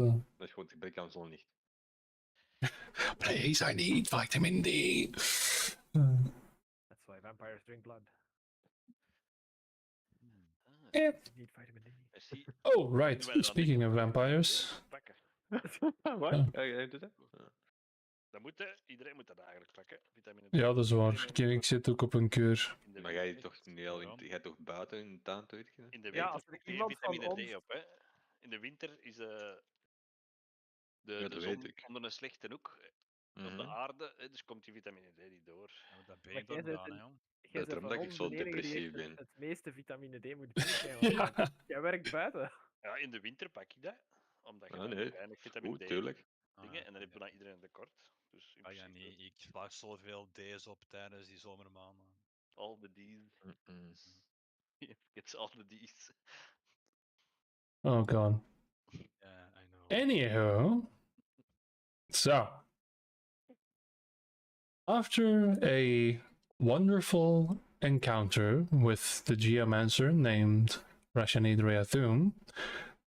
Dat is goed, ik kan zo niet. Please, I need vitamin D. That's why vampires drink blood. Yeah. You need vitamin D. Oh, right. Speaking of vampires. Wat? Ja. Iedereen moet dat eigenlijk pakken. Vitamine D. Ja, dat is waar. Ik zit ook op een keur. Maar jij toch niet al jij toch buiten in de tuin uitgegaan? In de Ja, winter als er pak je iemand van vitamine D ons- op. Hè. In de winter is de dat zon weet ik. onder een slechte hoek op de aarde, hè, dus komt die vitamine D niet door. Ja, dat Maar beent jij dan bent gaan, een- hè, jong. Jij bent Daarom van dat ik ons zo de enige die depressief echt ben. het meeste vitamine D moet drinken. Want jij werkt buiten. Ja, in de winter pak ik dat, omdat je Ah, dan nee, weinig vitamine goed, D tuurlijk. dingen en dan heb je dan iedereen een tekort. Dus in Ah, ja, principe, niet. Ik sla zoveel D's op tijdens die zomermaanden. all the D's. Mm-mm. It's all the D's. Oh, God. Yeah, I know. Anywho. So. After a wonderful encounter with the geomancer named Rashanid Reathum,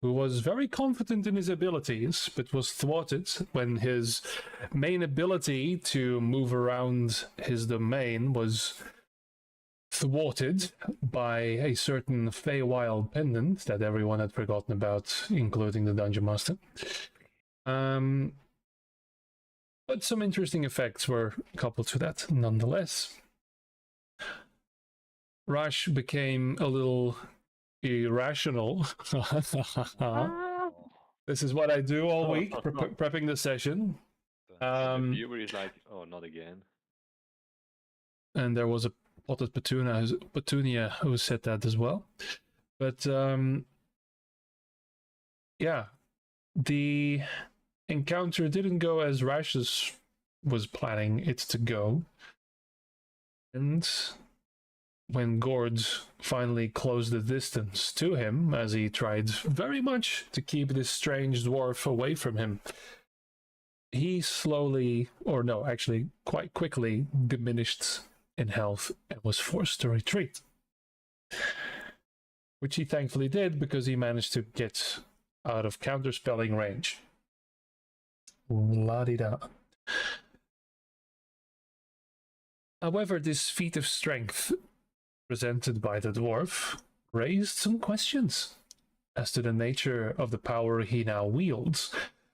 who was very confident in his abilities, but was thwarted when his main ability to move around his domain was thwarted by a certain Feywild pendant that everyone had forgotten about, including the Dungeon Master. But some interesting effects were coupled to that nonetheless. Rash became a little irrational. This is what I do all week, prepping the session. The viewer is like, oh, not again. And there was a potted Petunia who said that as well. But yeah, the encounter didn't go as Rash was planning it to go. And when Gord finally closed the distance to him, as he tried very much to keep this strange dwarf away from him, he slowly, or no, actually quite quickly, diminished in health and was forced to retreat. Which he thankfully did, because he managed to get out of counterspelling range. La-di-da. However, this feat of strength presented by the dwarf raised some questions as to the nature of the power he now wields,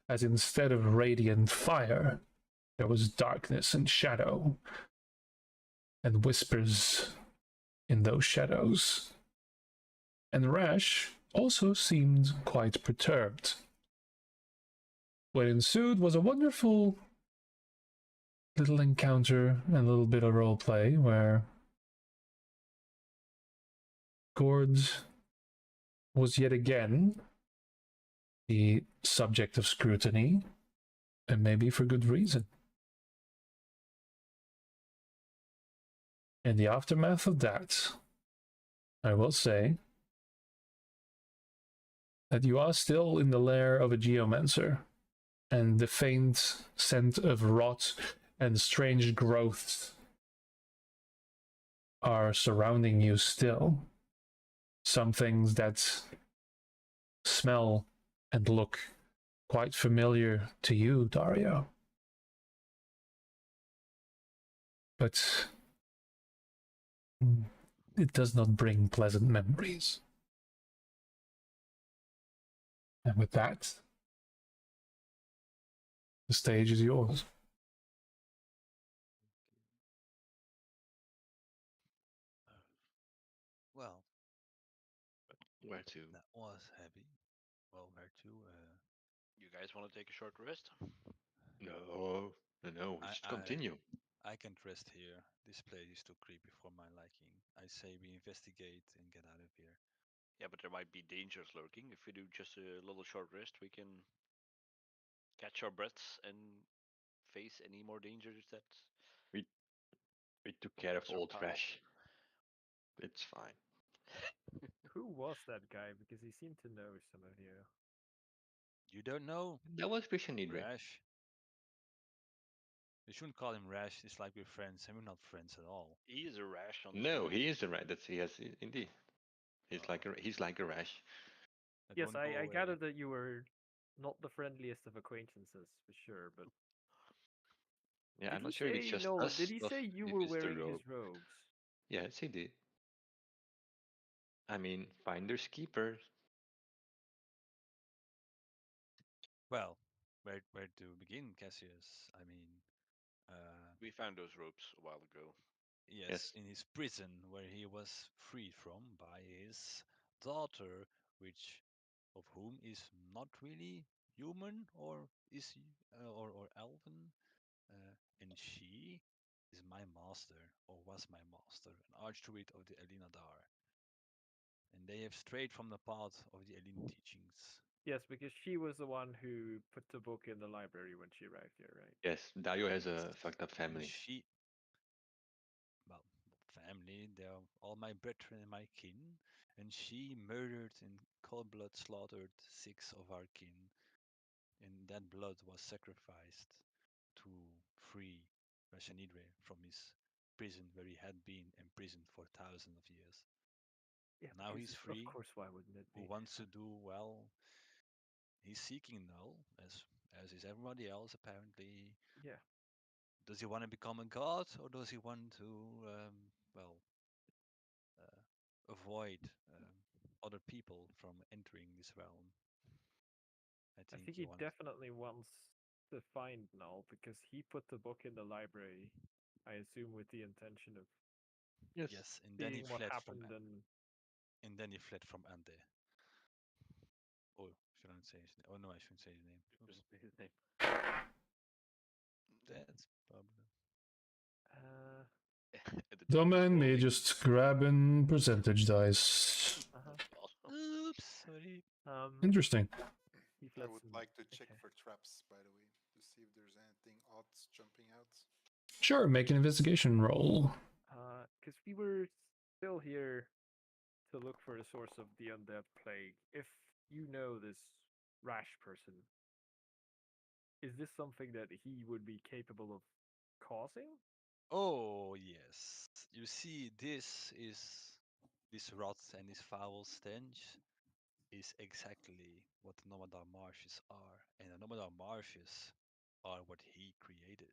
as instead of radiant fire, there was darkness and shadow, and whispers in those shadows. And Rash also seemed quite perturbed. What ensued was a wonderful little encounter and a little bit of roleplay where Gord was yet again the subject of scrutiny, and maybe for good reason. In the aftermath of that, I will say that you are still in the lair of a geomancer, and the faint scent of rot and strange growths are surrounding you still. Some things that smell and look quite familiar to you, Dario. But it does not bring pleasant memories. And with that, the stage is yours. Well, Where to? that was heavy. Well, where to? You guys want to take a short rest? No, we should continue. I can't rest here. This place is too creepy for my liking. I say we investigate and get out of here. Yeah, but there might be dangers lurking. If we do just a little short rest, we can catch our breaths and face any more dangers that We took care of That's our old pal. Rash. It's fine. Who was that guy? Because he seemed to know some of you. You don't know? That was Vishanidre. Rash. You shouldn't call him Rash. It's like we're friends, and we're not friends at all. he is a rash on. No, he is the right. That's he has indeed. He's like a Rash. That Yes, won't go I away. gathered that you were not the friendliest of acquaintances for sure, but Yeah, did I'm he not sure if it's say just no? us Did he or say you if were it's the wearing robe. his robes? Yes, he did. I mean, finders keepers. Well, where to begin, Cassius? I mean, We found those ropes a while ago. yes, Yes. in his prison where he was freed from by his daughter, which of whom is not really human or is or elven, and she is my master or was my master, an archdruid of the Elinadar, and they have strayed from the path of the Elin teachings. Yes, because she was the one who put the book in the library when she arrived here, right? Yes, Dario has Yes, a fucked up and family. she, well, family, they are all my brethren and my kin, and she murdered in cold blood slaughtered 6 of our kin, and that blood was sacrificed to free Rashanidre from his prison where he had been imprisoned for thousands of years. Yeah, Now because he's of free, course, why wouldn't it who be? wants to do well. He's seeking null, as is everybody else apparently. Yeah, Does he want to become a god, or does he want to, well, avoid other people from entering this realm? I I think think he he wanted. definitely wants to find Null because he put the book in the library. I assume with the intention of Yes. Yes, and then he seeing what fled from. happened and And then he fled from Ante. Oh, should I say his name? Oh no, I shouldn't say his name. Just Oops. his name. That's probably. uh And the team is Domain me rolling. just grabbing percentage dice. uh-huh. Awesome. Oops, sorry. Interesting. He I fled would some. like to check Okay. for traps, by the way, to see if there's anything odd jumping out. Sure, make an investigation roll. Because we were still here to look for the source of the undead plague. If you know this rash person, is this something that he would be capable of causing? Oh yes. You see, this rot and this foul stench is exactly what the Nomadar marshes are, and the Nomadar marshes are what he created.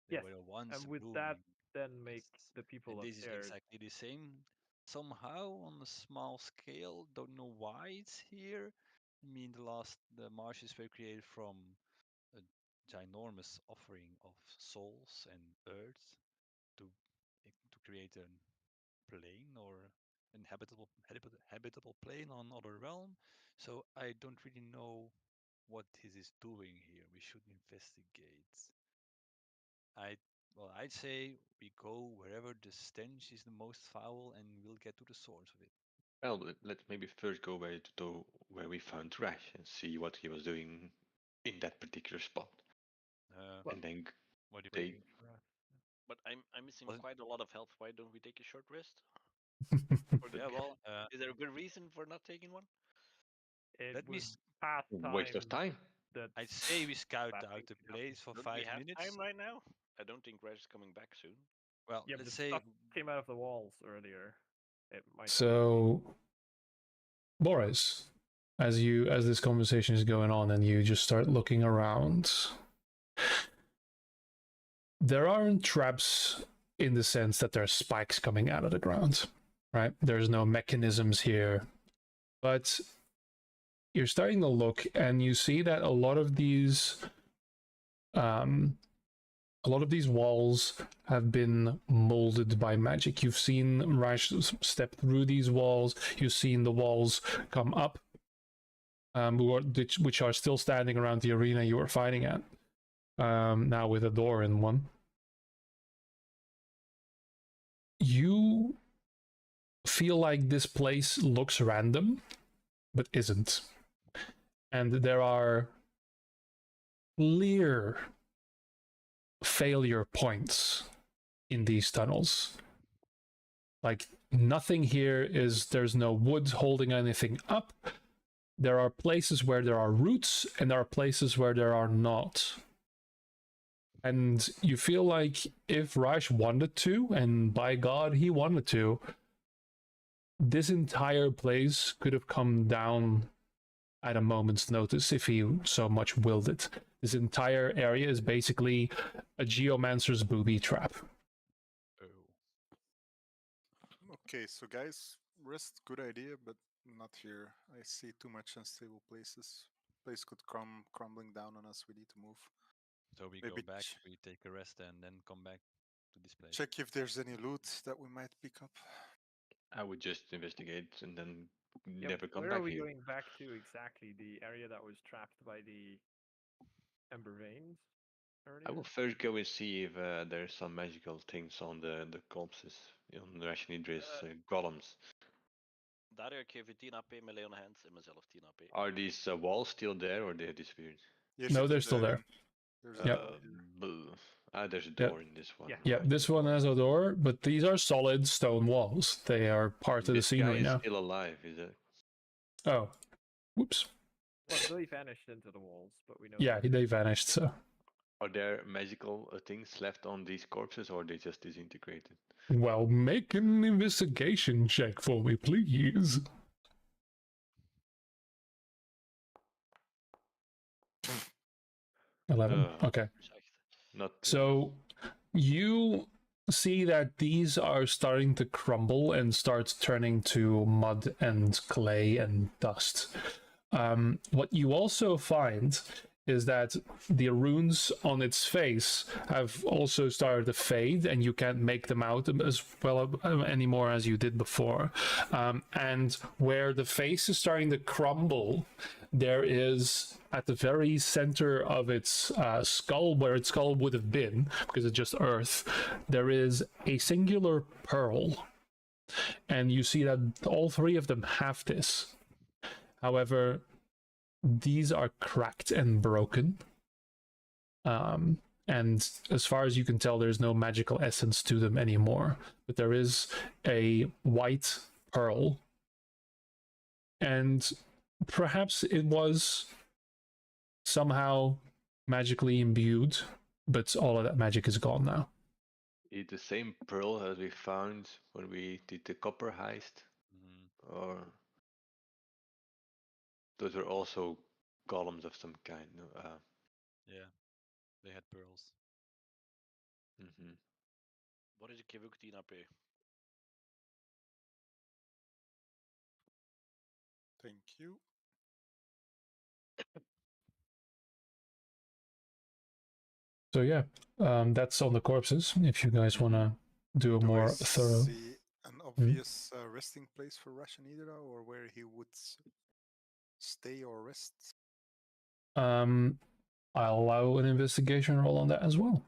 They Yes, were once and with that, blooming. then make Yes. the people And up this is there. exactly the same. Somehow on a small scale, don't know why it's here. I mean, the marshes were created from a ginormous offering of souls and earth to to create a plane or habitable plane on other realm. So I don't really know what this is doing here. We should investigate. I I'd say we go wherever the stench is the most foul, and we'll get to the source of it. Well, let's maybe first go where we found Rash and see what he was doing in that particular spot. Well, And then What do you they waiting for us. But I'm missing wasn't? quite a lot of health. Why don't we take a short rest? For the Yeah, well, is there a good reason for not taking one? It let me. would pass waste of time time. that I'd say we scout fasting out the could happen. place for Don't we 5 have minutes. time right now? I don't think Red is coming back soon. Well, Yeah, let's but say stuff came out of the walls earlier. It might. So, Boris, as this conversation is going on and you just start looking around, there aren't traps in the sense that there are spikes coming out of the ground, right? There's no mechanisms here, but you're starting to look and you see that a lot of these walls have been molded by magic. You've seen Rash step through these walls. You've seen the walls come up, which are still standing around the arena you were fighting at. Now with a door in one. You feel like this place looks random, but isn't. And there are clear failure points in these tunnels. Like nothing here there's no wood holding anything up. There are places where there are roots and there are places where there are not. And you feel like if Raish wanted to, and by God he wanted to, this entire place could have come down at a moment's notice if he so much willed it. This entire area is basically a geomancer's booby trap. Oh. Okay, so guys, rest, good idea, but not here. I see too much unstable places. Place could come crumbling down on us. We need to move. So we Maybe go back, we take a rest, and then come back to this place. check if there's any loot that we might pick up. I would just investigate and then Yep. never come Where back are we here. going back to exactly? The area that was trapped by the Ember Veins earlier? I will first go and see if there's some magical things on the corpses, on Rashnidre's golems. Daar ga ik geven 10 AP, melee on hands en mezelf 10 AP. Are these walls still there or they disappeared? No, they're still there. There's Yep. a door here. There's a door in this one. Yeah. Yeah, right. this one has a door, but these are solid stone walls. They are part of the This guy scenery is now. still alive, is it? Oh, whoops. Well, they vanished into the walls, but we know. Yeah, they vanished. So, Are there magical things left on these corpses or are they just disintegrated? well, make an investigation check for me, please. 11. Okay. Dat is echt. Not So you see that these are starting to crumble and start turning to mud and clay and dust. What you also find is that the runes on its face have also started to fade, and you can't make them out as well anymore as you did before. And where the face is starting to crumble, there is at the very center of its skull, where its skull would have been, because it's just earth, there is a singular pearl. And you see that all three of them have this. However, these are cracked and broken. And as far as you can tell, there's no magical essence to them anymore. But there is a white pearl. And perhaps it was somehow magically imbued, but all of that magic is gone now. is it the same pearl as we found when we did the copper heist? Mm, Or those were also golems of some kind? yeah, they had pearls. Mhm. Wat is ik geef ook 10 AP. Thank you. So yeah, that's on the corpses. If you guys want to do a Do more I thorough. see an obvious resting place for Rashanidra, or where he would stay or rest? I'll allow an investigation roll on that as well.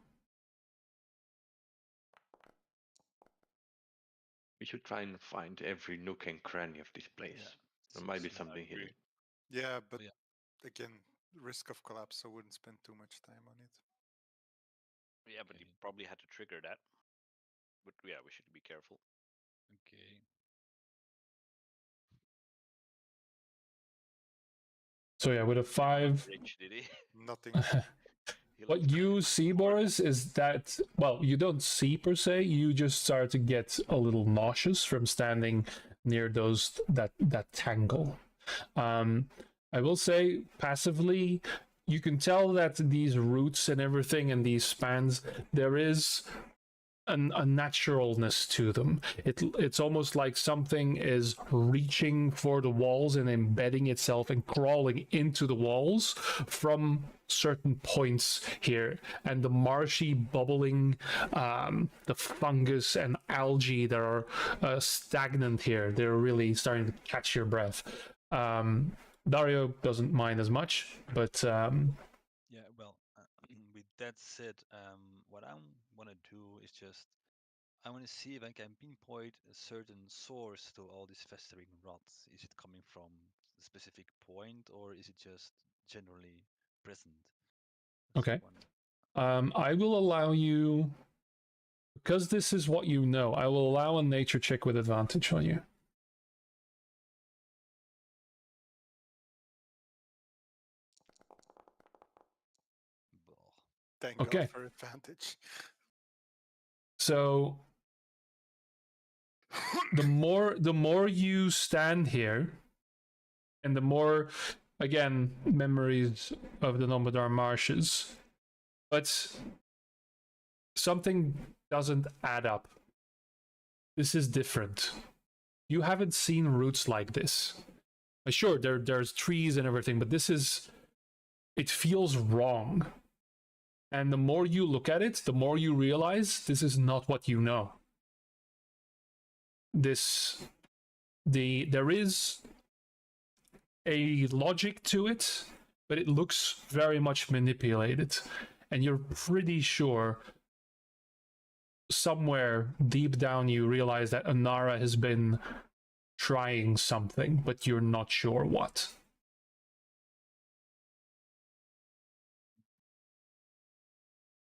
We should try and find every nook and cranny of this place. Yeah. There might be So- something I agree. hidden. Yeah, but yeah. again, risk of collapse, I wouldn't spend too much time on it. Yeah, but he Okay. probably had to trigger that. But yeah, we should be careful. Okay. So yeah, with a 5, Rich, did he? Nothing. He what looked you see, Boris, is that, well, you don't see per se, you just start to get a little nauseous from standing near that tangle. I will say, passively, you can tell that these roots and everything and these spans, there is a naturalness to them. It's almost like something is reaching for the walls and embedding itself and crawling into the walls from certain points here. And the marshy bubbling, the fungus and algae that are stagnant here, they're really starting to catch your breath. Dario doesn't mind as much, but Yeah, well, with that said, what I want to do is just, I want to see if I can pinpoint a certain source to all this festering rot. Is it coming from a specific point, or is it just generally present? That's Okay. one. I will allow you, because this is what you know, I will allow a nature check with advantage on you. Blah. Thank Okay. God for advantage. So the more you stand here, and the more again, memories of the Lombardar marshes. But something doesn't add up. This is different. You haven't seen roots like this. Sure, there's trees and everything, but this is... It feels wrong. And the more you look at it, the more you realize this is not what you know. There is a logic to it, but it looks very much manipulated. And you're pretty sure somewhere deep down you realize that Anara has been trying something, but you're not sure what.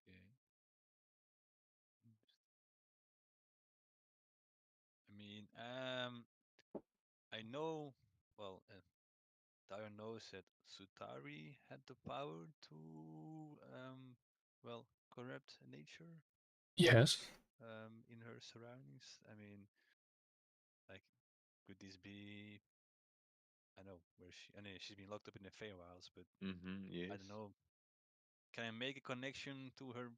Okay. I mean, I know, well, Dara knows that Sutari had the power to, well, corrupt nature Yes. in her surroundings. I mean, like, could this be? I know where she. I mean, she's been locked up in the Feywilds, but Yes. I don't know. Can I make a connection to her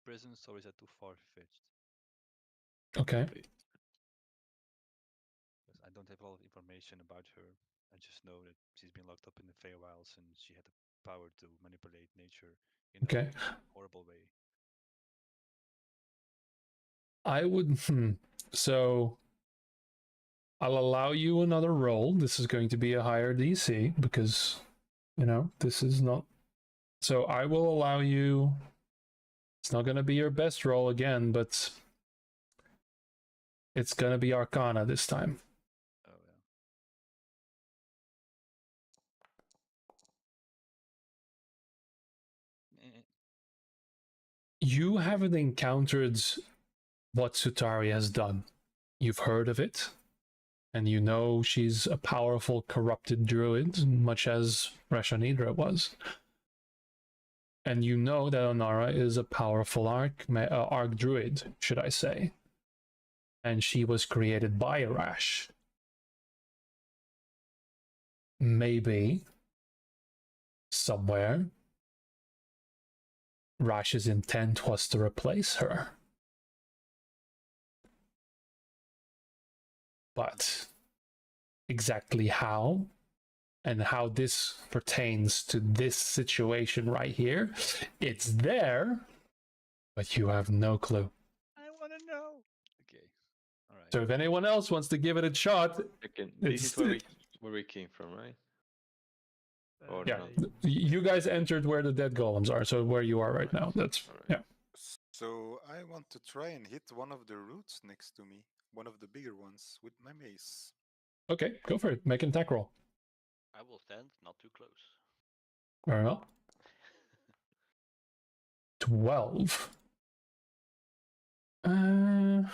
presence, or is that too far fetched? Okay. Because I don't have a lot of information about her. I just know that she's been locked up in the Feywilds and she had the power to manipulate nature in Okay. a horrible way. I would. So I'll allow you another roll. This is going to be a higher DC because, this is not. So I will allow you. It's not going to be your best roll again, but it's going to be Arcana this time. Oh yeah. You haven't encountered what Sutari has done. You've heard of it, and you know she's a powerful, corrupted druid, much as Rashanidra was. And you know that Onara is a powerful arc druid, should I say. And she was created by Rash. Maybe, somewhere, Rash's intent was to replace her. But exactly how, and how this pertains to this situation right here, it's there, but you have no clue. I want to know. Okay. All right. So if anyone else wants to give it a shot, Again, this is where we came from, right? Or yeah, not? you guys entered where the dead golems are, so where you are right now. That's yeah. So I want to try and hit one of the roots next to me, one of the bigger ones, with my mace. Okay, go for it. Make an attack roll. I will stand not too close. Very well. 12. I'm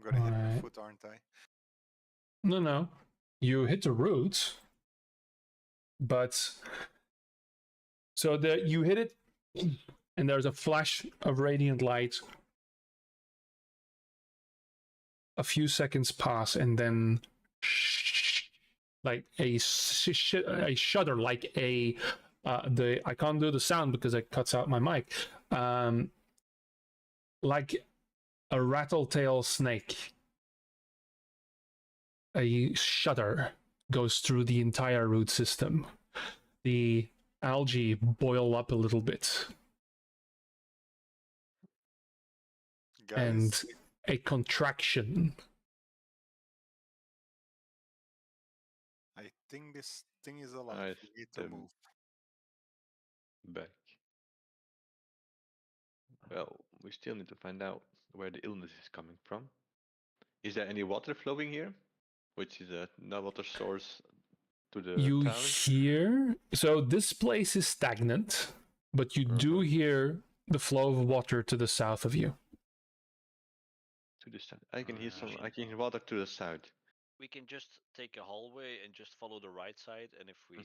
gonna hit my Alright. foot, aren't I? No. You hit the root, but so you hit it, and there's a flash of radiant light. A few seconds pass, and then like a shudder, like a I can't do the sound because it cuts out my mic. Like a rattletail snake. A shudder goes through the entire root system. The algae boil up a little bit. Guys, and a contraction. I think this thing is alive. We need to move. Back. Well, we still need to find out where the illness is coming from. Is there any water flowing here? Which is no water source to the You town? hear... So this place is stagnant, but you do hear the flow of water to the south of you. To the south. I can hear some. I can hear water to the south. We can just take a hallway and just follow the right side, and if we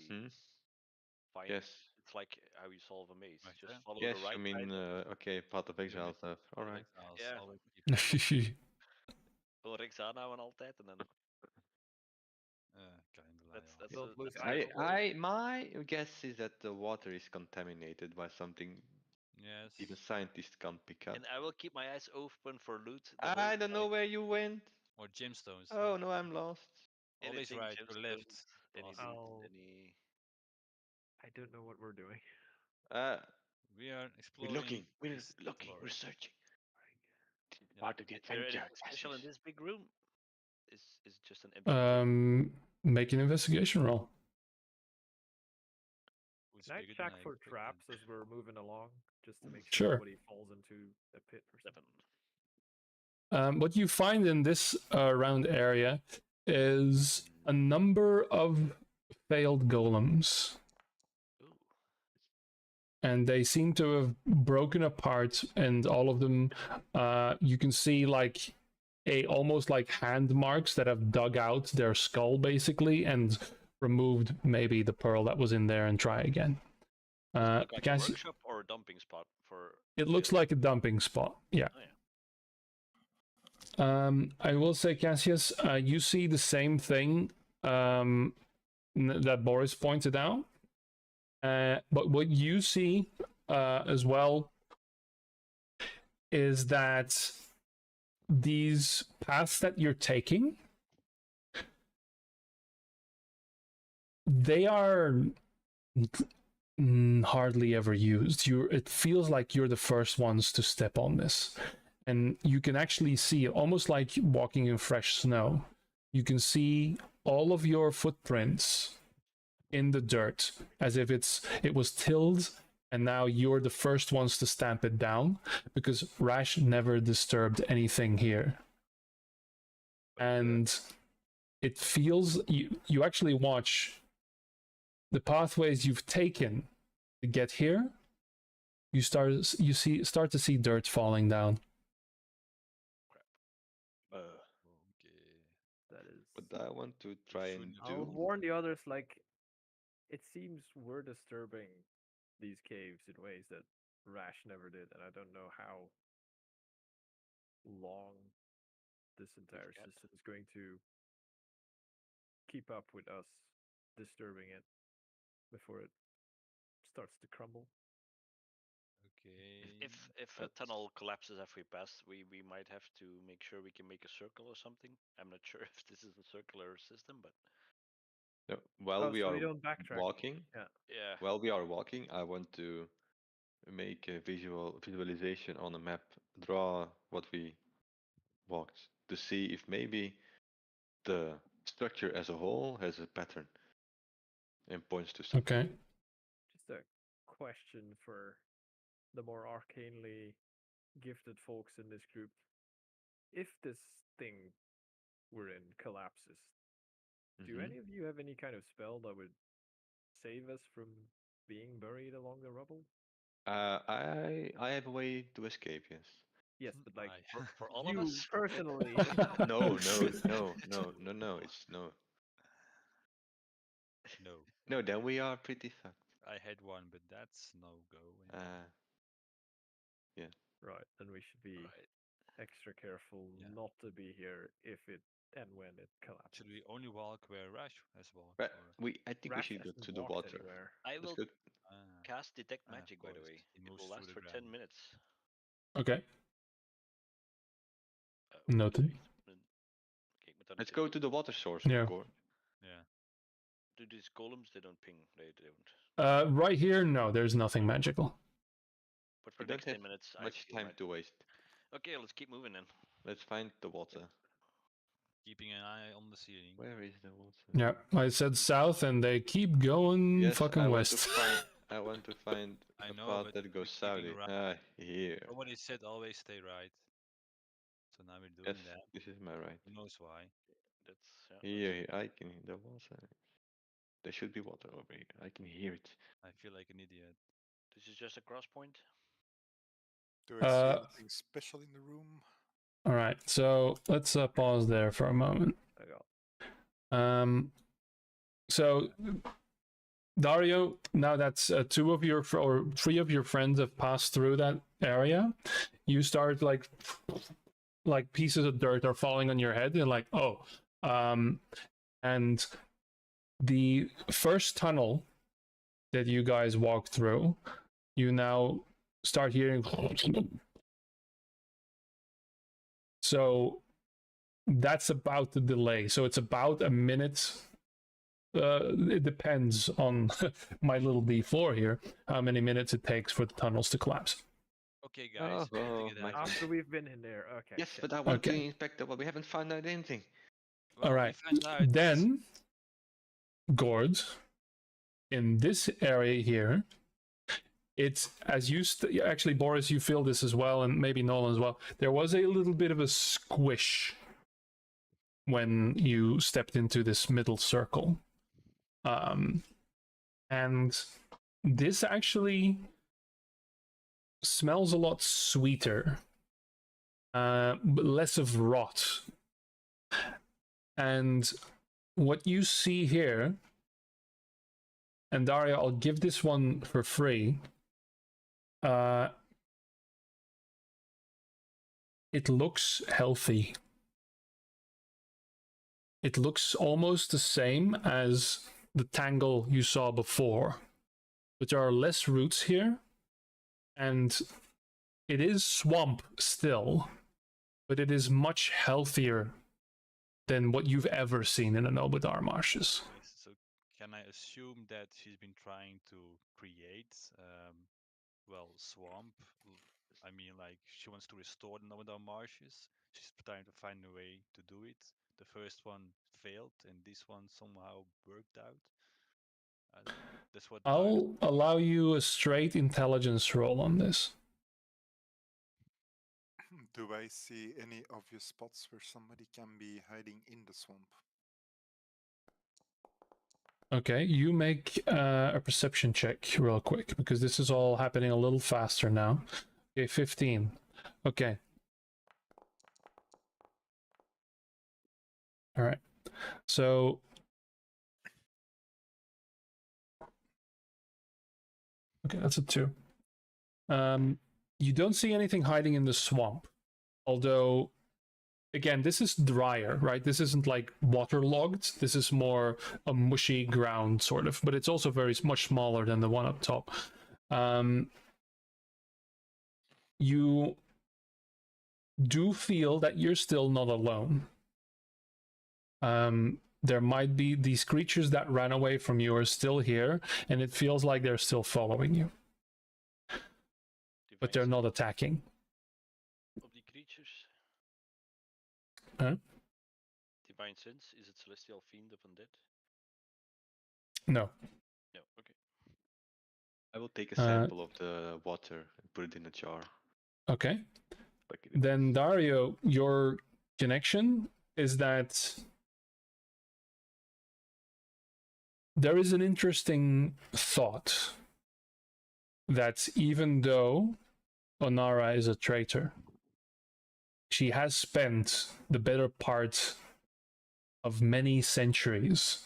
find, it's like how you solve a maze. Right, just yeah. follow Yes, the right you mean side. okay, Path of Exile stuff. All right. Yeah. Always keep Ulrich Zana en altijd, en dan... kind of. That's Don't lose a eyes. My guess is that the water is contaminated by something Yes. even scientists can't pick up. And I will keep my eyes open for loot. The whole I don't know where you went. Or gemstones. Oh no, I'm lost. Always anything, right. Your left. gemstones, any Awesome. loot, I'll- any. I don't know what we're doing. Uh, We are we're exploring. looking. We're this looking. We're forest. searching. This is Yeah. part of the Is there adventure. anything special in this big room? Is just an empty. Make an investigation roll. Who's Can I bigger than check I for expected. traps as we're moving along, just to make Sure. sure nobody falls into a pit or something? 7. What you find in this round area is a number of failed golems, Ooh. and they seem to have broken apart, and all of them, you can see like almost like hand marks that have dug out their skull basically and removed maybe the pearl that was in there and try again. Does it look like a Cassi- workshop or a dumping spot for? it looks like a dumping spot. Yeah. Oh, yeah. I will say, Cassius, you see the same thing that Boris pointed out. But what you see as well is that these paths that you're taking, they are hardly ever used. It feels like you're the first ones to step on this. And you can actually see, almost like walking in fresh snow, you can see all of your footprints in the dirt, as if it was tilled, and now you're the first ones to stamp it down, because Rash never disturbed anything here. And it feels, you actually watch the pathways you've taken to get here, you start to see dirt falling down. Okay. That is. What I want to try and Shouldn't I'll do. warn the others. Like, it seems we're disturbing these caves in ways that Rash never did, and I don't know how long this entire got- system is going to keep up with us disturbing it before it starts to crumble. Okay. If a tunnel collapses after we pass, we might have to make sure we can make a circle or something. I'm not sure if this is a circular system, but No, while Oh, we so are we don't backtrack. walking, yeah. while we are walking, I want to make a visualization on a map, draw what we walked to see if maybe the structure as a whole has a pattern and points to something. Okay. Just a question for the more arcanely gifted folks in this group. If this thing we're in collapses, do Mhm. any of you have any kind of spell that would save us from being buried along the rubble? I have a way to escape. Yes. Yes, but like For all of you us. personally. No, no. It's no. No. No, then we are pretty fucked. I had one, but that's no go. Yeah. Right, then we should be Right. extra careful Yeah. not to be here if it and when it collapses. Should we only walk where Rash has walked? But Or... I think Rash we should go hasn't to the walked water. anywhere. I Let's will go. cast detect Ah, magic. By the forest. way, He it moves will through last the for ground. 10 minutes. Okay. Oeh, Noted. Kijk, met dat Let's is- go to the water source, Yeah. of course. Yeah. Do these golems? They don't ping. They don't. Right here, no, there's nothing magical. But for We the next don't 10 have minutes, much I feel time might- to waste. Okay, let's keep moving then. Let's find the water. Keeping an eye on the ceiling. Where is the water? Yeah, I said south, and they keep going Yes, fucking I want west. to find. I want to find I a know, path but that goes we're keeping south. around. Here. Nobody said always stay right. So now we're doing Yes, that. this is my right. Who knows why? That's Here, I can hear the water. There should be water over here. I can hear it. I feel like an idiot. This is just a cross point. Do I see anything special in the room? All right, so let's pause there for a moment. I got So Dario, now that's two of your or three of your friends have passed through that area, you start like pieces of dirt are falling on your head. You're like, oh, and The first tunnel that you guys walk through, you now start hearing. So that's about the delay. So it's about a minute. It depends on my little D4 here, how many minutes it takes for the tunnels to collapse. Okay, guys, we're Oh, getting it my out. After we've been in there, okay. Yes, shit. but I want to Okay. inspect it, but we haven't found out anything. Well, All right. we find out. Then, Gord, in this area here, it's as you actually, Boris, you feel this as well, and maybe Nolan as well. There was a little bit of a squish when you stepped into this middle circle. And this actually smells a lot sweeter, but less of rot. And what you see here, and Daria, I'll give this one for free. It looks healthy. It looks almost the same as the tangle you saw before, but there are less roots here, and it is swamp still, but it is much healthier than what you've ever seen in the Nobodar marshes. Okay, so can I assume that she's been trying to create, swamp? I mean, like, she wants to restore the Nomadar marshes. She's trying to find a way to do it. The first one failed, and this one somehow worked out. That's what I'll allow you a straight intelligence roll on this. Do I see any obvious spots where somebody can be hiding in the swamp? Okay, you make a perception check real quick, because this is all happening a little faster now. Okay, 15. Okay. All right. So okay, that's a 2. You don't see anything hiding in the swamp. Although, again, this is drier, right? This isn't like waterlogged. This is more a mushy ground, sort of. But it's also much smaller than the one up top. You do feel that you're still not alone. There might be these creatures that ran away from you are still here, and it feels like they're still following you. But they're not attacking. Of the creatures. Huh? Divine sense, is it celestial fiend of undead? No. No, okay. I will take a sample of the water and put it in a jar. Okay. Like Then Dario, your connection is that there is an interesting thought that even though Onara is a traitor, she has spent the better part of many centuries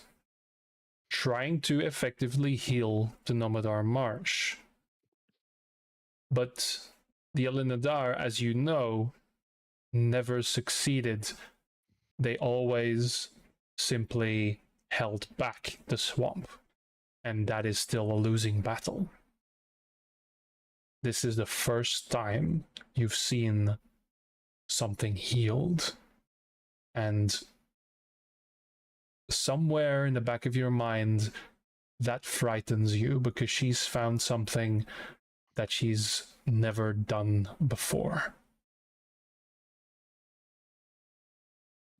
trying to effectively heal the Nomadar Marsh. But the Elinadar, as you know, never succeeded. They always simply held back the swamp, and that is still a losing battle. This is the first time you've seen something healed, and somewhere in the back of your mind that frightens you, because she's found something that she's never done before.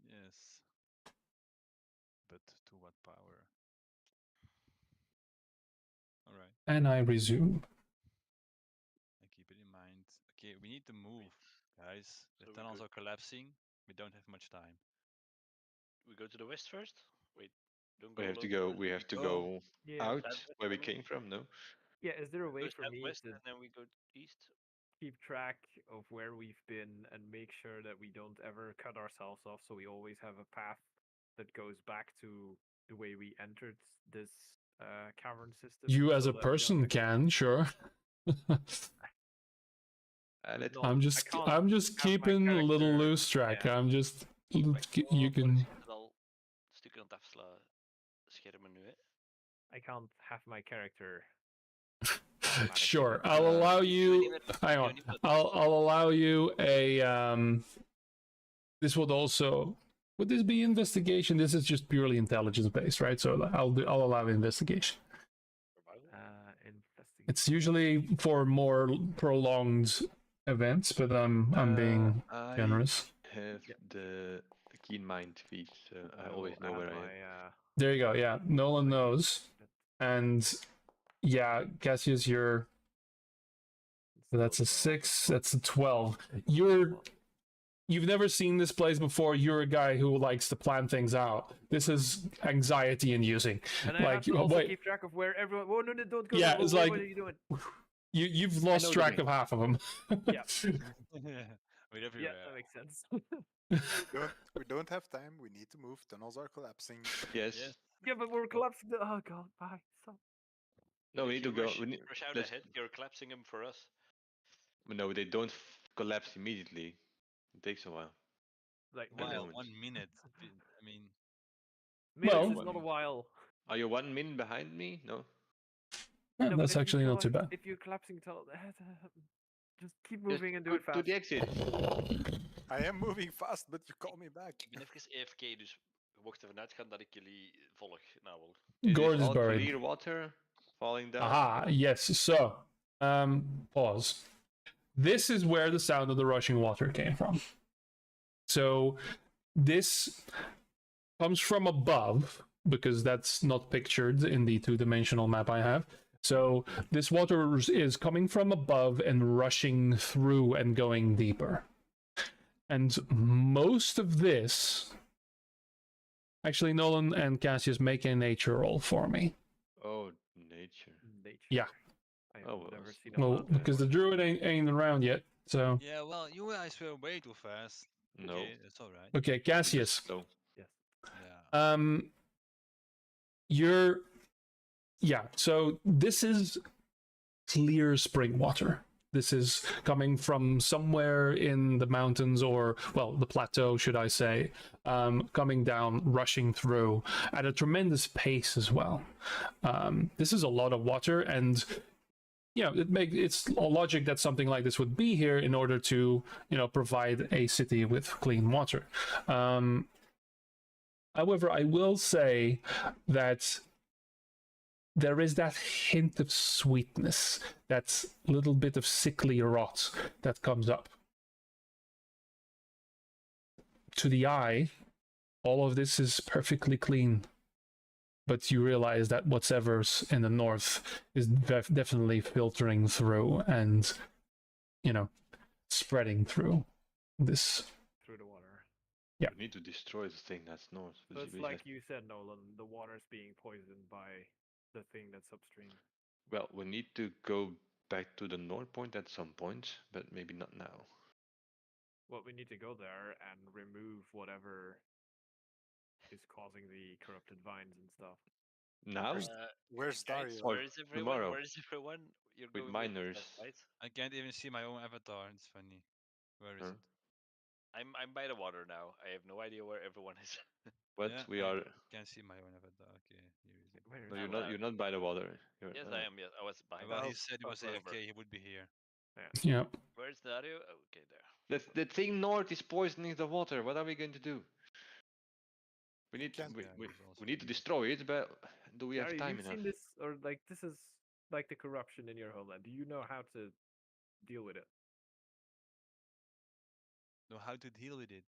Yes. But to what power? Alright. And I resume. I keep it in mind. Okay, we need to move, guys. The So we tunnels go- are collapsing. We don't have much time. We go to the west first? Wait, don't go We have to along go. the- We have to go. go Yeah. out Southwest, where we I mean? came from. No. Yeah, is there a way Go for me southwest to and then we go east? keep track of where we've been and make sure that we don't ever cut ourselves off, so we always have a path that goes back to the way we entered this cavern system? You as so a that we don't person actually- can, sure. And But it, not- I'm I just can't I'm just have my keeping a little character- loose track. yeah. I'm just Maar you ik can ben al stukken aan het afslaan. Schermen nu, hè. I can't have my character. Sure, automatically I'll do allow you you. need a- Hang you on, need a- I'll allow you a. This would also. Would this be investigation? This is just purely intelligence based, right? So I'll allow investigation. investigate. It's usually for more prolonged events, but I'm being I generous. have Yeah. the keen mind feat, so I will always know add where I am. my, There you go. Yeah, Nolan knows, and yeah, Cassius, you're. So that's a 6. That's a 12. You've never seen this place before. You're a guy who likes to plan things out. This is anxiety inducing. And I Like, have to also wait. keep track of where everyone. Oh no, don't go. Yeah, there. it's What like- are you doing? You've know lost the track game. of half of them. Yeah. We're Yeah, everywhere. that makes sense. We don't have time. We need to move. Tunnels are collapsing. Yes. Yes. yeah, but we're collapsing. Oh god, bye. Stop. No, we If need to you go. rush, We need, rush out let's- ahead, you're collapsing them for us. No, they don't collapse immediately. It takes a while. Like At the While moment. 1 minute. I mean, minutes Well- is not a while. Are you 1 min behind me? No. Yeah, No, but that's if you actually not too collapse- bad. If you're collapsing tunnel, just keep Just moving and do go it fast. to the exit. I am moving fast, but you call me back. Ik ben even AFK, dus we mochten ervan uitgaan dat ik jullie volg. Nou wel. Is Gord this is all buried. clear water falling down? Aha, yes. So, pause. This is where the sound of the rushing water came from. So, this comes from above, because that's not pictured in the two-dimensional map I have. So, this water is coming from above and rushing through and going deeper. And most of this... Actually, Nolan and Cassius, make a nature roll for me. Oh, nature. Nature. Yeah. I have Oh, well, never s- seen a Well, mountain because the before. druid ain't around yet, so... yeah, well, you guys were way too fast. No. Okay, that's alright. Okay, we're just Cassius. slow. Yeah. You're so this is clear spring water. This is coming from somewhere in the mountains, or well, the plateau, should I say, coming down, rushing through at a tremendous pace as well. This is a lot of water, and it's a logic that something like this would be here in order to provide a city with clean water. However, I will say that there is that hint of sweetness, that little bit of sickly rot that comes up. To the eye, all of this is perfectly clean, but you realize that whatever's in the north is definitely filtering through and, spreading through this. Through the water. Yeah. We need to destroy the thing that's north. So it's We like just- you said, Nolan. The water's being poisoned by the thing that's upstream. Well, we need to go back to the north point at some point, but maybe not now. Well, we need to go there and remove whatever is causing the corrupted vines and stuff. Now? Where's guys, Dario? Or where is everyone? tomorrow. Where is everyone? You're With going miners. fast, right? I can't even see my own avatar. It's funny. Where is Huh? it? I'm by the water now. I have no idea where everyone is. But Yeah, we I are. Can't see my own avatar. Okay, here is it. Where is No, that? you're not. You're not by the water. You're, Yes, I am. Yes, I was behind. Well, Oh, he said he oh, was whatever. AFK. He would be here. Yeah. Where's Dario? Oh, okay, there. The thing north is poisoning the water. What are we going to do? We need to, Can't- we, Yeah, we, he's also we need to evil. destroy it, but do we have Gary, time you've enough? seen this, or like this is like the corruption in your homeland. Do you know how to deal with it? Know how to deal with it.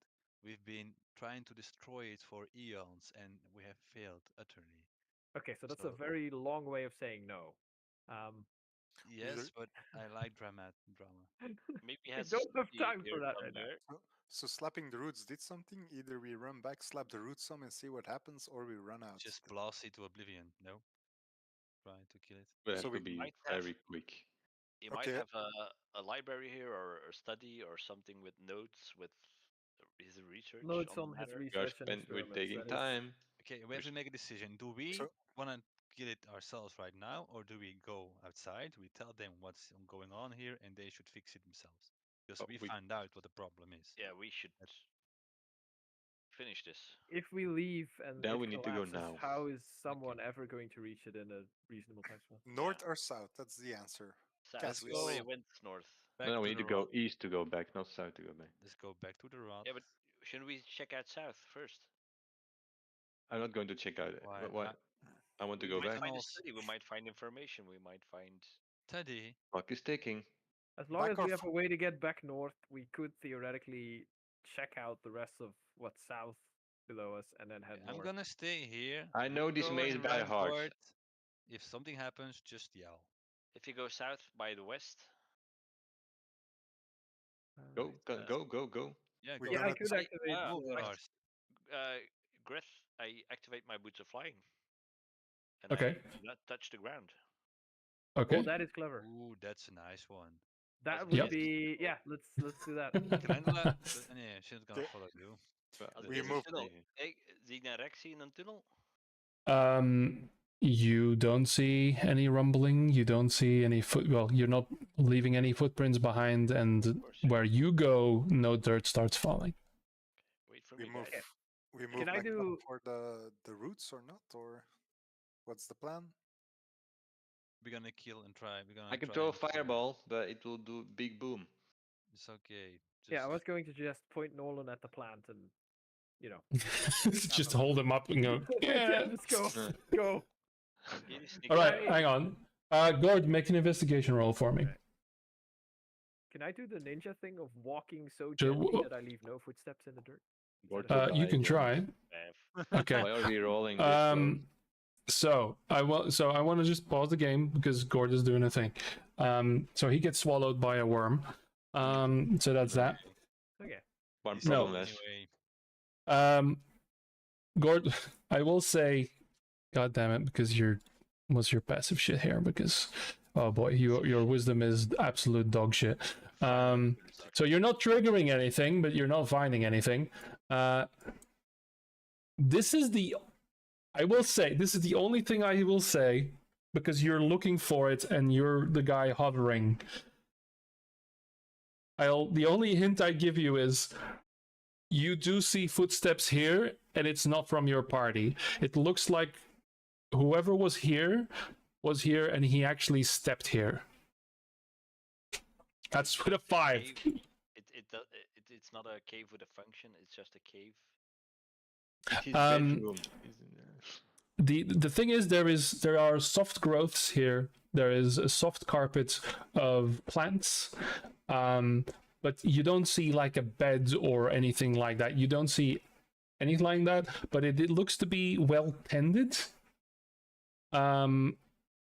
We've been trying to destroy it for eons, and we have failed utterly. Okay, so that's a So- very long way of saying no. Yes, but I like drama. Maybe I has don't have the time for ear that down right now. there. So slapping the roots did something. Either we run back, slap the roots some, and see what happens, or we run out. Just blast it to oblivion. No, try to kill it. We have So to we be might have- very quick. You might Okay. have a library here or a study or something with notes with his research. Notes on on the his matter. We are research and spent. We're experiments. taking that is- time. Okay, we have to make a decision. Do we So- want to kill it ourselves right now, or do we go outside? We tell them what's going on here, and they should fix it themselves. Because Oh, we we- find out what the problem is. Yeah, we should finish this. If we leave and Now it we need to go collapses, now. how is someone ever going to reach it in a reasonable time span? North or south? That's the answer. South. Let's We already go went north. back No, we to need the to go rod. east to go back, not south to go back. Let's go back to the rod. Yeah, but shouldn't we check out south first? I'm not going to check out it. Why, What? I want to We go might back. find a also- study. We might find information. We might find. Teddy, Clock is ticking. As long Back as we or have a way to get back north, we could theoretically check out the rest of what's south below us and then head I'm north. gonna stay here. I know You this go maze and by run heart. for it. If something happens, just yell. If you go south by the west, Go, go, go, go. Yeah, We're go. Yeah, I gonna could I- activate. Move, I- Lars. Greth, I activate my boots of flying. And Okay. I do not touch the ground. Okay. Oh, that is clever. Ooh, that's a nice one. That That's would Yep. be yeah. Let's do that. Can I do that? Yeah, she's gonna Okay. follow you. Als We er is een move- tunnel. Zie ik naar rechts in een tunnel? You don't see any rumbling. You don't see any foot. Well, you're not leaving any footprints behind, and course, yeah. where you go, no dirt starts falling. Wait for We me, move. guys. We move I back do- up for the roots or not, or what's the plan? We're gonna kill and try. We're gonna. I can try throw a and kill. fireball, but it will do big boom. It's okay. Yeah, I Just- was going to just point Nolan at the plant and, you know, Just hold him up and go. yeah, Yeah. let's go, Yeah. go. Hier is sneak All right, attack. hang on. Gord, make an investigation roll for me. Okay. Can I do the ninja thing of walking so Sure, gently that I leave no footsteps in the dirt? Or Instead of- to You die can again. try. F. Okay. Why are we rolling this So I want to just pause the game because Gord is doing a thing. So he gets swallowed by a worm. So that's that. Okay. One He's No. problem less. Anyway, Gord, I will say, God damn it, because what's your passive shit here? Because oh boy, your wisdom is absolute dog shit. So you're not triggering anything, but you're not finding anything. This is the only thing I will say, because you're looking for it and you're the guy hovering. The only hint I give you is you do see footsteps here, and it's not from your party. It looks like whoever was here, and he actually stepped here. That's with a 5. Cave. It's not a cave with a function. It's just a cave. It's his Um, bedroom, isn't it? The thing is, there are soft growths here. There is a soft carpet of plants, but you don't see like a bed or anything like that. You don't see anything like that. But it looks to be well tended.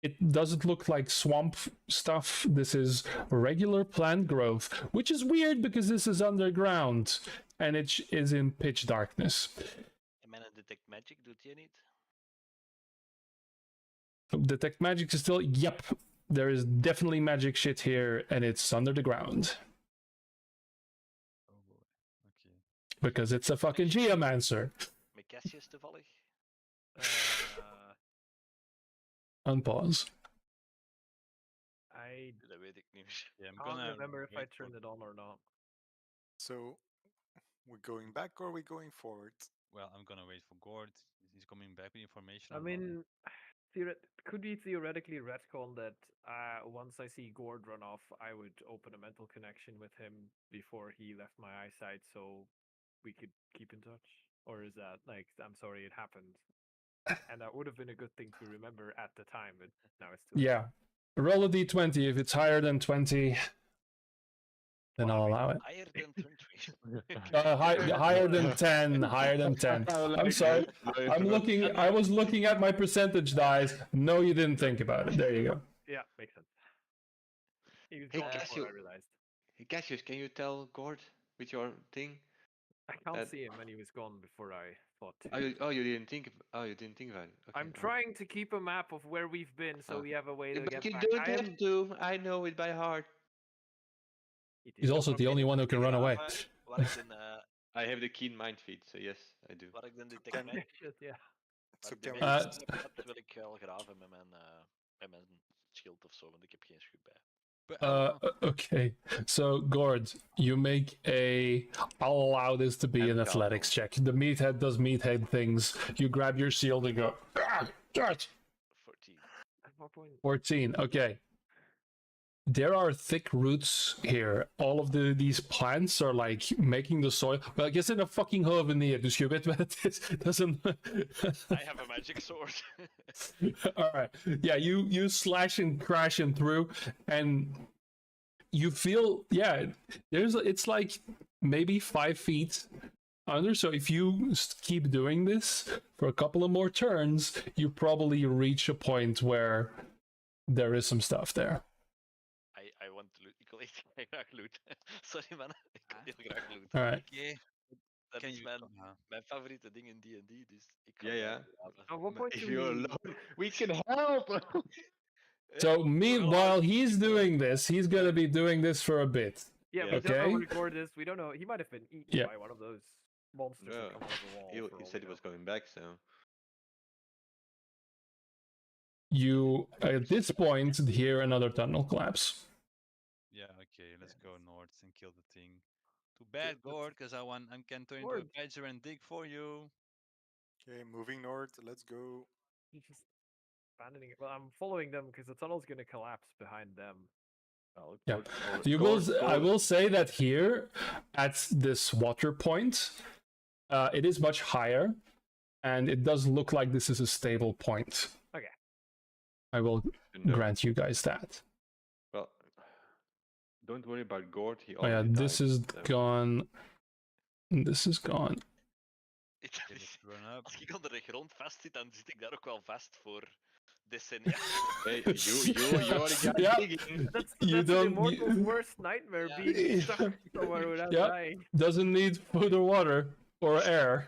It doesn't look like swamp stuff. This is regular plant growth, which is weird because this is underground and it is in pitch darkness. En mijn detect magic doet je niet. Detect magic is still, yep, there is definitely magic shit here and it's under the ground oh boy. Okay. because it's a fucking geomancer. Met Cassius toevallig. Unpause. I Dat weet ik niet meer. Yeah, I'm can't gonna remember if I wait for- turned it on or not. So, we're going back or are we going forward? Well, I'm gonna wait for Gord. He's coming back with information. I or not? mean, could we theoretically retcon that once I see Gord run off, I would open a mental connection with him before he left my eyesight so we could keep in touch? Or is that like, I'm sorry it happened? And that would have been a good thing to remember at the time, but now it's too late. Yeah. Roll a d20. If it's higher than 20, then I'll allow it. Higher than 20. Higher than 10. Higher than 10. I'm sorry. I was looking at my percentage dice. No, you didn't think about it. There you go. Yeah, makes sense. He was Hey, gone before Cassio. I realized. Hey, Cassius, can you tell Gord with your thing? I can't That- see him and he was gone before I thought to. You didn't think. You didn't think about it. Okay, I'm alright. trying to keep a map of where we've been so Oh. we have a way to But get you back. don't I am- have to. I know it by heart. It He's is. also the only one who can run away. Wat ik dan, I have the keen mind feed, so yes, I do. wat ik dan detect Can- magic. Shit, yeah. So Wat ik can de we magic heb, wil ik wel graven met mijn schild of zo, want ik heb geen schild bij. Okay, so Gord, you make a. I'll allow this to be And an athletics check. The meathead does meathead things. You grab your shield and go. Start. 14. At what point? 14. Okay. There are thick roots here. All of these plants are like making the soil. Well, I guess in a fucking hovenier, dus je weet wat het is. Doesn't. I have a magic sword. All right. Yeah, you slash and crash him through, and you feel it's like maybe 5 feet under. So if you keep doing this for a couple of more turns, you probably reach a point where there is some stuff there. I want to loot. Ik wil echt heel graag loot. Sorry man, ik wil heel graag loot. All right. Okay. Dat Can is you? mijn favoriete ding in D&D, dus ik ga Yeah, het yeah. laten. At what point If do you're we... alone, we can help. So while he's people- doing this, he's gonna be doing this for a bit. Yeah, Yeah. we don't know Okay. where Gord is. We don't know. He might have been eaten Yeah. by one of those monsters Yeah. that come out of the wall. for He all said we he was know. coming back, so. You at this point hear another tunnel collapse. Yeah. Okay. Let's go north and kill the thing. Too bad, let's- Gord, because I can turn into a Gord. badger and dig for you. Okay, moving north. Let's go. He's just abandoning it. Well, I'm following them because the tunnel's going to collapse behind them. Well, Yeah. Gord- You Gord- will. I Gord- will say that here, at this water point, it is much higher, and it does look like this is a stable point. Okay. I will No. grant you guys that. Well, don't worry about Gord. He Oh yeah, already this died, is so- gone. This is gone. Ik- Okay, let's run up. Als ik onder de grond vast zit, dan zit ik daar ook wel vast voor decennia. Hey, you're the guy Yeah. digging. That's You an don't- immortal's worst nightmare, Yeah. being stuck somewhere without Yeah. dying. Doesn't need food or water or air.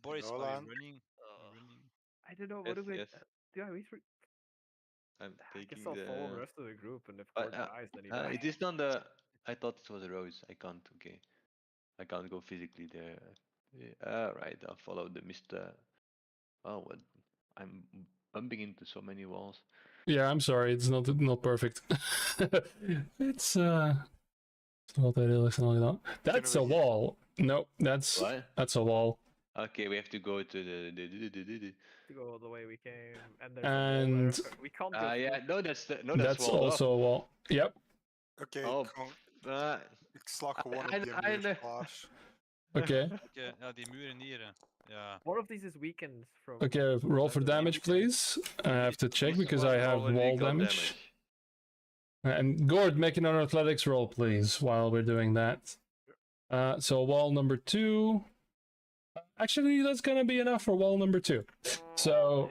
Boris, are Nolan. you running? Oh, Running. I don't know, what Yes, do we... yes. do I... I'm I guess taking I'll follow the the. rest of the group, and if But, Gord dies, then he dies. it is not the. I thought it was a rose. I can't. Okay, I can't go physically there. Right. I'll follow the Mr. Oh, what? I'm bumping into so many walls. Yeah, I'm sorry, it's not perfect. It's not that heel snel gedaan. That's a we- wall. No, that's What? a wall. Okay, we have to go to the. To go the way we came, and there's a wall And there. We can't go Yeah, through. no, that's that's walled also a wall. Yep. Okay, Oh, kom. Ik slag gewoon op die I- muur. Klaar. Okay. Okay, ja, die muren hier. Ja. One of these is weakened from... Okay, roll for damage, please. I have to check because I have wall damage. And Gord, make another athletics roll, please, while we're doing that. So wall number 2. Actually, that's gonna be enough for wall number 2. So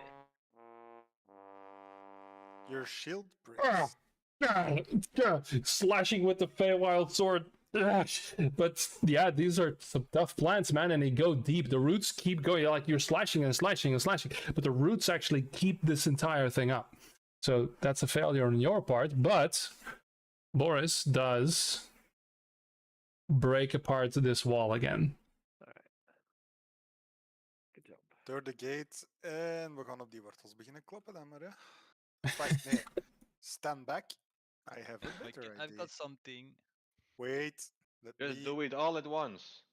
Your shield breaks. slashing with the Feywild sword. But yeah, these are some tough plants, man, and they go deep. The roots keep going, like you're slashing and slashing and slashing, but the roots actually keep this entire thing up. So that's a failure on your part, but Boris does break apart this wall again. Alright. Good job. Door de gate. En we gaan op die wortels beginnen kloppen dan maar, hè. Wacht, nee. Stand back. I have a Okay, better I've idea. got something. Wait. Let Just me... do it all at once.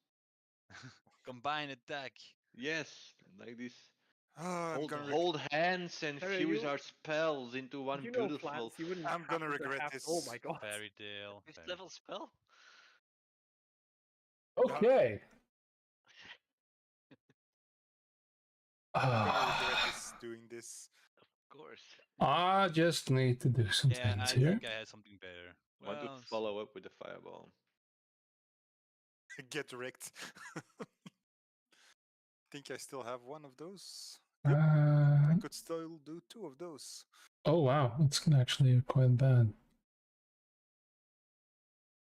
Combine attack. Yes, like this. Ah, I'm gonna Hold hands and Sarah, fuse you- our spells into one You know beautiful. plants, you wouldn't I'm gonna happen to regret have- this. Oh my god. Fairy tale. First fairy- level spell? Okay. I'm gonna regret this, doing this. Of course. I just need to do some Yeah, I things here. think I had something better. Want to Well, follow up with the fireball. Get wrecked. Think I still have one of those. Uh, I could still do 2 of those. oh wow, it's actually quite bad.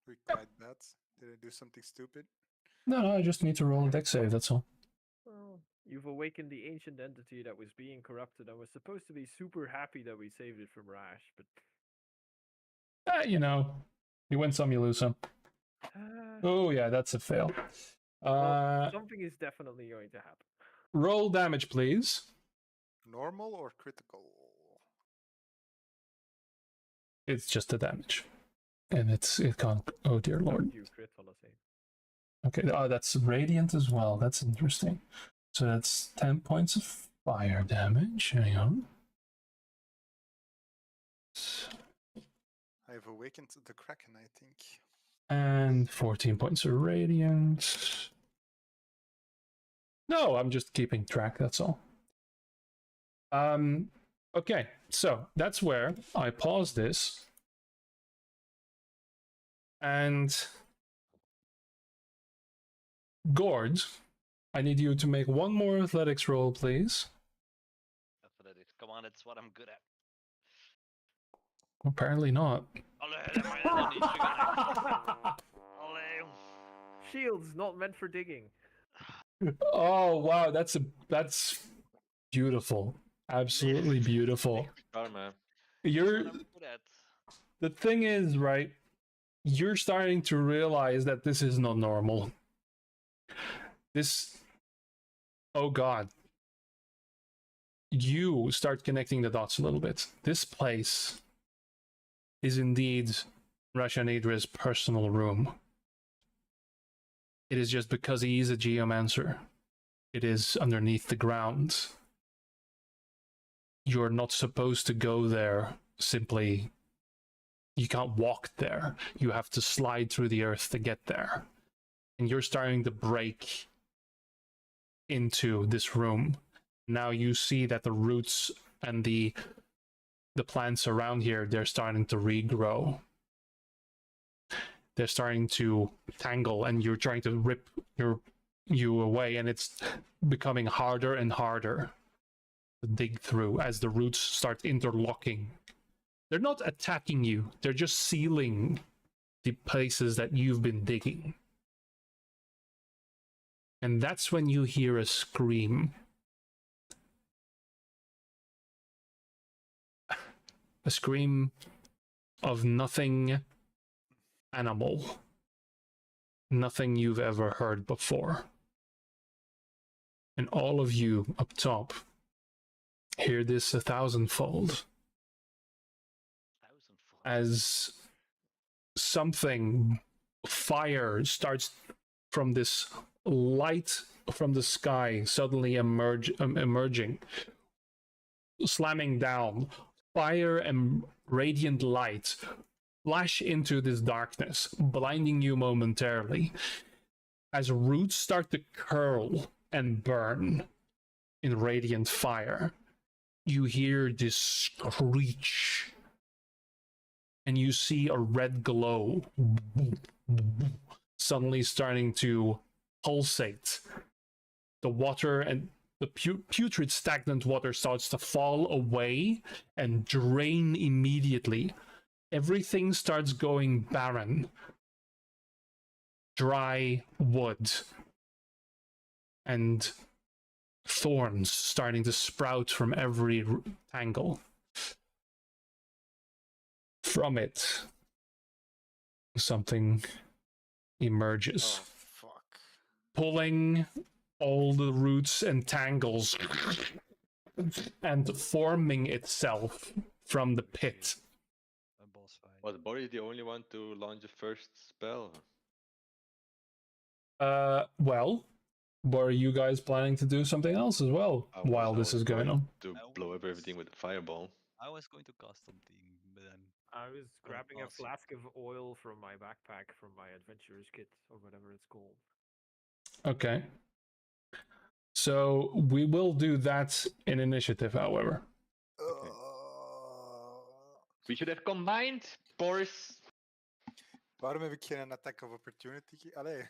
We quite bad. Did I do something stupid? No, I just need to roll a deck save, that's all. Well, you've awakened the ancient entity that was being corrupted. I was supposed to be super happy that we saved it from Rash, but You know, you win some, you lose some. Oh yeah, that's a fail. something is definitely going to happen. Roll damage, please. Normal or critical? It's just the damage. And it can't. Oh dear lord. You crit on the same. Okay, that's radiant as well. That's interesting. So that's 10 points of fire damage. Hang on. I have awakened the Kraken, I think. And 14 points of radiant. No, I'm just keeping track, that's all. Okay, so that's where I pause this. And Gord, I need you to make one more athletics roll, please. Athletics, come on, it's what I'm good at. Apparently not. Allee, det var en innskyggende. Allee. Shields not meant for digging. Oh wow, that's beautiful. Absolutely beautiful. Karma. You're What I'm good at. the thing is, right? You're starting to realize that this is not normal. This, oh god. You start connecting the dots a little bit. This place is indeed Rashanedra's personal room. It is just because he is a geomancer. It is underneath the ground. You're not supposed to go there simply. You can't walk there. You have to slide through the earth to get there. And you're starting to break into this room. Now you see that the roots and the plants around here, they're starting to regrow. They're starting to tangle, and you're trying to rip you away, and it's becoming harder and harder to dig through as the roots start interlocking. They're not attacking you, they're just sealing the places that you've been digging. And that's when you hear a scream. A scream of nothing animal. Nothing you've ever heard before. And all of you up top hear this 1,000-fold. As something, fire starts from this light from the sky suddenly emerging, slamming down. Fire and radiant light flash into this darkness, blinding you momentarily. As roots start to curl and burn in radiant fire, you hear this screech. And you see a red glow suddenly starting to pulsate. The water and the putrid stagnant water starts to fall away and drain immediately. Everything starts going barren. Dry wood and thorns starting to sprout from every tangle. From it, something emerges, fuck. pulling all the roots and tangles and forming itself from the pit. A boss fight. Was Boris the only one to launch the first spell? Well, were you guys planning to do something else as well while this is going on? To blow up everything with a fireball. I was going to cast something, but then I was grabbing a awesome. flask of oil from my backpack from my adventurer's kit, or whatever it's called. Okay. So we will do that in initiative, however. We should have combined, Boris. Waarom heb ik geen attack of opportunity? Allee,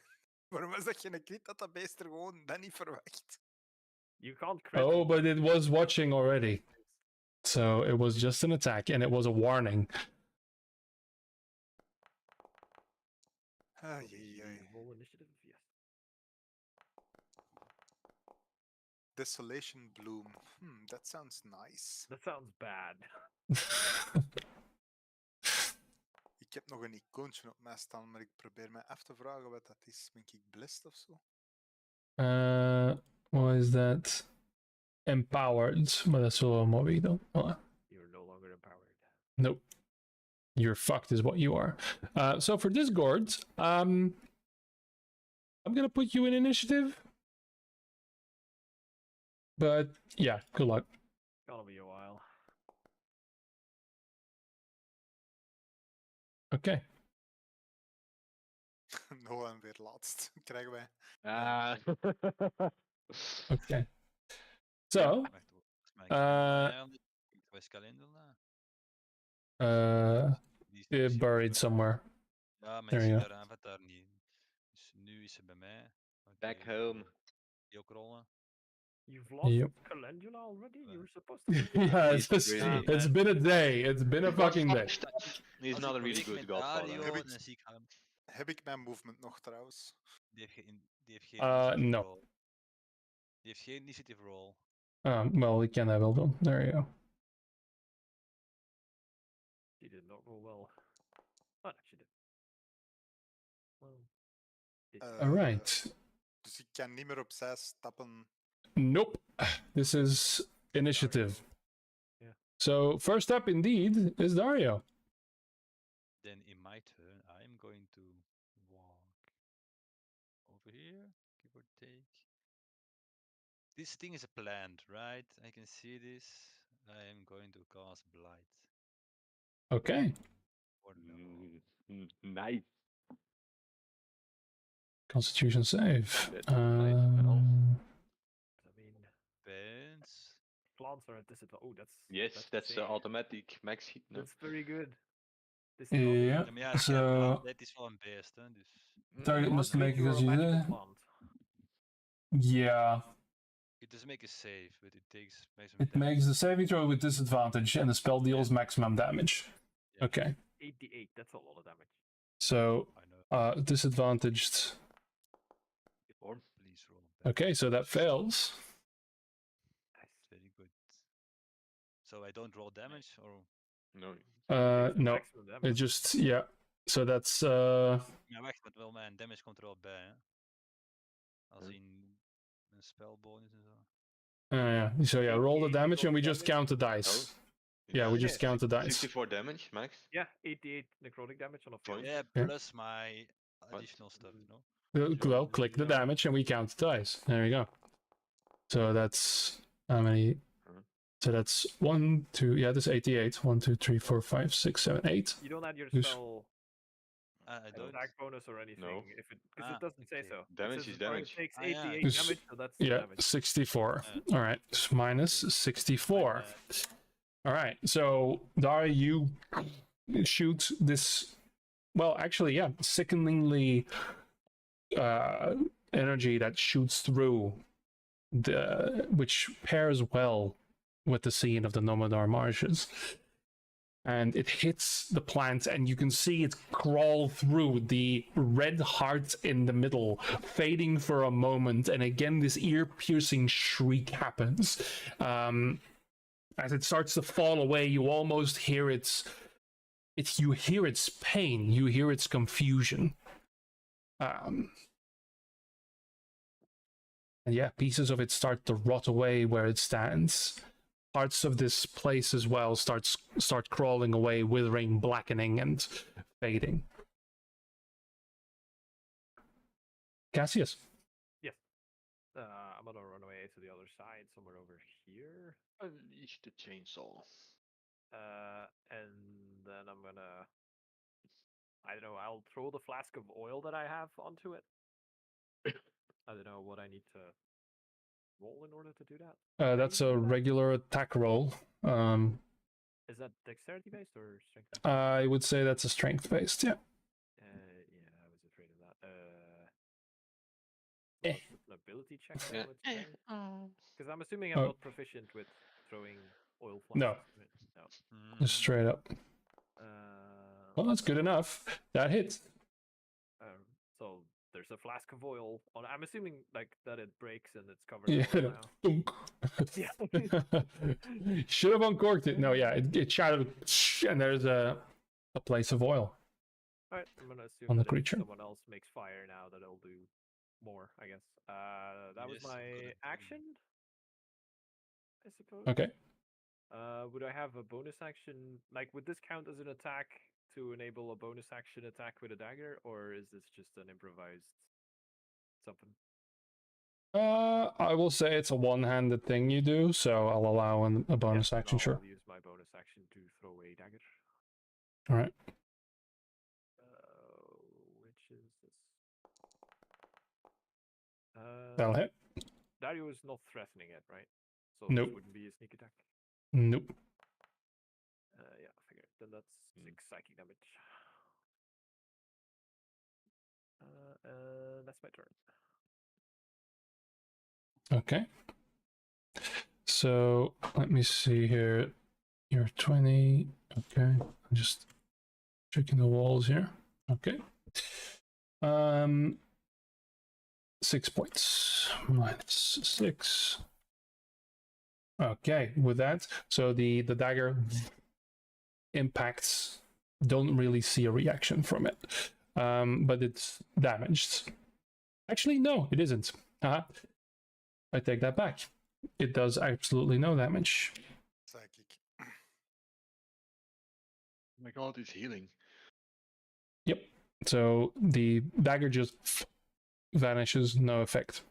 waarom was dat geen crit dat dat beest er gewoon dat niet verwacht? You can't crit. Oh, but it was watching already. So it was just an attack, and it was a warning. Ai, ai, ai. Roll initiative, yes. Desolation Bloom. That sounds nice. That sounds bad. Ik heb nog een icoontje op mij staan, maar ik probeer me af te vragen wat dat is. Ben ik blessed of zo? What is that? Empowered, but that's all movido. Oh, You're no longer empowered. nope. You're fucked is what you are. So for Discord, I'm gonna put you in initiative. But yeah, good luck. Gonna be a while. Okay. Nolan weer laatst, krijgen wij. Ah. Okay. So, Wacht, volgens mij kalender. Waar is kalender nou? Die is buried bij mij. somewhere. Ja, maar There ik you zie go. daar aan daar niet. Dus nu is ze bij mij. Back Oké, home. die ook rollen. You've lost Yep. Calendula already? You were supposed to. Yeah, He's really- it's been a day. It's been a fucking day. He's Als not a ik really week good met godfather. Dario, Heb ik- dan zie ik hem. Heb ik mijn movement nog trouwens? Die heeft geen initiative no. roll. Die heeft geen initiative roll. Well, we can have well done. There you go. She did not roll well. Oh, no, she did. Well, All right. Dus ik kan niet meer opzij stappen. Nope. This is initiative. Yeah. So first up, indeed, is Dario. Then in my turn, I'm going to walk over here, give or take. This thing is a plant, right? I can see this. I am going to cast Blight. Okay. Or no. Nice. Constitution save. That's nice, man. I mean, Depends. plants are at disadvantage. Oh, Yes, that's insane. automatic max hit. No? That's very good. This Yeah. Ja, maar ja, So dat is wel een beest, hè? Dus. target must make a plant. Yeah. It does make a save, but it takes maximum It makes the saving throw with disadvantage, and the spell deals maximum damage. Yeah. Okay. 88. That's a lot of damage. So I know. disadvantaged. Please roll. Back. Okay, so that fails. Very good. So I don't roll damage, or No. Takes the No. maximum damage. It just So that's ja, wacht, want wel mijn damage komt er wel bij, hè? Als in een spelbonus en zo. yeah. So yeah, roll the damage and we just count the dice. Yeah, we just count the dice. 64 damage max. Yeah, 88 necrotic damage on a fail. Yeah, Yeah. plus my additional stuff, no? Well, click the damage and we count the dice. There you go. So that's how many? So that's 1, 2. Yeah, that's 88. 1, 2, 3, 4, 5, 6, 7, 8. You don't add your Who's- spell I don't. attack bonus or anything No. if it because Ah, it doesn't say okay. so. It Damage says is the target damage. takes Ah, yeah. 88 Dus- damage, so that's the Yeah, damage. 64. Yeah. All right, minus 64. All right, so Dara, you shoot this. Well, actually, yeah, sickeningly energy that shoots through which pairs well with the scene of the Nomadar marshes. And it hits the plant, and you can see it crawl through the red heart in the middle, fading for a moment, and again this ear-piercing shriek happens. As it starts to fall away, you almost hear you hear its pain, you hear its confusion. And yeah, pieces of it start to rot away where it stands. Parts of this place as well start crawling away, withering, blackening, and fading. Cassius. I'm gonna run away to the other side, somewhere over here. Unleash the chainsaw. And then I'm gonna, I don't know, I'll throw the flask of oil that I have onto it. I don't know what I need to roll in order to do that. That's a regular attack roll. Is that dexterity based or strength? I would say that's a strength based, yeah. Yeah, I was afraid of that. Eh. An ability check, Yeah. because I'm assuming I'm Oh. not proficient with throwing oil flasks. No. right? No. Just straight up. Well, that's good enough. That hits. So there's a flask of oil on. I'm assuming like that it breaks and it's covered in oil Yeah. now. Yeah. Should have uncorked it. No, yeah, it shattered, and there's a place of oil. All right, I'm gonna assume On the that creature. if someone else makes fire now, that it'll do more. I guess. That was Yes, my good idea. action. I suppose. Okay. Would I have a bonus action? Like, would this count as an attack to enable a bonus action attack with a dagger, or is this just an improvised something? I will say it's a one-handed thing you do, so I'll allow a bonus Yes, action, sure. I'll use my bonus action to throw a dagger. All right. Which is this? That'll hit. Dario is not threatening it, right? So Nope. this wouldn't be a sneak attack. Nope. Yeah, I figured. Then that's 6 psychic damage. That's my turn. Okay. So let me see here. You're 20. Okay. I'm just checking the walls here. Okay. 6 points minus 6. Okay, with that, so the dagger impacts, don't really see a reaction from it, but it's damaged. Actually, no, it isn't. I take that back. It does absolutely no damage. Psychic. Oh my god, it's healing. Yep. So the dagger just vanishes, no effect.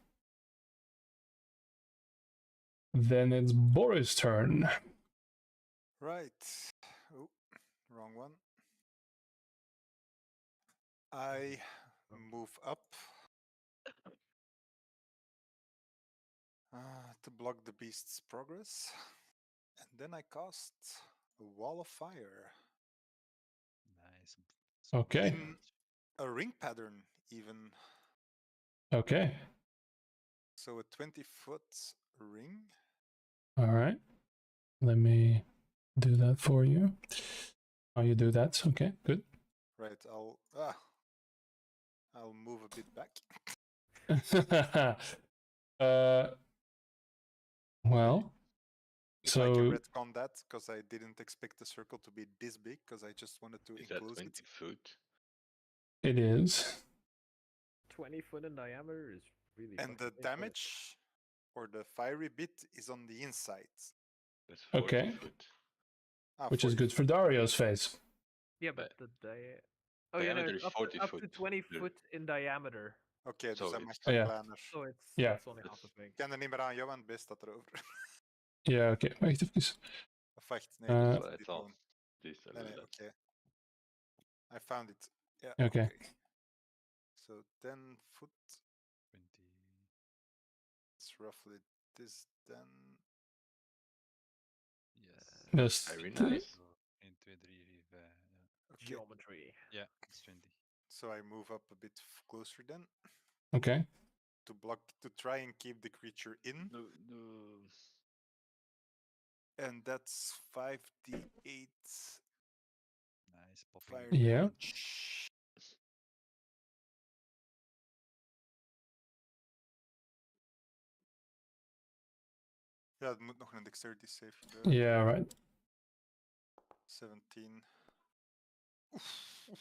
Then it's Boris' turn. Right. Oh, wrong one. I move up to block the beast's progress. And then I cast a wall of fire. Nice. Okay. In a ring pattern, even. Okay. So a 20-foot ring. All right. Let me do that for you. Oh, you do that. Okay, good. Right, I'll move a bit back. Well, If I can so retcon that, because I didn't expect the circle to be this big, because I just wanted to Is that enclose 20 it. foot? it is. 20 foot in diameter is really. And the fucking big, but- damage, or the fiery bit, is on the inside. That's 40 Okay. foot. Which is 40 good for Dario's face. Yeah, but the oh yeah, no, diameter it's is 40 up to foot. 20 There- foot in diameter. Oké, dus Zo, hij het- mag Oh, ja. kleiner. So it's Yeah. it's only half as big. Ik kan er niet meer aan jou, want het beest staat erover. Ja, oké. Wacht even. Of wacht, nee, Uh, dit That's what I dit thought. gewoon. Please, Nee, nee, that. oké. I found it. Yeah, Okay. okay. So 10 foot, 20. it's roughly this then. Yes. Dus Very nice. 1, 2, 3, 4, 5. Okay, Geometry. Yeah, it's 20. so I move up a bit closer then okay. to block, to try and keep the creature in. No, no. And that's 5d8 Nice popping. fire Yeah. damage. Ja, het moet nog een dexterity save gebeuren. Yeah, right. 17.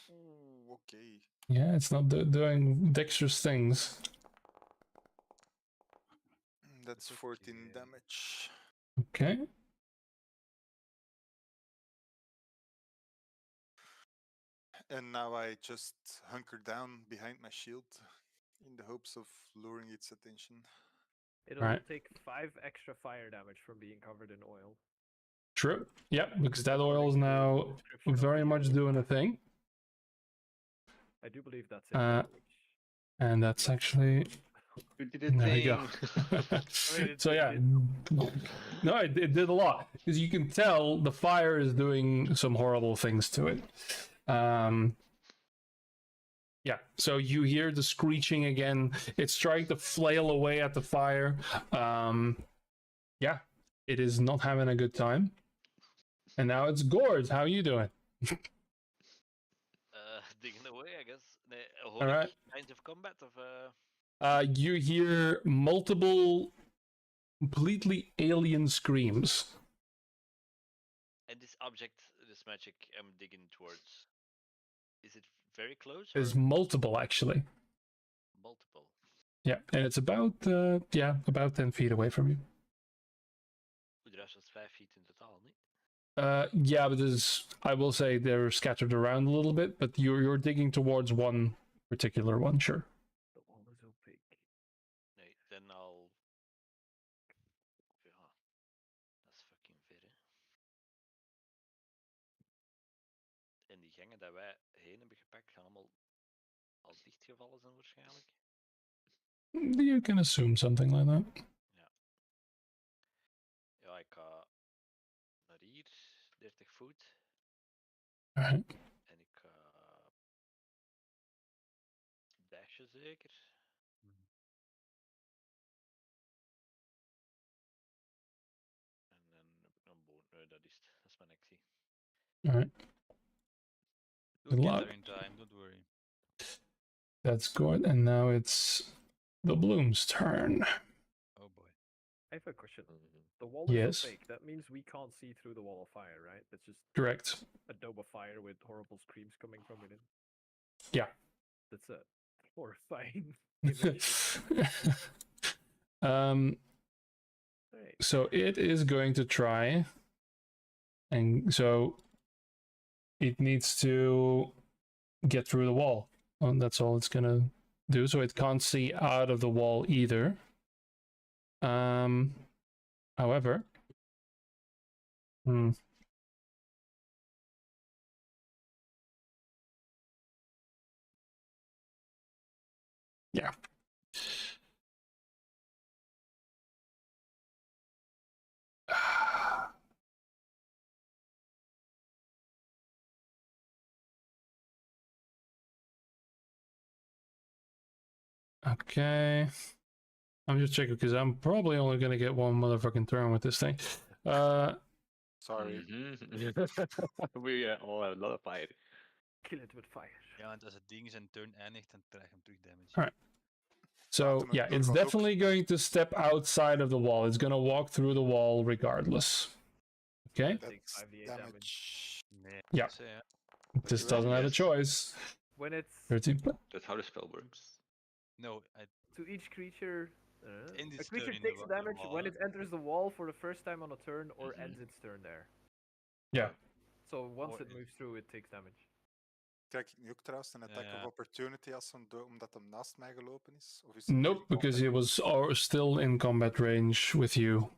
Oeh, oké. Yeah, it's not doing dexterous things. That's 14 okay. damage. Okay. And now I just hunker down behind my shield in the hopes of luring its attention. It'll Right. take 5 extra fire damage from being covered in oil. True. Yep, because that According oil is to the now description of very the much oil. doing a thing. I do believe that's it. Uh, And that's actually You did a there you thing. mean, so it yeah, no, it did a lot because you can tell the fire is doing some horrible things to it. Yeah, so you hear the screeching again. It's trying to flail away at the fire. Yeah, it is not having a good time. And now it's Gord. How are you doing? Digging away, I guess. right. Kinds of combat of You hear multiple completely alien screams. and this object, this magic I'm digging towards. Is it very close? There's or multiple actually. multiple. Yeah, and it's about about 10 feet away from you. De rest was 5 feet in totaal, niet? Yeah, but I will say they're scattered around a little bit, but you're digging towards one particular one, sure. The wall is opaque. Nee, then I'll... Ja, dat is fucking ver, hè. En die gangen dat wij heen hebben gepakt gaan allemaal al dichtgevallen zijn waarschijnlijk. You can assume something like that. Ja, ik ga naar hier, 30 voet. Alright. En ik ga dashen zeker. En dan heb ik nog een boot. Nee, dat is het. Dat is mijn actie. Alright. We'll Good get luck. there in time, don't worry. That's good. And now it's the Bloom's turn. Oh boy. I have a question. Mhm. The wall Yes. is opaque. That means we can't see through the wall of fire, right? That's just Correct. a dome of fire with horrible screams coming from within. Yeah. That's a horrifying image. Right. So it is going to try, and so it needs to get through the wall. And that's all it's gonna do. So it can't see out of the wall either. However, yeah. Okay. I'm just checking because I'm probably only gonna get one motherfucking turn with this thing. Sorry. We all have a lot of fire. Kill it with fire. Ja, want als het ding zijn turn eindigt, dan krijg je hem terug damage. Alright. So Laten we yeah, door it's wat ook. definitely going to step outside of the wall. It's gonna walk through the wall regardless. Okay? Take That's 5d8 damage. Nee, Ja. dat is, It just Well, doesn't have a yes. choice. When it's 13. That's how the spell works. no, to each creature, In a this creature turn in the takes wa- damage when wall. it enters the wall for the first time on a turn or Mhm. ends its turn there. Yeah. So once Or it in- moves through, it takes damage. Krijg ik nu ook trouwens een attack Ja. of opportunity als omdat hem naast mij gelopen is? Of is het Nope, in because he combat? was still in combat range with you.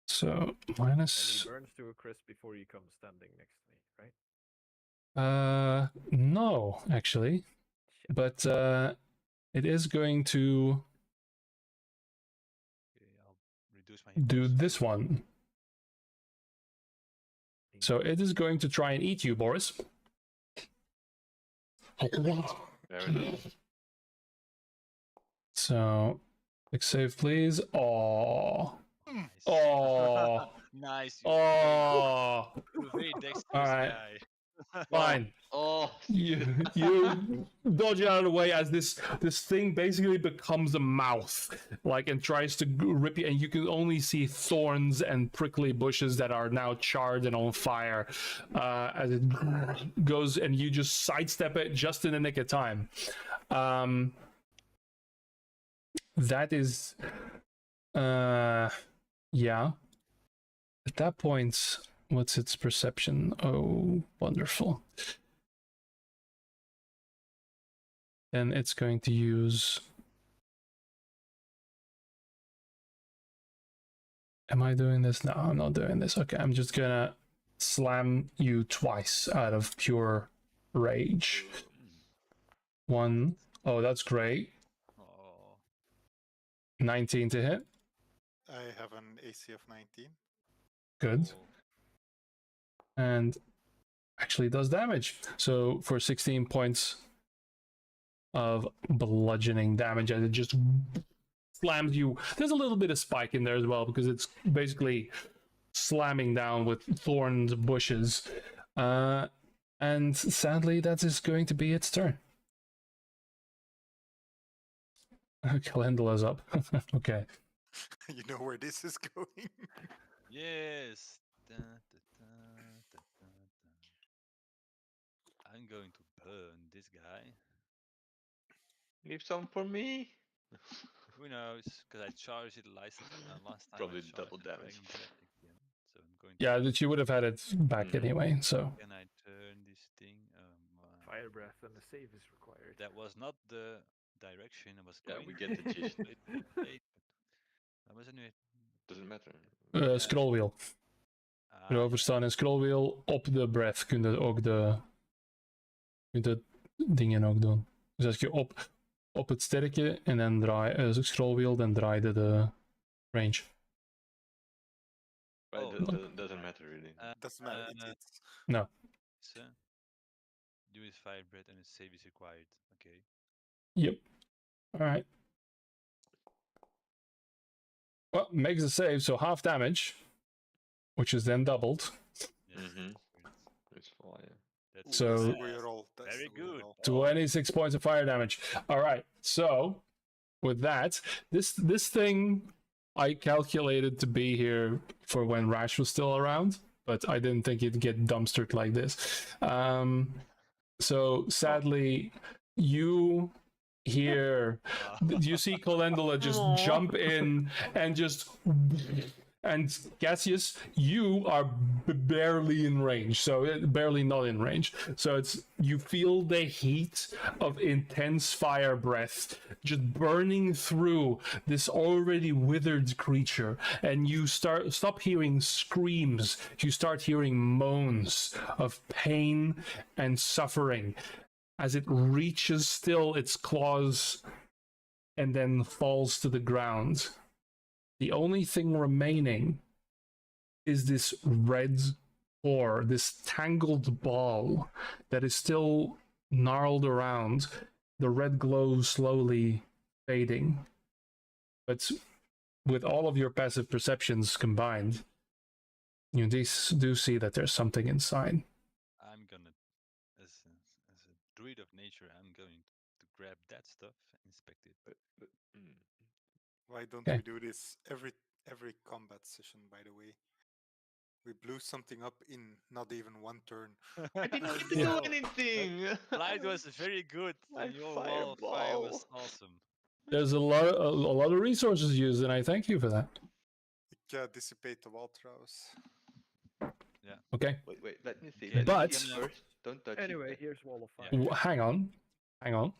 So And he minus. burns to a crisp before you come standing next to me, right? No, actually. Shit. But it is going to Okay, I'll reduce my hit do points. this one. So it is going to try and eat you, Boris. Fair enough. So, quick save, please. Oh, Nice. oh, Nice. oh. You're a very dexterous Alright. guy. Fine. Oh, You dodge out of the way as this thing basically becomes a mouth, like, and tries to rip you, and you can only see thorns and prickly bushes that are now charred and on fire as it goes, and you just sidestep it just in the nick of time. That is, yeah. At that point, what's its perception? Oh, wonderful. And it's going to use... Am I doing this? No, I'm not doing this. Okay, I'm just gonna slam you twice out of pure rage. One. Oh, that's great. Oh, 19 to hit. I have an AC of 19. Good. oh. And actually does damage. So for 16 points of bludgeoning damage, as it just slams you. There's a little bit of spike in there as well because it's basically slamming down with thorns, bushes. And sadly, that is going to be its turn. Calendula's up. Okay. You know where this is going? Yes. Da, da, da, da, da, da. I'm going to burn this guy. leave some for me. Who knows? Because I charged it last time. Probably I double tried damage. dragon breath again. So I'm going. Yeah, that you would have had it back anyway. So Can I turn this thing? Fire breath and a save is required. That was not the direction I was Yeah, going. we get the gist. Dat was het nu. Doesn't matter. scrollwheel. Ja. Overstaan en scrollwheel op de breath kun je ook de dingen ook doen. Dus als je op het sterkje en dan draai scrollwheel, dan draai je de range. Right, doesn't matter really. Doesn't matter. It's No. Do is fire breath and a save is required. Okay. Yep. Alright. Well, makes a save, so half damage, which is then doubled. Yes. It's fire. That's So- that's the way you roll. That's Very the way you good. roll. 26 points of fire damage. Alright, so with that, this thing I calculated to be here for when Rash was still around, but I didn't think it'd get dumpstered like this. So sadly, you hear, you see Calendula just jump in and just, and Cassius, you are barely in range, so barely not in range. So it's, you feel the heat of intense fire breath just burning through this already withered creature, and you stop hearing screams, you start hearing moans of pain and suffering as it reaches still its claws and then falls to the ground. The only thing remaining is this red core, this tangled ball that is still gnarled around, the red glow slowly fading. But with all of your passive perceptions combined, you do see that there's something inside. I'm gonna, as a druid of nature, I'm going to grab that stuff and inspect it. Why don't Okay. we do this every combat session? By the way, we blew something up in not even one turn. I didn't get to Yeah. do anything. Light was very good. My Your wall of fire was fireball. awesome. There's a lot of resources used, and I thank you for that. Dissipate the wall throws. Okay. Wait, let me see. Okay, Let me but- see it first. Don't touch Anyway, it. here's wall of fire. Yeah. Hang on.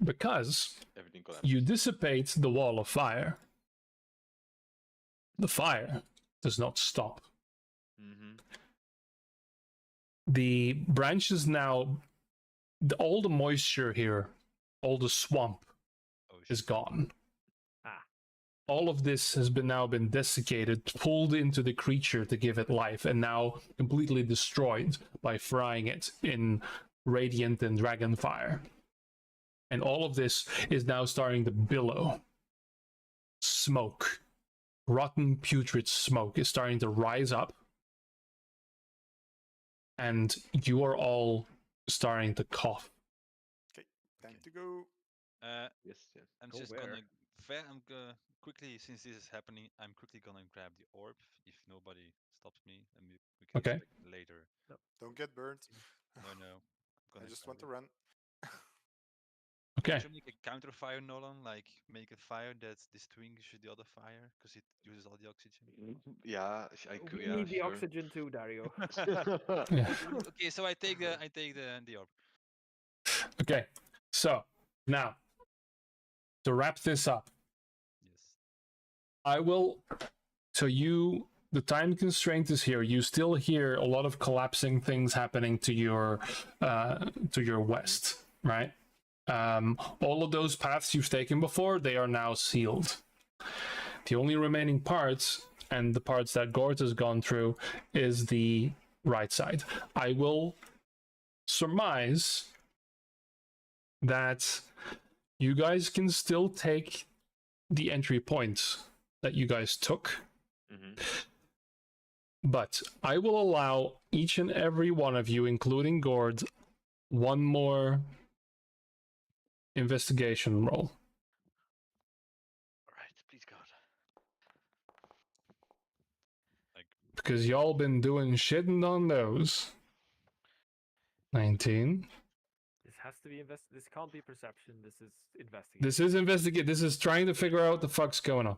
Because Everything collapses. you dissipate the wall of fire, the fire does not stop. The branches now, all the moisture here, all the swamp Oh, is shit. gone. Ah. All of this has now been desiccated, pulled into the creature to give it life, and now completely destroyed by frying it in radiant and dragon fire. And all of this is now starting to billow. Smoke, rotten, putrid smoke is starting to rise up. And you are all starting to cough. Time to go. Yes. I'm Go just where? gonna quickly, since this is happening, I'm quickly gonna grab the orb if nobody stops me, and we can Okay. inspect it later. Don't get burned. No, I'm I gonna just grab want to it. run. Okay. Should make a counter fire, Nolan, like make a fire that distinguishes the other fire because it uses all the oxygen. Yeah, We yeah, need the sure. oxygen too, Dario. Yeah. Okay, so I take the orb. Okay. So now, to wrap this up, Yes. I will. So the time constraint is here. You still hear a lot of collapsing things happening to your west, right? All of those paths you've taken before, they are now sealed. The only remaining parts, and the parts that Gort has gone through, is the right side. I will surmise that you guys can still take the entry points that you guys took, but I will allow each and every one of you, including Gord, one more investigation roll. All right, please God. Because y'all been doing shitting on those. 19. This has to be This can't be perception. This is investigation. This is investigate. This is trying to figure out what the fuck's going on.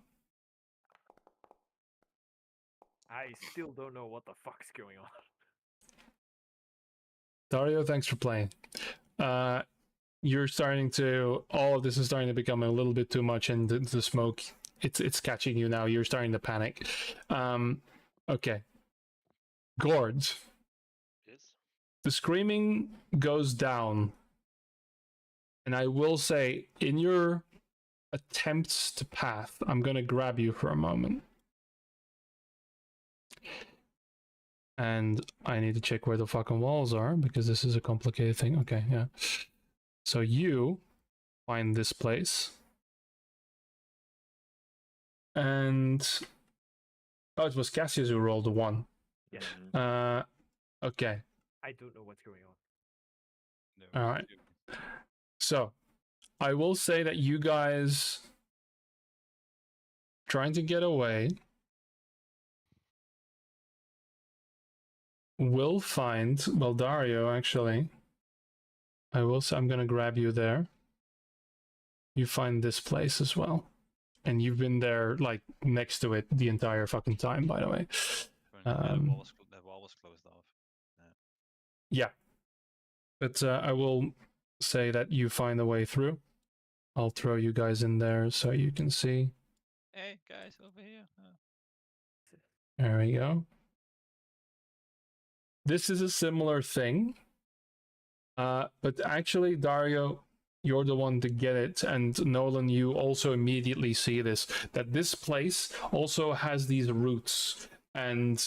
I still don't know what the fuck's going on. Dario, thanks for playing. You're starting to, all of this is starting to become a little bit too much, and the smoke, it's catching you now. You're starting to panic. Okay. Gord, Yes. the screaming goes down. And I will say, in your attempts to path, I'm going to grab you for a moment. And I need to check where the fucking walls are, because this is a complicated thing. Okay, yeah. So you find this place. And... oh, it was Cassius who rolled a 1. Yes. Okay. I don't know what's going on. No, All right. you- So, I will say that you guys trying to get away will find, well, Dario, actually, I will say, I'm going to grab you there. You find this place as well. And you've been there, like, next to it the entire fucking time, by the way. the wall was closed off. Yeah. But I will say that you find a way through. I'll throw you guys in there so you can see. Hey guys, over here. There we go. This is a similar thing. But actually, Dario, you're the one to get it. And Nolan, you also immediately see this. That this place also has these roots and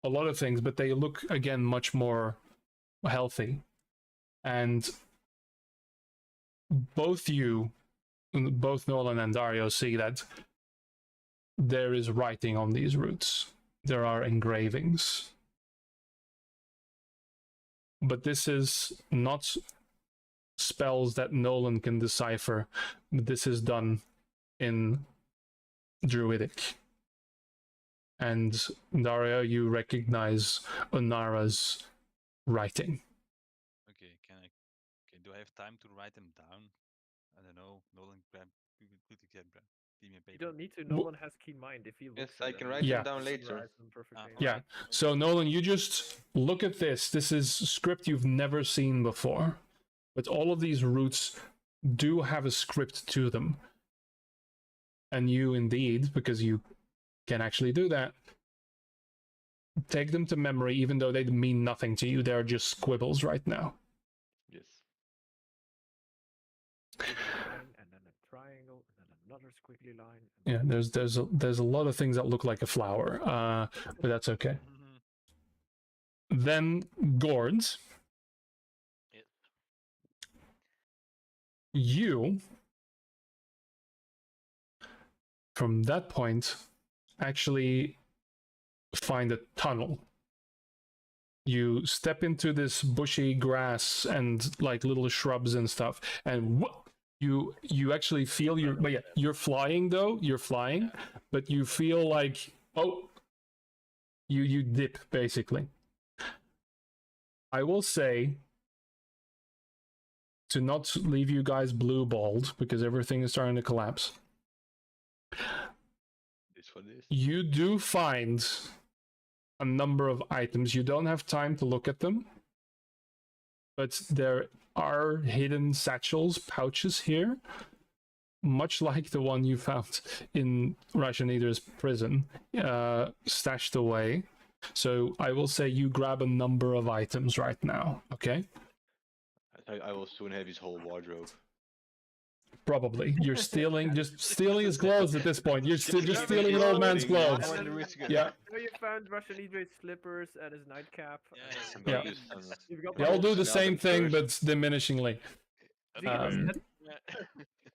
a lot of things, but they look, again, much more healthy. And both Nolan and Dario see that there is writing on these roots. There are engravings. But this is not spells that Nolan can decipher. This is done in Druidic. And Dario, you recognize Onara's writing. Okay, do I have time to write them down? I don't know. Nolan, give me a paper. You don't need to. Nolan has keen mind. If he looks Yes, at I can them, write Yeah. them down later. summarize them perfectly. Yeah. Alright, So Nolan, you just look at this. This is script you've never seen before. But all of these roots do have a script to them. And you indeed, because you can actually do that, take them to memory even though they mean nothing to you. They're just squibbles right now. Yes. Line, and then a triangle, and then another squiggly line. Yeah, there's a lot of things that look like a flower, but that's okay. Then Gords, Yes. you from that point actually find a tunnel. You step into this bushy grass and like little shrubs and stuff, and you actually feel you're flying though. You're flying, but you feel like you dip basically. I will say to not leave you guys blue balled because everything is starting to collapse. This for this. You do find a number of items. You don't have time to look at them, but there are hidden satchels, pouches here, much like the one you found in Rashanidra's prison, stashed away. So I will say you grab a number of items right now, okay? I will soon have his whole wardrobe. Probably. You're stealing his clothes at this point. You're just stealing an old man's clothes. Yeah. So you found Russian Idris slippers and his nightcap. Yeah. You've got They all do the Now same the thing, first- but diminishingly.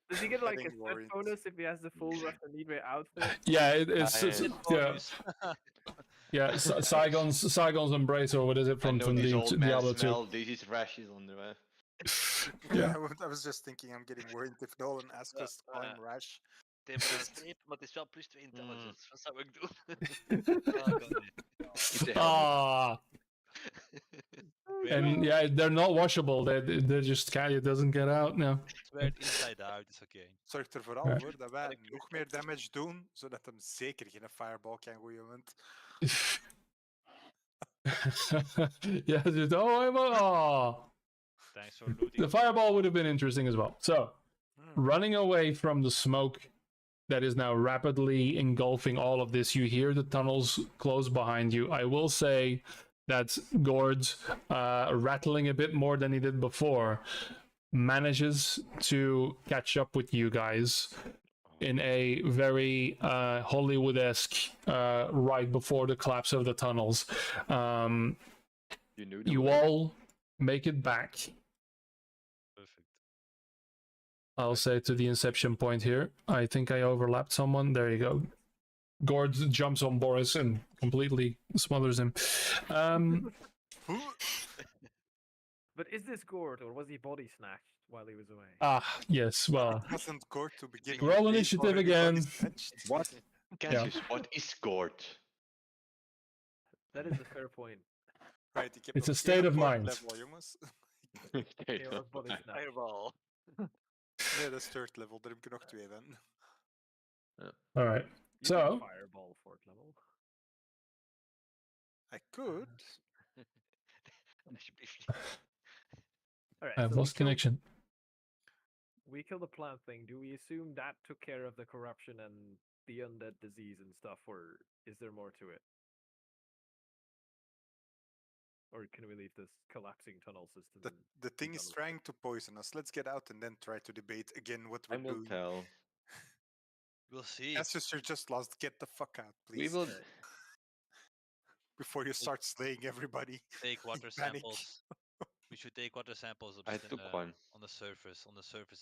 Does he get like a Getting set worried. bonus if he has the full Russian Idris outfit? Yeah, it's yeah. Yeah, Saigon's Embrace, or what is it I from know these old men Diablo 2? smell these rashes on the way. Yeah. I was just thinking I'm getting worried if Nolan asks us to call him Rash. Det är en strip, men det är väl plus 2 intelligence. Vad sa jag då? It's a helmet. Ah, Oh, And no. yeah, they're not washable. They're just can't. It doesn't get out now. Swear it inside out, it's okay. Zorgt er vooral Right. voor dat wij nog meer damage doen, zodat hem zeker geen fireball kan gooien. Want Yeah, just, oh, Thanks for looting. the fireball would have been interesting as well. So, Hmm. running away from the smoke that is now rapidly engulfing all of this, you hear the tunnels close behind you. I will say that Gord, rattling a bit more than he did before, manages to catch up with you guys in a very Hollywood-esque right before the collapse of the tunnels. You knew the You way. all make it back. Perfect. I'll say to the inception point here. I think I overlapped someone. There you go. Gord jumps on Boris and completely smothers him. But is this Gord, or was he body snatched while he was away? Yes. Well, It wasn't Gord to begin Roll with. He's initiative already again. body snatched. What? Cassius, what is Gord? That is a fair point. Right, ik heb It's nog a state één of Gord mind. level, jongens. He was body snatched. Fireball. Nee, dat is third level. Daar heb ik er nog 2 van. all right. You So- can fireball fourth level. I could. That should be All right. I've so lost connection. We killed the plant thing. Do we assume that took care of the corruption and the undead disease and stuff, or is there more to it? Or can we leave this collapsing tunnel system? The, and the be thing done is with trying to poison us. Let's get out and then try to debate again what we're Time will doing. tell. We'll see. Cassius, you're just lost. Get the fuck out, We please. will. Before you start slaying everybody. Take water panic. samples. We should take water samples I just in, took one. on the surface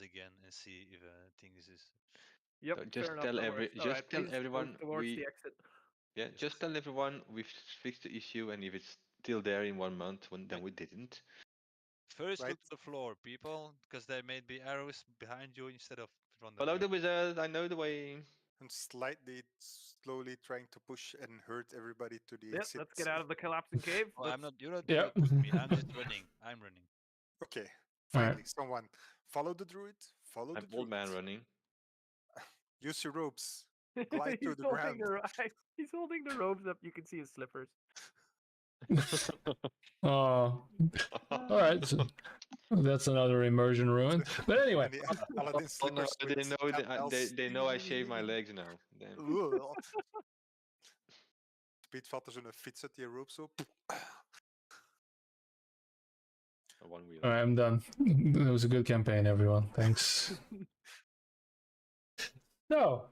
again, and see if things is. Yep, Just fair enough. tell that every- works. just Alright, tell please move everyone towards we- the exit. Yeah, just tell everyone we've fixed the issue, and if it's still there in 1 month, then we didn't. First, Right. look to the floor, people, because there may be arrows behind you instead of from the Follow way. the wizard. I know the way. And slightly, slowly trying to push and hurt everybody to the Yep, exit. let's get out of the collapsing cave. Oh, I'm not. You're not Yeah. doing it with me. I'm just running. I'm running. Okay, Alright. finally, someone. Follow the druid. Follow I'm the old druid. man running. Use your ropes. Glide he's to the holding ground. he's holding the robes up. You can see his slippers. All right. So that's another immersion ruin. But anyway, And the Aladdin Oh no, slippers. they with know cattails. they know I shave my legs now. Damn. Ugh. Piet valt er zo'n fiets uit die rope zo. A one wheel. all right, I'm done. It was a good campaign, everyone. Thanks. So,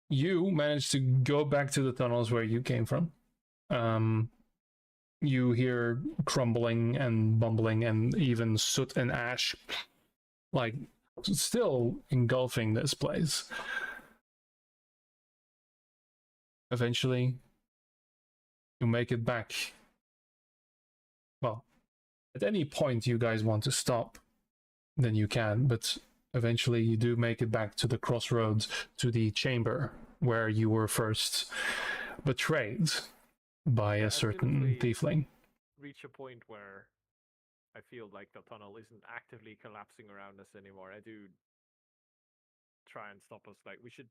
you managed to go back to the tunnels where you came from. You hear crumbling and bumbling and even soot and ash, like still engulfing this place. Eventually, you make it back. Well, at any point you guys want to stop, then you can, but eventually you do make it back to the crossroads, to the chamber where you were first betrayed by Yeah, a as soon as certain we- tiefling. Reach a point where I feel like the tunnel isn't actively collapsing around us anymore. I do try and stop us. Like, we should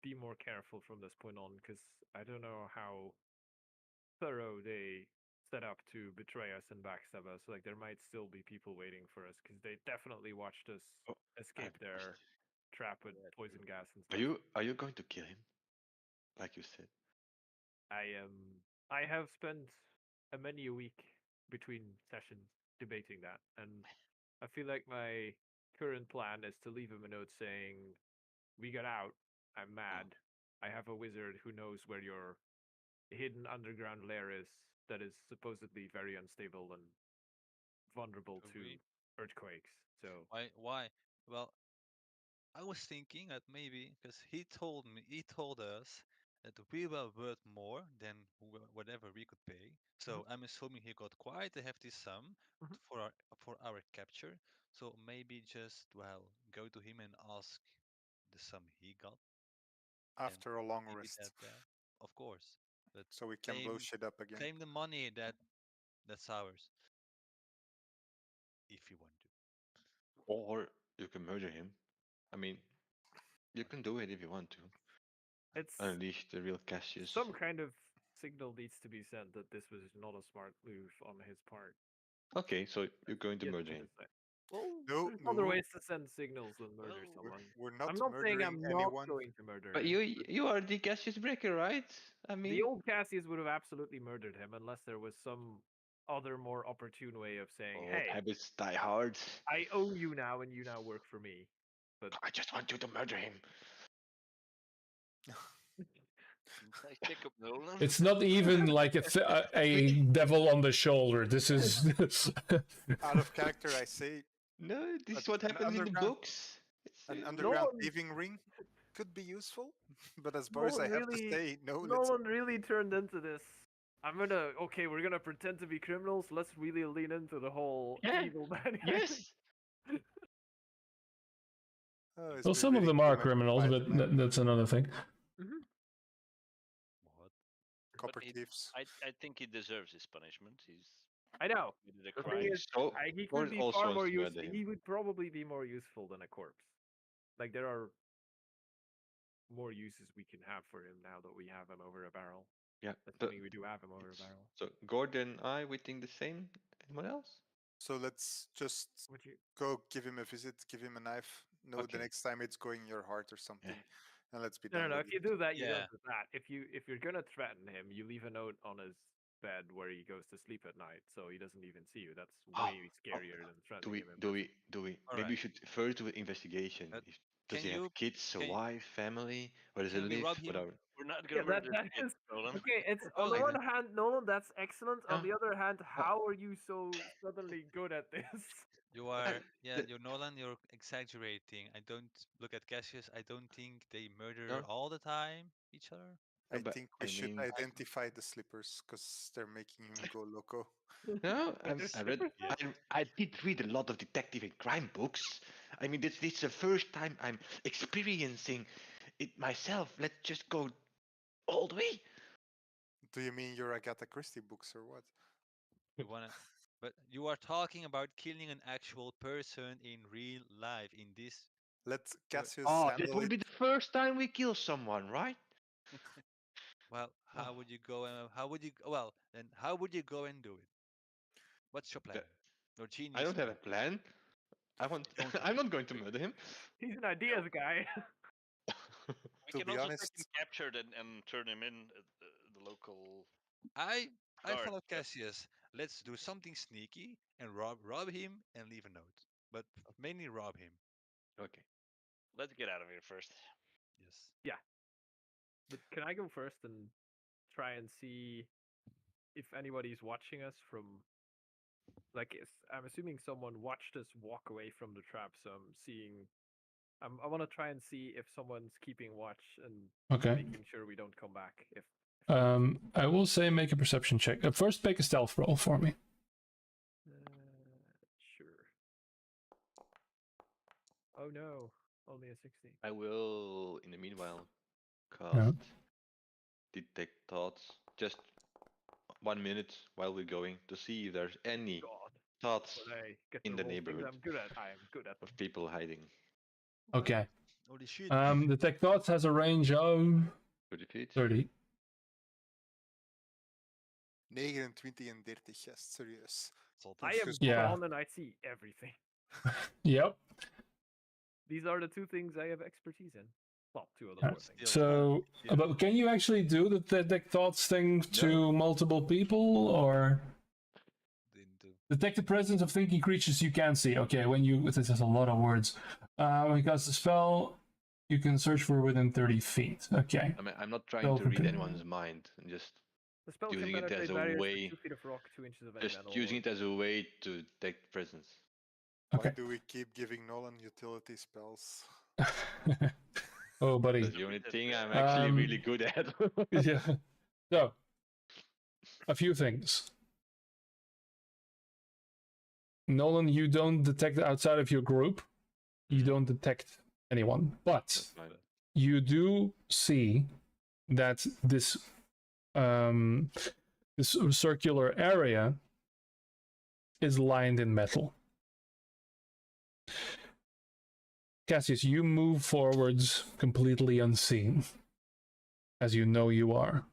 be more careful from this point on, because I don't know how thorough they set up to betray us and backstab us. Like, there might still be people waiting for us, because they definitely watched us Oh, escape their trap with poison gas and Are stuff. you going to kill him? Like you said. I have spent many a week between sessions debating that, and I feel like my current plan is to leave him a note saying, "We got out. I'm mad. I have a wizard who knows where your hidden underground lair is that is supposedly very unstable and vulnerable to Agreed. earthquakes." So Why? Well, I was thinking that maybe because he told us that we were worth more than whatever we could pay. So I'm assuming he got quite a hefty sum Mhm. for our capture. So maybe just go to him and ask the sum he got. After a long Maybe rest. that, of course. But So we can blow claim, shit up again. claim the money that's ours. If you want to. Or you can murder him. I mean, you can do it if you want to. It's Unleash the real Cassius. some kind of signal needs to be sent that this was not a smart move on his part. Okay, so you're going to Yet murder to him. decide. Well, No, there's other no. ways to send signals than murder Well, someone. We're not I'm not saying murdering I'm not anyone. going to murder But him. you are the Cassius Breaker, right? I mean, The old Cassius would have absolutely murdered him unless there was some other more opportune way of saying, old "Hey, habits die hard. I own you now, and you now work for me." But I just want you to murder him. Nice pickup, Nolan. It's not even like a devil on the shoulder. This is Out of character, I say No, this is But what an happens in the underground- books. It's, an uh, underground one- thieving ring could be useful. But as no Boris, I one have to really- say, no, no let's one really turned into this. We're gonna pretend to be criminals. Let's really lean into the whole Yeah, evil man. yes. Oh, it's well, been some of really them are commented criminals, by but the man. that's another thing. What? Copper he- thieves. I think he deserves his punishment. He's I know. committed a The crime. thing is, So, he Boris could be also far wants more to murder useful. him. He would probably be more useful than a corpse. Like there are more uses we can have for him now that we have him over a barrel. Yeah. Assuming we do have him over a barrel. So Gordon, I, we think the same. Anyone else? So let's just Would you? go give him a visit, give him a knife. No, Okay. the next time it's going in your heart or something. And let's be No, done no. with If you it. do that, you Yeah. don't do that. If you're gonna threaten him, you leave a note on his bed where he goes to sleep at night, so he doesn't even see you. That's Oh, way scarier than Do threatening we? him. in Do person. we? Do we? Maybe we Alright. should first do an investigation. But Does can he have you- kids, a can you- wife, family? Where does he can we live? rob him? Whatever. We're not Yeah, gonna murder that the kid, is Nolan. okay. It's on the Oh, one hand, Nolan, that's excellent. On Yeah. the other hand, how are you so suddenly good at this? You are, yeah, the- you're Nolan, you're exaggerating. I don't look at Cassius. I don't think they murder No. all the time each other. I but think we I should mean- identify the slippers because they're making him go loco. No, I read. Yeah. I did read a lot of detective and crime books. I mean, this is the first time I'm experiencing it myself. Let's just go all the way. Do you mean your Agatha Christie books or what? You wanna, but you are talking about killing an actual person in real life in this. Let Cassius Oh, that handle would it. be the first time we kill someone, right? Well, how would you go and how would you? Well, then how would you go and do it? What's your plan? Your genius. I don't have a plan. I want. Don't have I'm a not going to murder him. He's an ideas guy. We To can be also honest- take him captured and turn him in at the local. I Guard, follow but- Cassius. Let's do something sneaky and rob him and leave a note. But mainly rob him. Okay. Let's get out of here first. Yes. But can I go first and try and see if anybody's watching us from? Like, I'm assuming someone watched us walk away from the trap, so I'm seeing. I want to try and see if someone's keeping watch and Okay. making sure we don't come back. If I will say make a perception check. First, make a stealth roll for me. Sure. Oh no, only a 16. I will, in the meanwhile, cast Yeah. detect thoughts just 1 minute while we're going to see if there's any God, thoughts but I get in to the roll things neighborhood I'm good at. I am good at them. of people hiding. Okay. Holy shit. Detect thoughts has a range of 30 feet. 30. 29 en 30, yes, serieus. I am Yeah. gone and I see everything. Yep. These are the two things I have expertise in. Well, two of the Yeah. four things. So, Yeah. but can you actually do the detect thoughts thing to multiple people, or Didn't do. detect the presence of thinking creatures you can see? Okay, when you this is a lot of words. When you cast the spell, you can search for within 30 feet. Okay. I mean, I'm not trying So to read okay. anyone's mind. I'm just The spell can using it as penetrate a barriers way- for 2 feet of rock, 2 inches of any just metal. using or- it as a way to detect presence. Okay. Why do we keep giving Nolan utility spells? Oh, buddy. That's the only thing I'm actually really good at. Yeah. So, a few things. Nolan, you don't detect outside of your group. You don't detect anyone. But That's fine. you do see that this this circular area is lined in metal. Cassius, you move forwards completely unseen, as you know you are,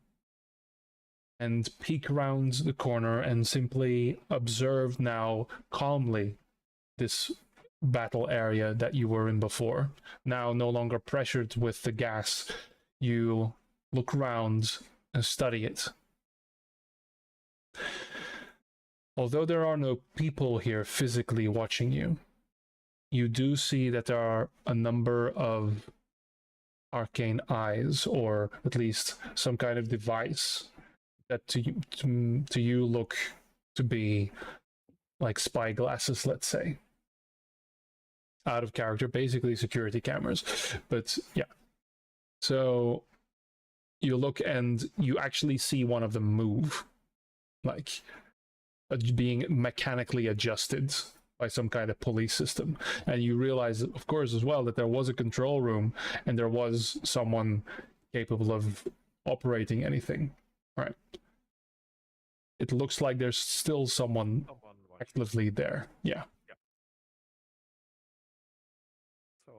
and peek round the corner and simply observe now calmly this battle area that you were in before. Now no longer pressured with the gas, you look round and study it. Although there are no people here physically watching you, you do see that there are a number of arcane eyes, or at least some kind of device that to you look to be like spy glasses, let's say. Out of character, basically security cameras. But yeah. So you look and you actually see one of them move, like being mechanically adjusted by some kind of pulley system. And you realize, of course, as well, that there was a control room and there was someone capable of operating anything. All right. It looks like there's still someone actively there. Yeah. So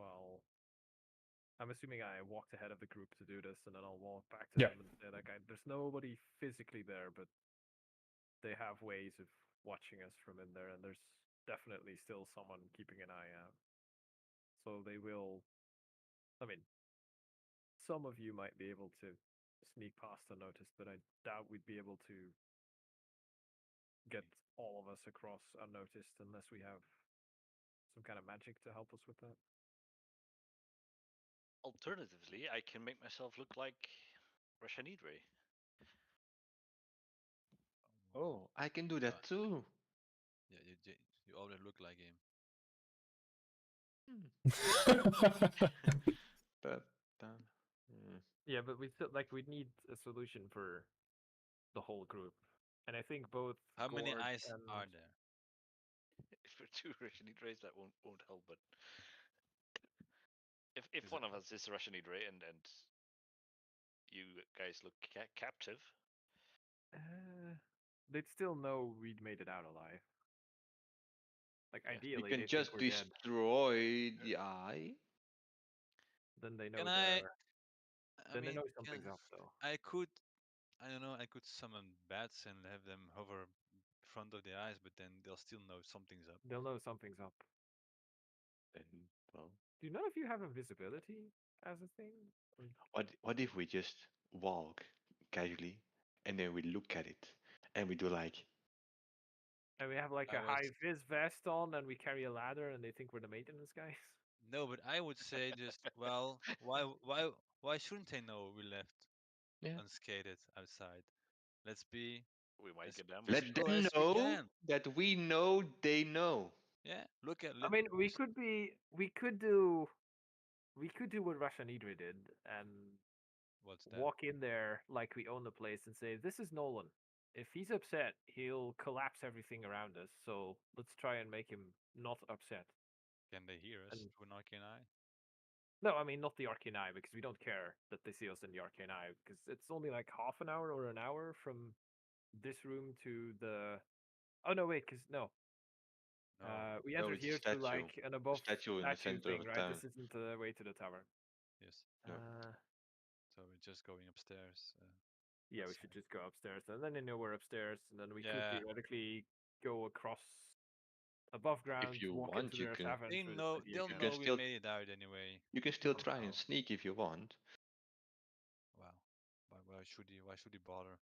I'm assuming I walked ahead of the group to do this, and then I'll walk back to Yeah. them and say, like, there's nobody physically there, but they have ways of watching us from in there, and there's definitely still someone keeping an eye out. So they will. I mean, some of you might be able to sneak past unnoticed, but I doubt we'd be able to get all of us across unnoticed unless we have some kind of magic to help us with that. Alternatively, I can make myself look like Rashanidre. Oh, I can do that too. Yeah, you already look like him. But Yeah, but we still we'd need a solution for the whole group, and I think both. How many Gord eyes and are there? If we're two Rashanidres, that won't help. But if one of us is Rashanidre and you guys look captive, they'd still know we'd made it out alive. Like Yes. we ideally, can they think just we're dead. destroy the eye. Then they know Can they're. I Then they mean, know something's up, though. I don't know, I could summon bats and have them hover in front of their eyes, but then they'll still know something's up. They'll know something's up. Then, well, Do none of you have invisibility as a thing? what if we just walk casually and then we look at it and we do like, And we have like I a was high vis vest on, and we carry a ladder, and they think we're the maintenance guys. No, but I would say just well, why shouldn't they know we left yeah, unscathed outside? Let's be we might as get ambushed. let visible them as we know can. that we know they know. Yeah, look at. I mean, we could do what Russia Nidri did and What's that? walk in there like we own the place and say, "This is Nolan. If he's upset, he'll collapse everything around us. So let's try and make him not upset." Can they hear us And through an arcane eye? no, I mean not the Arcane Eye, because we don't care that they see us in the Arcane Eye, because it's only like half an hour or an hour from this room to the. Oh no, wait, because no, No. we No, entered it's a here through statue. like an above Statue in the center of thing, the right? town. This isn't the way to the tower. Yes. No. So we're just going upstairs. Yeah, we that's should just go upstairs, and then they know we're upstairs, and then we could Yeah. theoretically go across above ground, you walk want, into you their can- tavern They through the know. city They'll again. know can we still- made it out anyway. You can still try Somehow. and sneak if you want. Wow. Why should he? Why should he bother?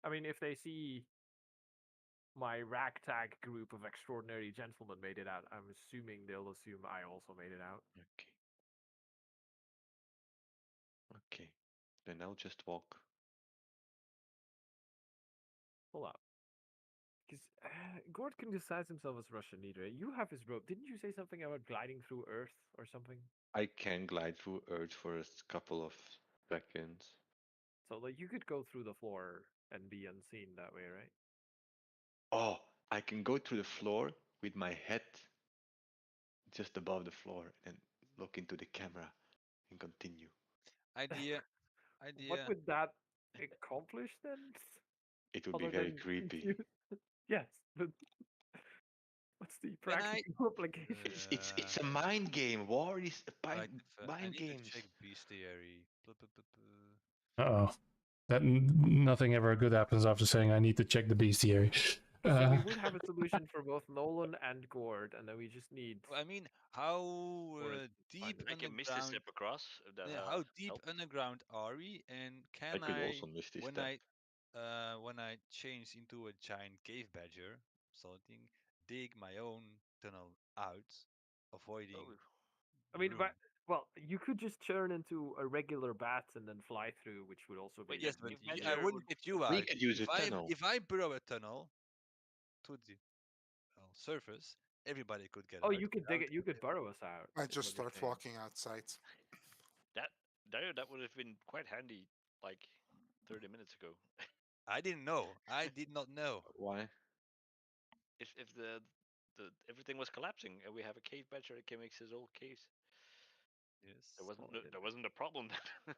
I mean, if they see my ragtag group of extraordinary gentlemen made it out, I'm assuming they'll assume I also made it out. Okay. Okay. Then I'll just walk. Hold up. Because Gord can disguise himself as Russian leader. You have his rope. Didn't you say something about gliding through Earth or something? I can glide through Earth for a couple of seconds. So like you could go through the floor and be unseen that way, right? Oh, I can go through the floor with my head just above the floor and look into the camera and continue. Idea. What would that accomplish then? It would be Other very than creepy. confuse- Yes, but what's the Can I- practical application? It's a mind game. War is Right, I mind need games. to check bestiary. Blah, blah, blah, blah. Uh oh. That nothing ever good happens after saying I need to check the bestiary. So we would have a solution for both Nolan and Gord, and then we just need. Well, I mean, how Or deep I can miss this underground? step across. If that Yeah, how deep helps. underground are we? And I can could I, also miss this when step. I change into a giant cave badger, something, dig my own tunnel out, avoiding Oh, I the mean, room? but well, you could just turn into a regular bat and then fly through, which would also be. Wait, Yes, the but cave I badger wouldn't would- get you We out. could use a tunnel. If I burrow a tunnel to the surface, everybody could get Oh, out. you could dig without it. You could any- burrow us out. I is just what you're start saying. walking outside. that would have been quite handy, like 30 minutes ago. I didn't know. I did not know. Why? If the everything was collapsing and we have a cave badger that can make his old caves, Yes. there wasn't a problem then.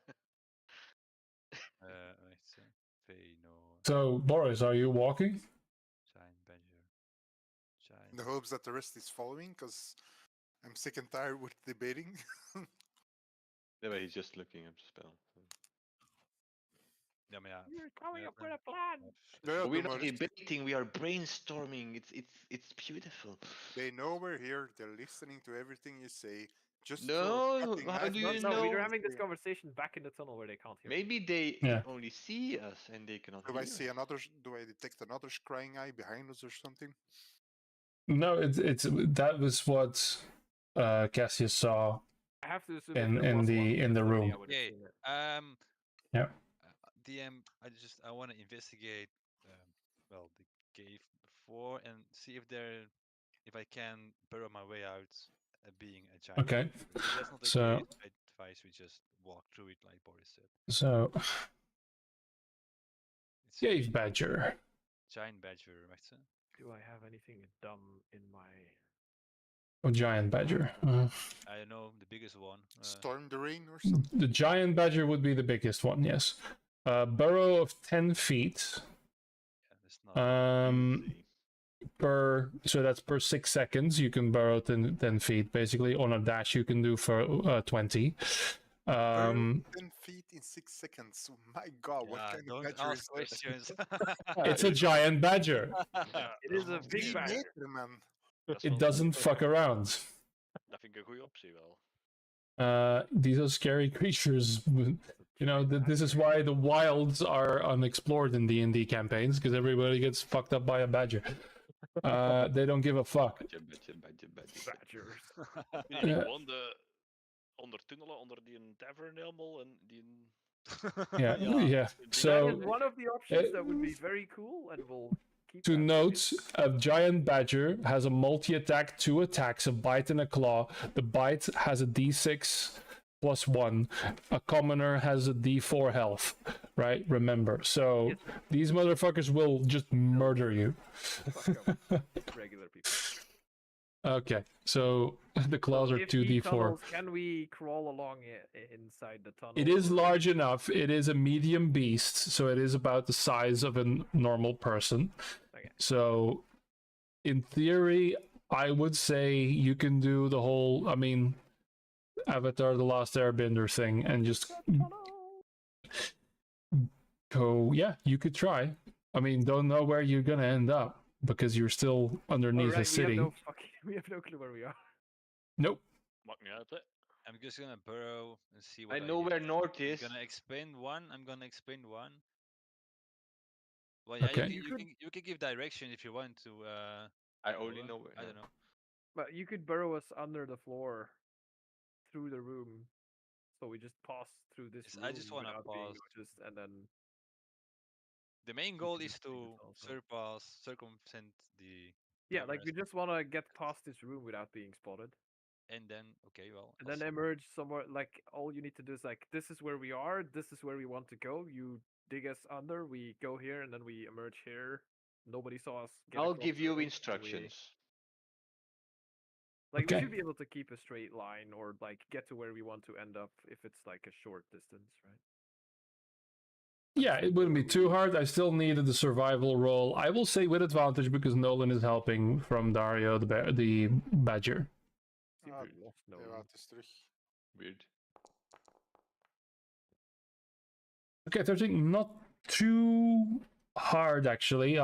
Right. So, no So, Boris, are you walking? giant badger. Giant. In the hopes that the rest is following, because I'm sick and tired with debating. Yeah, but he's just looking up spell. Yeah, maar ja, You're coming yeah, up with a plan. Yeah, But we're don't not worry. debating. We are brainstorming. It's beautiful. They know we're here. They're listening to everything you say. Just No, throw a cutting how knife do No, you at no, them we know? were and having this say, conversation back in the tunnel where they can't hear. Maybe they Yeah. only see us and they cannot Do hear I see us. another? Do I detect another scrying eye behind us or something? No, it's that was what Cassius saw I have to assume in- if there in was the- one in the somebody, room. I would have Okay. seen it. Yeah. DM, I want to investigate, well, the cave before and see if I can burrow my way out, being a giant. Okay. If that's not the So- case, I advise we just walk through it like Boris said. So, It's cave a badger. giant badger, right? Sir? Do I have anything dumb in my? Oh, giant badger. I don't know the biggest one. Storm the rain or something? The giant badger would be the biggest one, yes. Burrow of 10 feet Yeah, that's not. um, per, so that's per 6 seconds. You can burrow 10 feet. Basically, on a dash, you can do for 20. Burrow 10 feet in 6 seconds. Oh my god, what Yeah, kind of don't badger ask is questions. It's a giant badger. It is a that? big 3 badger. meter, man. Dat is It wel- doesn't fuck around. Dat vind ik een goede optie wel. These are scary creatures. You know, this is why the wilds are unexplored in D&D campaigns, because everybody gets fucked up by a badger. They don't give a fuck. Badger. Badgers. Kun je niet Ja. gewoon onder tunnelen, onder die een tavern helemaal en die een... Yeah, yeah. That So, is one of the options that would be very cool, and we'll keep. to that in note, mind. a giant badger has a multi-attack, 2 attacks, a bite and a claw. The bite has a d6 plus 1. A commoner has a d4 health, right? Remember. So Yes. these motherfuckers will just murder you. Fuck 'em. Regular people. Okay, so the claws So are if the 2d4. tunnels, can we crawl along inside the tunnel? It is or- large enough. It is a medium beast, so it is about the size of a normal person. Okay. So, in theory, I would say you can do the whole, I mean, Avatar: The Last Airbender thing and just go. Yeah, you could try. I mean, don't know where you're gonna end up because you're still underneath Alright, a city. we have no clue where we are. Nope. Maakt niet uit, hè. I'm just gonna burrow and see what I know hit. where north is. I'm gonna expend one. Well, yeah, Okay. you can give direction if you want to. I only Noah. know where. I don't know. But you could burrow us under the floor through the room. So we just pass through this Yes, room I just wanna without being pass. noticed, and then The main goal is just take to this also. circumvent the yeah, like we cameras just want to get past this room without being spotted, and then okay, well, and then emerge somewhere. Like all you need to do is like, this is where we are. This is where we want to go. You dig us under. We go here, and then we emerge here. Nobody saw us. Get I'll across give the you room, and we- instructions. Like we Okay. should be able to keep a straight line or like get to where we want to end up if it's like a short distance, right? Yeah, it wouldn't be too hard. I still needed the survival roll. I will say with advantage because Nolan is helping from Dario the badger. Seems Ah, we lost ja, Nolan. het is terug. Weird. Okay, 13, not too hard actually.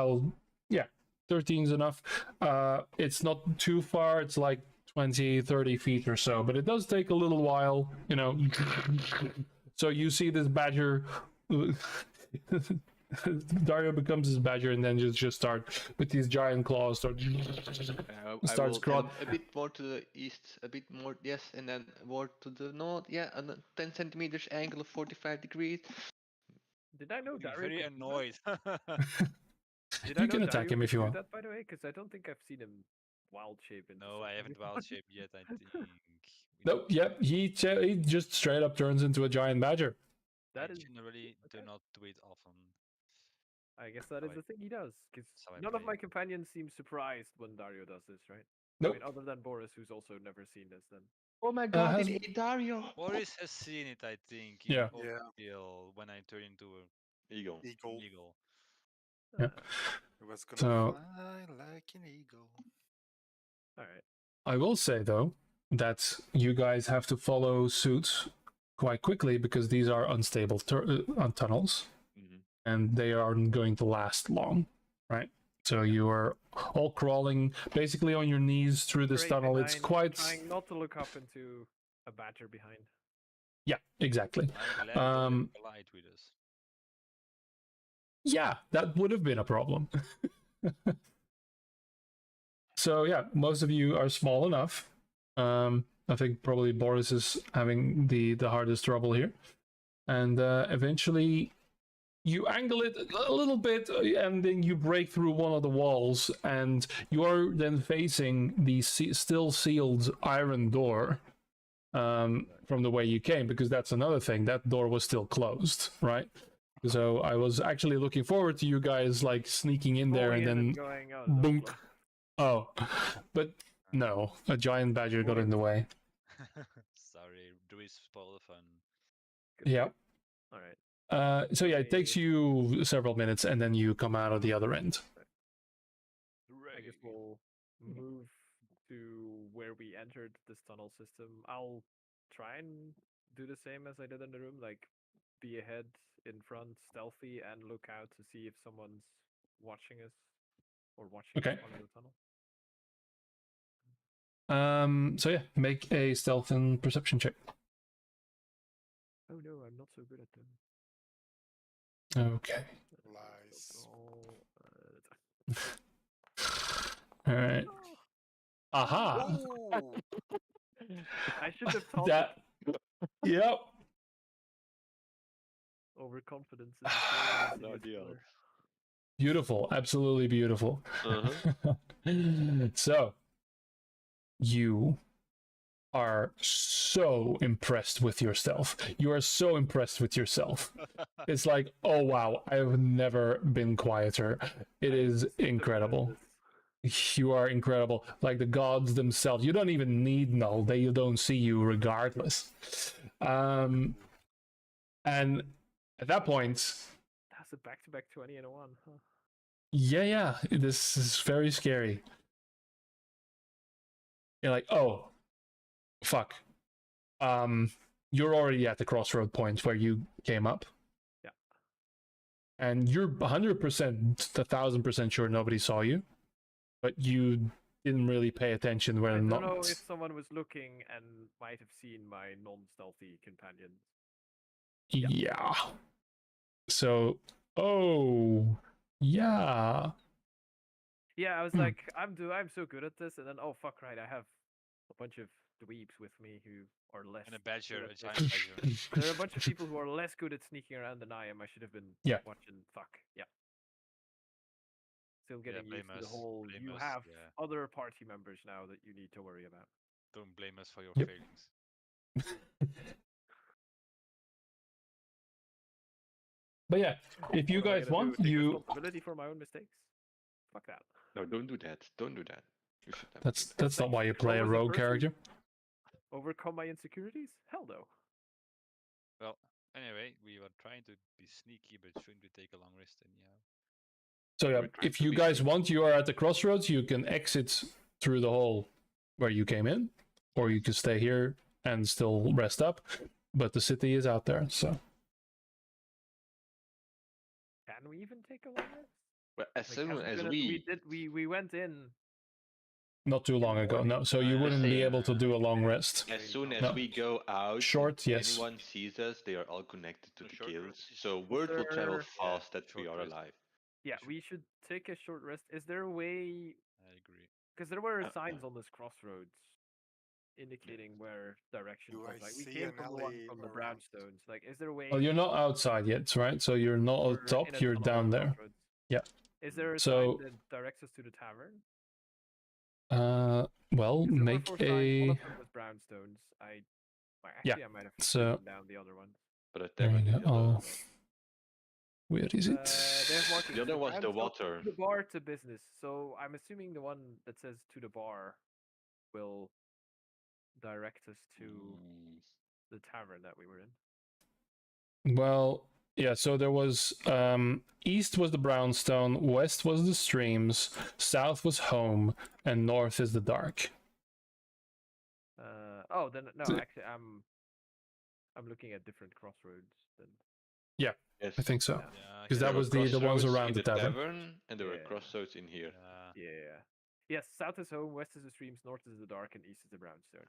13's enough. It's not too far. It's like 20, 30 feet or so, but it does take a little while, you know. So you see this badger. Dario becomes his badger and then just start with these giant claws. I Starts will crawl- a bit more to the east, a bit more, yes, and then more to the north. Yeah, and a 10 centimeters angle of 45 degrees. Did I know Be Dario very could do that? annoyed. Did I You know can attack Dario him if could you do want. that, by the way? Because I don't think I've seen him wild shape into No, I something haven't before. wild shape yet. I think. Nope. Yep. He just straight up turns into a giant badger. That I is generally do okay. not do it often. I guess that how is I- the thing he does. Because that's how I none of play. my companions seem surprised when Dario does this, right? I Nope. mean, other than Boris, who's also never seen this. Then Oh my god, has- it ate Dario! Boris has seen it, I think, in Yeah. Yeah. Oatmeal when I turn into an Eagle. Eagle. eagle. Yeah. It was gonna So- fly like an eagle. all right. I will say though that you guys have to follow suit quite quickly because these are unstable tunnels Mhm. and they aren't going to last long, right? So you are all crawling basically on your knees through this Great, tunnel. and It's I'm quite trying not to look up into a badger behind. yeah, exactly. I'm glad you don't have a collide with us. Yeah, that would have been a problem. So yeah, most of you are small enough. I think probably Boris is having the hardest trouble here, and eventually you angle it a little bit, and then you break through one of the walls, and you are then facing the still sealed iron door from the way you came, because that's another thing. That door was still closed, right? So I was actually looking forward to you guys like sneaking in there Falling and in then going, oh, boonk. no, Oh, but no, a giant badger got in the way. Sorry, do we spoil the fun? Yeah. all right. So yeah, it takes you several minutes, and then you come out of the other end. I guess we'll move to where we entered this tunnel system. I'll try and do the same as I did in the room, like be ahead in front, stealthy, and look out to see if someone's watching us or watching Okay. us under the tunnel. So yeah, make a stealth and perception check. Oh no, I'm not so good at them. Okay. Lies. All right. Aha. Oh! I should have thought That. Yep. overconfidence is a serious Not the killer. odds. Beautiful. Absolutely beautiful. Uh-huh. So you are so impressed with your stealth. You are so impressed with yourself. It's like, oh wow, I've never been quieter. It is incredible. You are incredible. Like the gods themselves. You don't even need null. They don't see you regardless. And at that point, That's a back-to-back 20 and a 1. Huh? yeah, this is very scary. You're like, oh, fuck. You're already at the crossroad point where you came up. Yeah. And you're 100%, 1000% sure nobody saw you, but you didn't really pay attention I when don't not. know if someone was looking and might have seen my non-stealthy companion. Yeah. So, oh, yeah. Yeah, I was Hmm. like, I'm so good at this, and then oh fuck, right, I have a bunch of dweebs with me who are less. And a badger, good a at giant this. badger. There are a bunch of people who are less good at sneaking around than I am. I should have been Yeah. watching. Fuck, yeah. Still Yeah, getting used blame to the us, whole. blame You us, have yeah. other party members now that you need to worry about. Don't blame us for your Yep. failings. But yeah, if you What am I guys gonna want, do? Take you. responsibility for my own mistakes. Fuck that. No, don't do that. Don't do that. You should never That's do that. that's not why you play a What was the rogue person? character. Overcome my insecurities? Hell no. Well, Anyway, we were trying to be sneaky, but shouldn't we take a long rest anyhow? So yeah, We're trying if to you be guys sneaky. want, you are at the crossroads. You can exit through the hole where you came in, or you can stay here and still rest up. But the city is out there, so Can we even take a long rest? Well, as Like, soon has it as been we went in. not too long ago. No, so you Yeah, wouldn't be yeah. able to do a long rest. As soon as No. we go out, Short, if yes. anyone sees us, they are all connected to A the short guilds. rest is So word will travel there- Yeah, fast that we short are rest. alive. Yeah, we should take a short rest. Is there a way? I agree. Because there were signs on this crossroads indicating where directions Do was. I Like we see came an from the one alley from the around? brownstones. Like, is there a way? Well, you're not outside yet, right? So you're not we're up top. in a You're tunnel down at there. crossroads? Yeah. Is there a So- sign that directs us to the tavern? Well, 'Cause there were make 4 signs. One a. of them was brownstones. Actually, I might have so- written down the other ones. But I There you tavern go. the Where is it? They have markings. The other so was the brownstone, water. To the bar to business. So I'm assuming the one that says to the bar will direct us to Mm, the tavern that we were in. Well, yeah. So there was east was the brownstone, west was the streams, south was home, and north is the dark. Then no, So- actually, I'm looking at different crossroads. Then yes. I think so. Yeah. Yeah, 'Cause here that There we was were the ones crossroads around in the tavern. and there were Yeah. crossroads in here. Yeah. Yes, south is home, west is the streams, north is the dark, and east is the brownstone.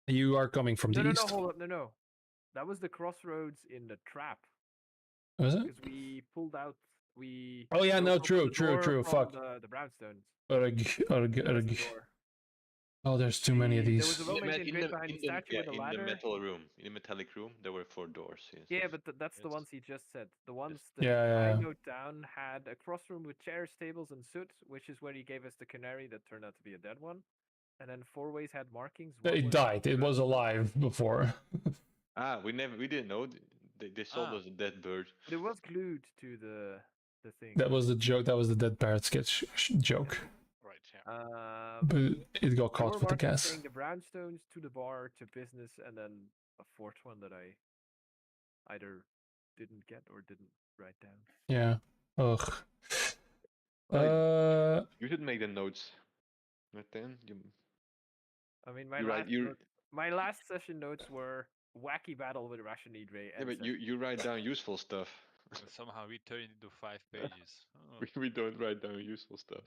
You are coming from the No, east. hold up, no. That was the crossroads in the trap Was it? because we pulled out. We. Oh, yeah, broke no, open true, the true, door true, from fuck. The brownstones. Urg, urg, That was the urg. door. Oh, there's too many of There these. was a well-maintained grate behind the statue with a in the ladder. metal room, in the metallic room, there were 4 doors. Yes. Yeah, but that's the Yes. ones he just said. The ones that Yeah. I note down had a crossroom with chairs, tables, and soot, which is where he gave us the canary that turned out to be a dead one. And then 4 ways had markings. One It was died. It brown- was alive before. We didn't know. They sold Ah. us a dead bird. But it was glued to the thing. That was the joke. That was the dead parrot sketch joke. Right. Yeah. But it got There caught were with the markings gas. saying the brownstones to the bar to business, and then a 4th one that I either didn't get or didn't write down. Yeah. Ugh. You should make the notes. Right then, I mean, my last session notes were wacky battle with Rashanidre. yeah, but you write down useful stuff. But somehow we turned it into 5 pages. Oh. we don't write down useful stuff.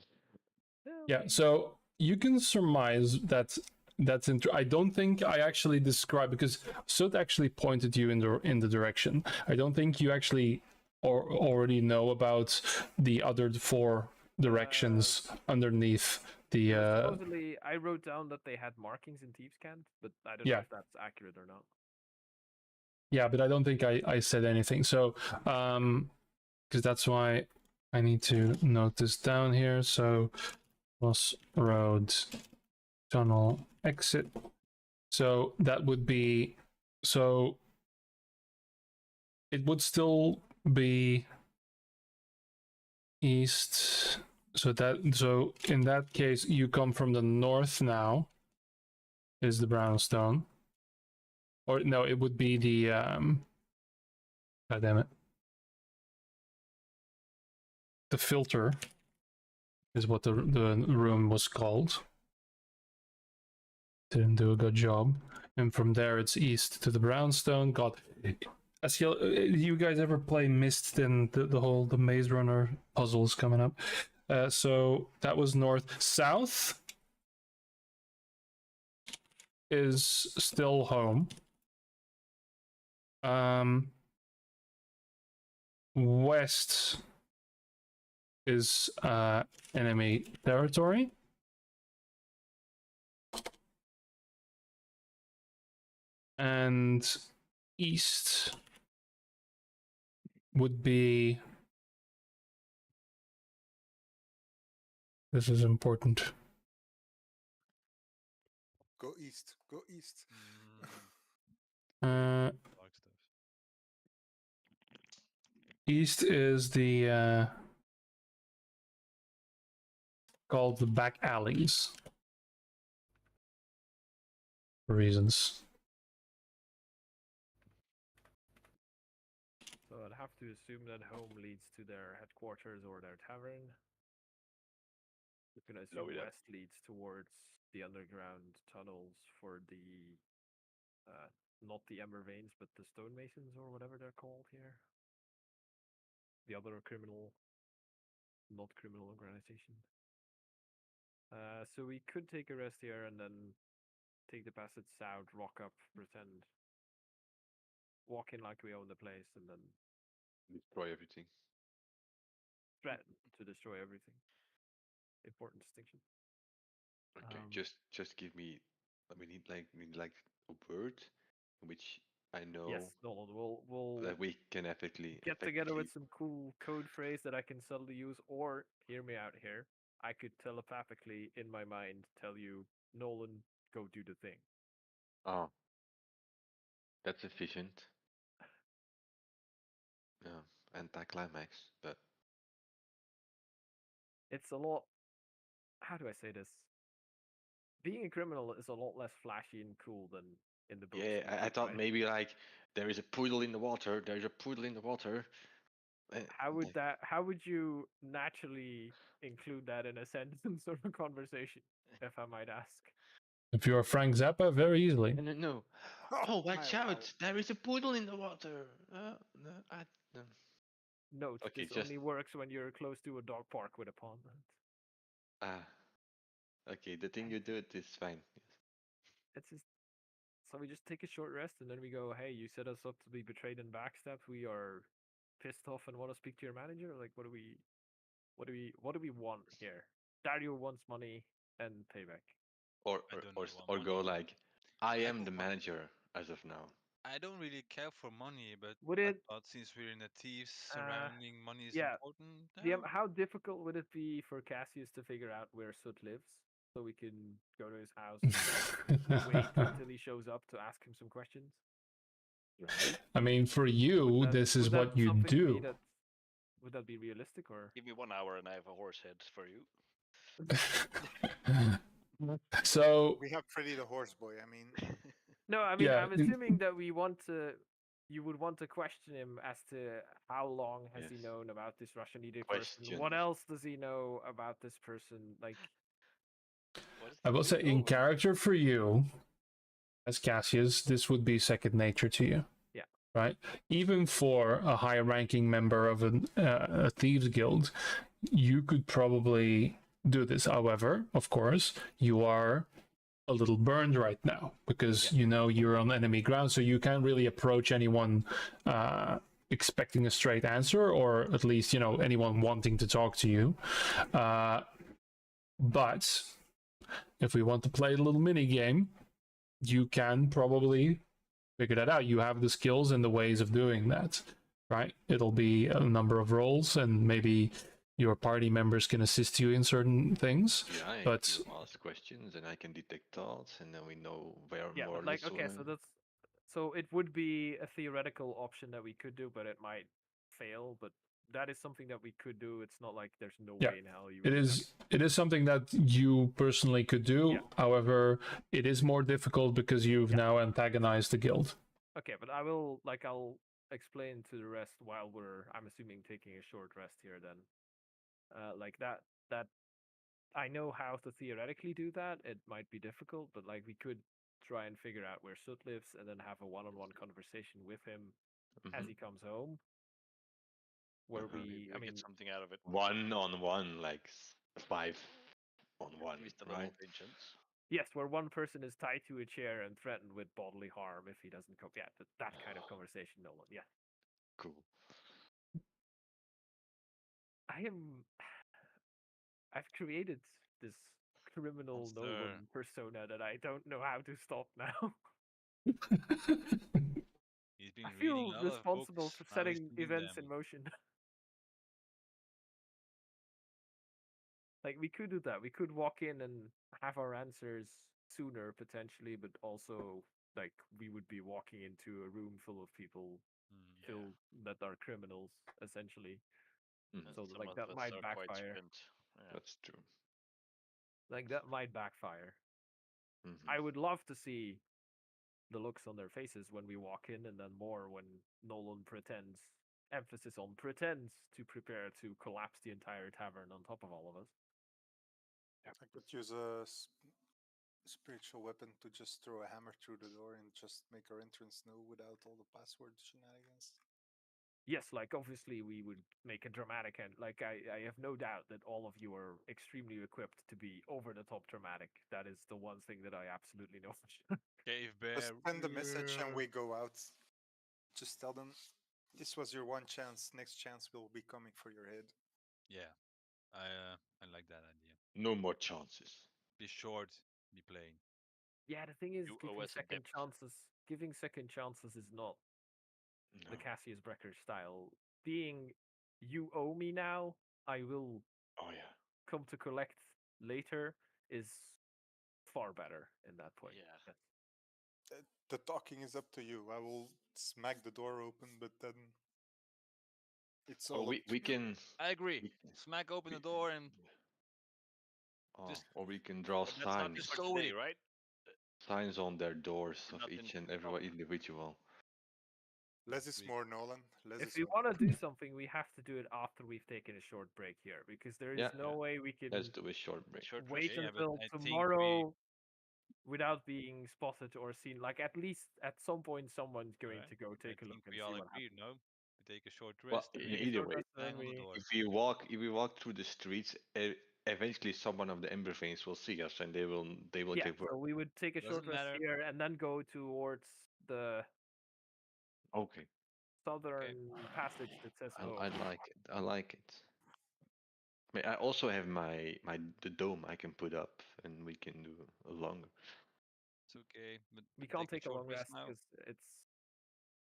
Yeah. So you can surmise that that's I don't think I actually described because Soot actually pointed you in the direction. I don't think you actually already know about the other 4 directions underneath the. Supposedly, I wrote down that they had markings in Thieves' Cant, but I don't know Yeah. if that's accurate or not. Yeah, but I don't think I said anything. So, because that's why I need to note this down here. So, cross road, tunnel, exit. So that would be, so it would still be east. So in that case, you come from the north now. Is the brownstone. Or no, it would be the God damn it. The filter is what the room was called. Didn't do a good job. And from there it's east to the brownstone. God, Asiel, you guys ever play Myst and the Maze Runner puzzles coming up? So that was north. South is still home. West is enemy territory. And east would be. This is important. Go east. Go east. Dark stuff. East is the called the back alleys for reasons. have to assume that home leads to their headquarters or their tavern. We're gonna No, assume we don't. west leads towards the underground tunnels for the not the Ember Veins, but the Stonemasons or whatever they're called here. The other not criminal organization. So we could take a rest here and then take the passage south, rock up, pretend, walk in like we own the place, and then Destroy everything. threaten to destroy everything. Important distinction. Okay, Um, just give me. We need like a word in which I know Yes, Nolan. We'll that we can get together effectively. with some cool code phrase that I can subtly use, or hear me out here. I could telepathically in my mind tell you, Nolan, go do the thing. Oh, that's efficient. Yeah, anticlimax, but It's a lot. How do I say this? Being a criminal is a lot less flashy and cool than in the books. yeah, we I read, thought right? maybe like there is a poodle in the water. There's a poodle in the water. How would Like, that? How would you naturally include that in a sentence or a conversation, if I might ask? If you're Frank Zappa, very easily. no. Oh, watch out! There is a poodle in the water. No, no. Note: Okay, this just only works when you're close to a dog park with a pond. ah. Okay, the thing you do it is fine. It's just so we just take a short rest and then we go. Hey, you set us up to be betrayed and backstabbed. We are pissed off and want to speak to your manager. Like, what do we want here? Dario wants money and payback. I don't want Or go money. like, I I am don't the want. manager as of now. I don't really care for money, but Would I it? thought since we're in a thieves Uh, surrounding, money is yeah. important. Yeah, How difficult would it be for Cassius to figure out where Soot lives, so we can go to his house and wait until he shows up to ask him some questions? Right? I mean, for you, this is Would that what you something be do. that would that be realistic or? Give me 1 hour and I have a horse head for you. So, We have Freddy the Horse Boy. I mean, No, I mean yeah, I'm assuming that you would want to question him as to how long has he Yes. known about this Russian leader person? What Questions. else does he know about this person? Like, What is I the will say big in goal? character for you, as Cassius, this would be second nature to you. Yeah. Right? Even for a high ranking member of a thieves guild, you could probably do this. However, of course, you are a little burned right now because you know you're on enemy ground, so you can't really approach anyone expecting a straight answer, or at least anyone wanting to talk to you. But if we want to play a little mini game, you can probably figure that out. You have the skills and the ways of doing that, right? It'll be a number of roles, and maybe your party members can assist you in certain things. Yeah, but you ask questions and I can detect thoughts, and then we know where yeah, more but or like, less. okay, so it would be a theoretical option that we could do, but it might fail. But that is something that we could do. It's not like there's no Yeah, way in hell you would it do is it is something that you personally could do. Yeah. However, it is more difficult because you've Yeah. now antagonized the guild. that. Okay, but I'll explain to the rest while I'm assuming taking a short rest here. Then, like that I know how to theoretically do that. It might be difficult, but like we could try and figure out where Soot lives and then have a one-on-one conversation with him as Mhm. he comes home. Where Maybe I we get mean, something out of it. 1-on-1, like 5-on-1, At least a right? little vengeance. yes, where one person is tied to a chair and threatened with bodily harm if he doesn't come. Yeah, that kind of conversation, Nolan. Yeah, Cool. I've created this criminal Monster. Nolan persona that I don't know how to stop now. He's been I reading feel a lot of responsible books. for Now he's setting reading events them. in motion. Like we could do that. We could walk in and have our answers sooner potentially, but also like we would be walking into a room full of people Mm. filled that are criminals essentially. Mhm. And So some like of that us might are quite backfire. spent. Yeah. That's true. Like that might backfire. Mhm. I would love to see the looks on their faces when we walk in, and then more when Nolan pretends emphasis on pretend to prepare to collapse the entire tavern on top of all of us. I could use a spiritual weapon to just throw a hammer through the door and just make our entrance no without all the password shenanigans. Yes, like obviously we would make a dramatic and like I have no doubt that all of you are extremely equipped to be over the top dramatic. That is the one thing that I absolutely know for sure. Cave bear. Just send the message and we go out. Just tell them this was your one chance. Next chance will be coming for your head. Yeah, I like that idea. No more chances. Be short, be plain. Yeah, the thing is You giving owe us a second debt. chances giving second chances is not No. the Cassius Brecker style. Being you owe me now, I will Oh yeah. come to collect later is far better in that point. Yeah. Yes. The talking is up to you. I will smack the door open, but then it's all Or up we to you. can. I agree. we- Smack open the we- door and Oh, just- or we can draw But that's not signs. just Just for go with today, it. right? Signs on their doors We're of not each in and every trouble. individual. Less is we- more, Nolan. Less If is we more. want to do something, we have to do it after we've taken a short break here, because there is Yeah, no yeah. way we can Let's do a short break. Short wait rest. Okay, yeah, but until I think tomorrow without being spotted or seen. Like at least at some point, someone's going Right. to go I take a look think and we see all what agree, happens. no? We take a short Well, rest. We and take a either short way, rest and bang then on the we. door. if we walk through the streets, eventually someone of the Ember Veins will see us, and they will Yeah, give so word. we would take a short Doesn't rest matter. here and then go towards the Okay, southern passage that says home. I like it. I like it. I mean, I also have the dome I can put up, and we can do a longer. It's okay. But We can't take a short long rest now. because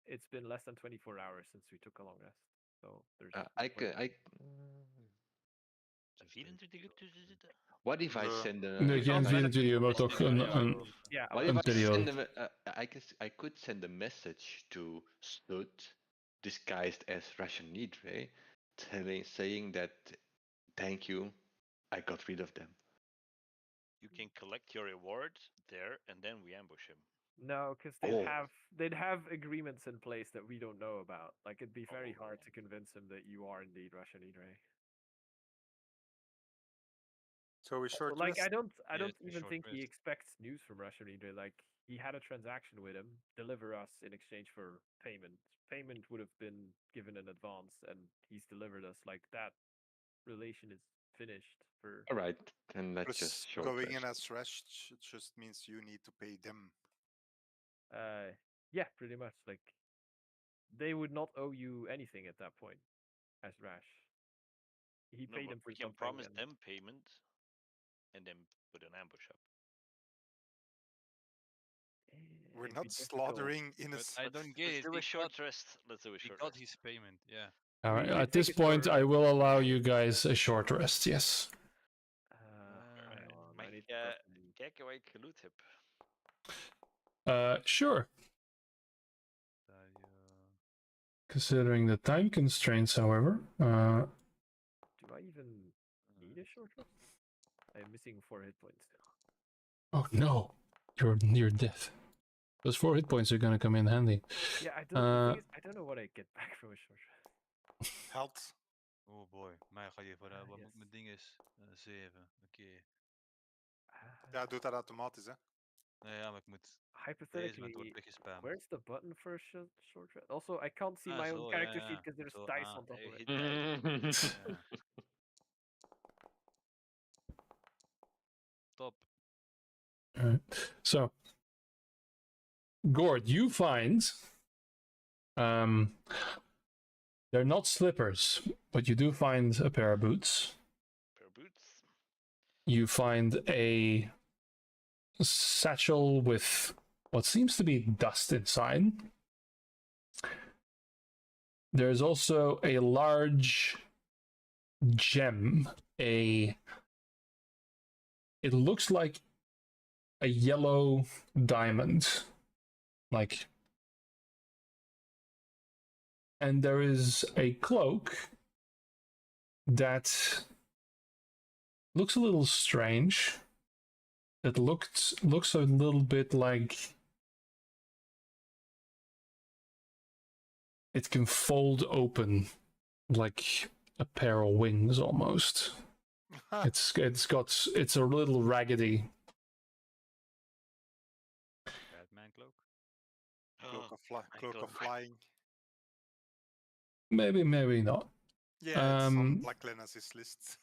it's been less than 24 hours since we took a long rest. So there's. I no point. can I. Just Vielen wait. natuurlijk te What if I No. send a? Nee, We geen can't vrienden benefit jullie, from maar it. toch Yeah, What I'll if een I periode. send them? I could send a message to Stud, disguised as Russian Nidre, saying that thank you, I got rid of them. You can collect your reward there, and then we ambush him. No, because Oh. they'd have agreements in place that we don't know about. Like it'd be very Oh. hard to convince them that you are indeed Russian Idre. So we short Like rest. I don't Yeah, it's a even short think he rest. expects news from Russian Idre. Like he had a transaction with him, deliver us in exchange for payment. Payment would have been given in advance, and he's delivered us. Like that relation is finished for. All right, then let's Plus, just short going rest. in as rest just means you need to pay them. Yeah, pretty much. Like they would not owe you anything at that point, as Rash. He No, paid but him for we can something. promise and- them payment, and then put an ambush up. We're it'd be not difficult. slaughtering But innocent. I don't get Let's it. do He a short got, rest. Let's do a he short got rest. his payment, yeah. All right. We At take this a short point, I rest. will allow you guys a short rest. Yes. Hang on, I Mag need to press the- kijken waar ik geloot heb. Sure. Considering the time constraints, however, Do I even need a short rest? I'm missing 4 hit points. oh no, you're dead. Those 4 hit points are gonna come in handy. Yeah, I don't. The thing is, I don't know what I get back from a short rest. Health. Oh boy, mij ga je voor Ah, wat yes. moet mijn ding is? 7. Oké. Ja, doet dat automatisch, hè? Nee, ja, maar ik moet. Deze moment Hypothetically, wordt weggespamd. where's the button for a short rest? Also, I can't see my own zo, character ja, sheet ja. because there's Zo, dice on top of it. hit dice. Ja. Top. Alright. So, Gord, you find they're not slippers, but you do find a pair of boots. Per boots. You find a satchel with what seems to be dust inside. There's also a large gem, it looks like a yellow diamond, like, and there is a cloak that looks a little strange. It looks a little bit like it can fold open like a pair of wings almost. It's a little raggedy. Batman cloak. Cloak of flying. Maybe not. Yeah, it's on Black Lenas's list.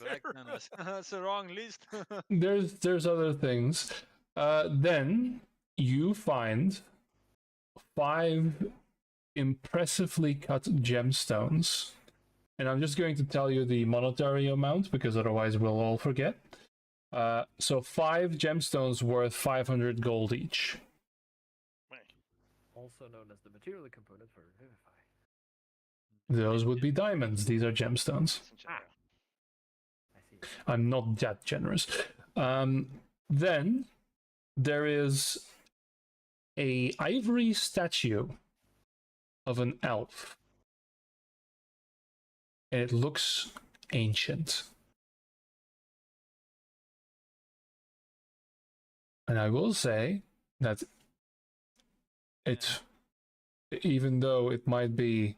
Black Nanas. That's the wrong list. There's other things. Then you find 5 impressively cut gemstones. And I'm just going to tell you the monetary amount because otherwise we'll all forget. So 5 gemstones worth 500 gold each. Also known as the material component for Vivify. Those would be diamonds. These are gemstones. I see. I'm not that generous. Then there is a ivory statue of an elf. And it looks ancient. And I will say that even though it might be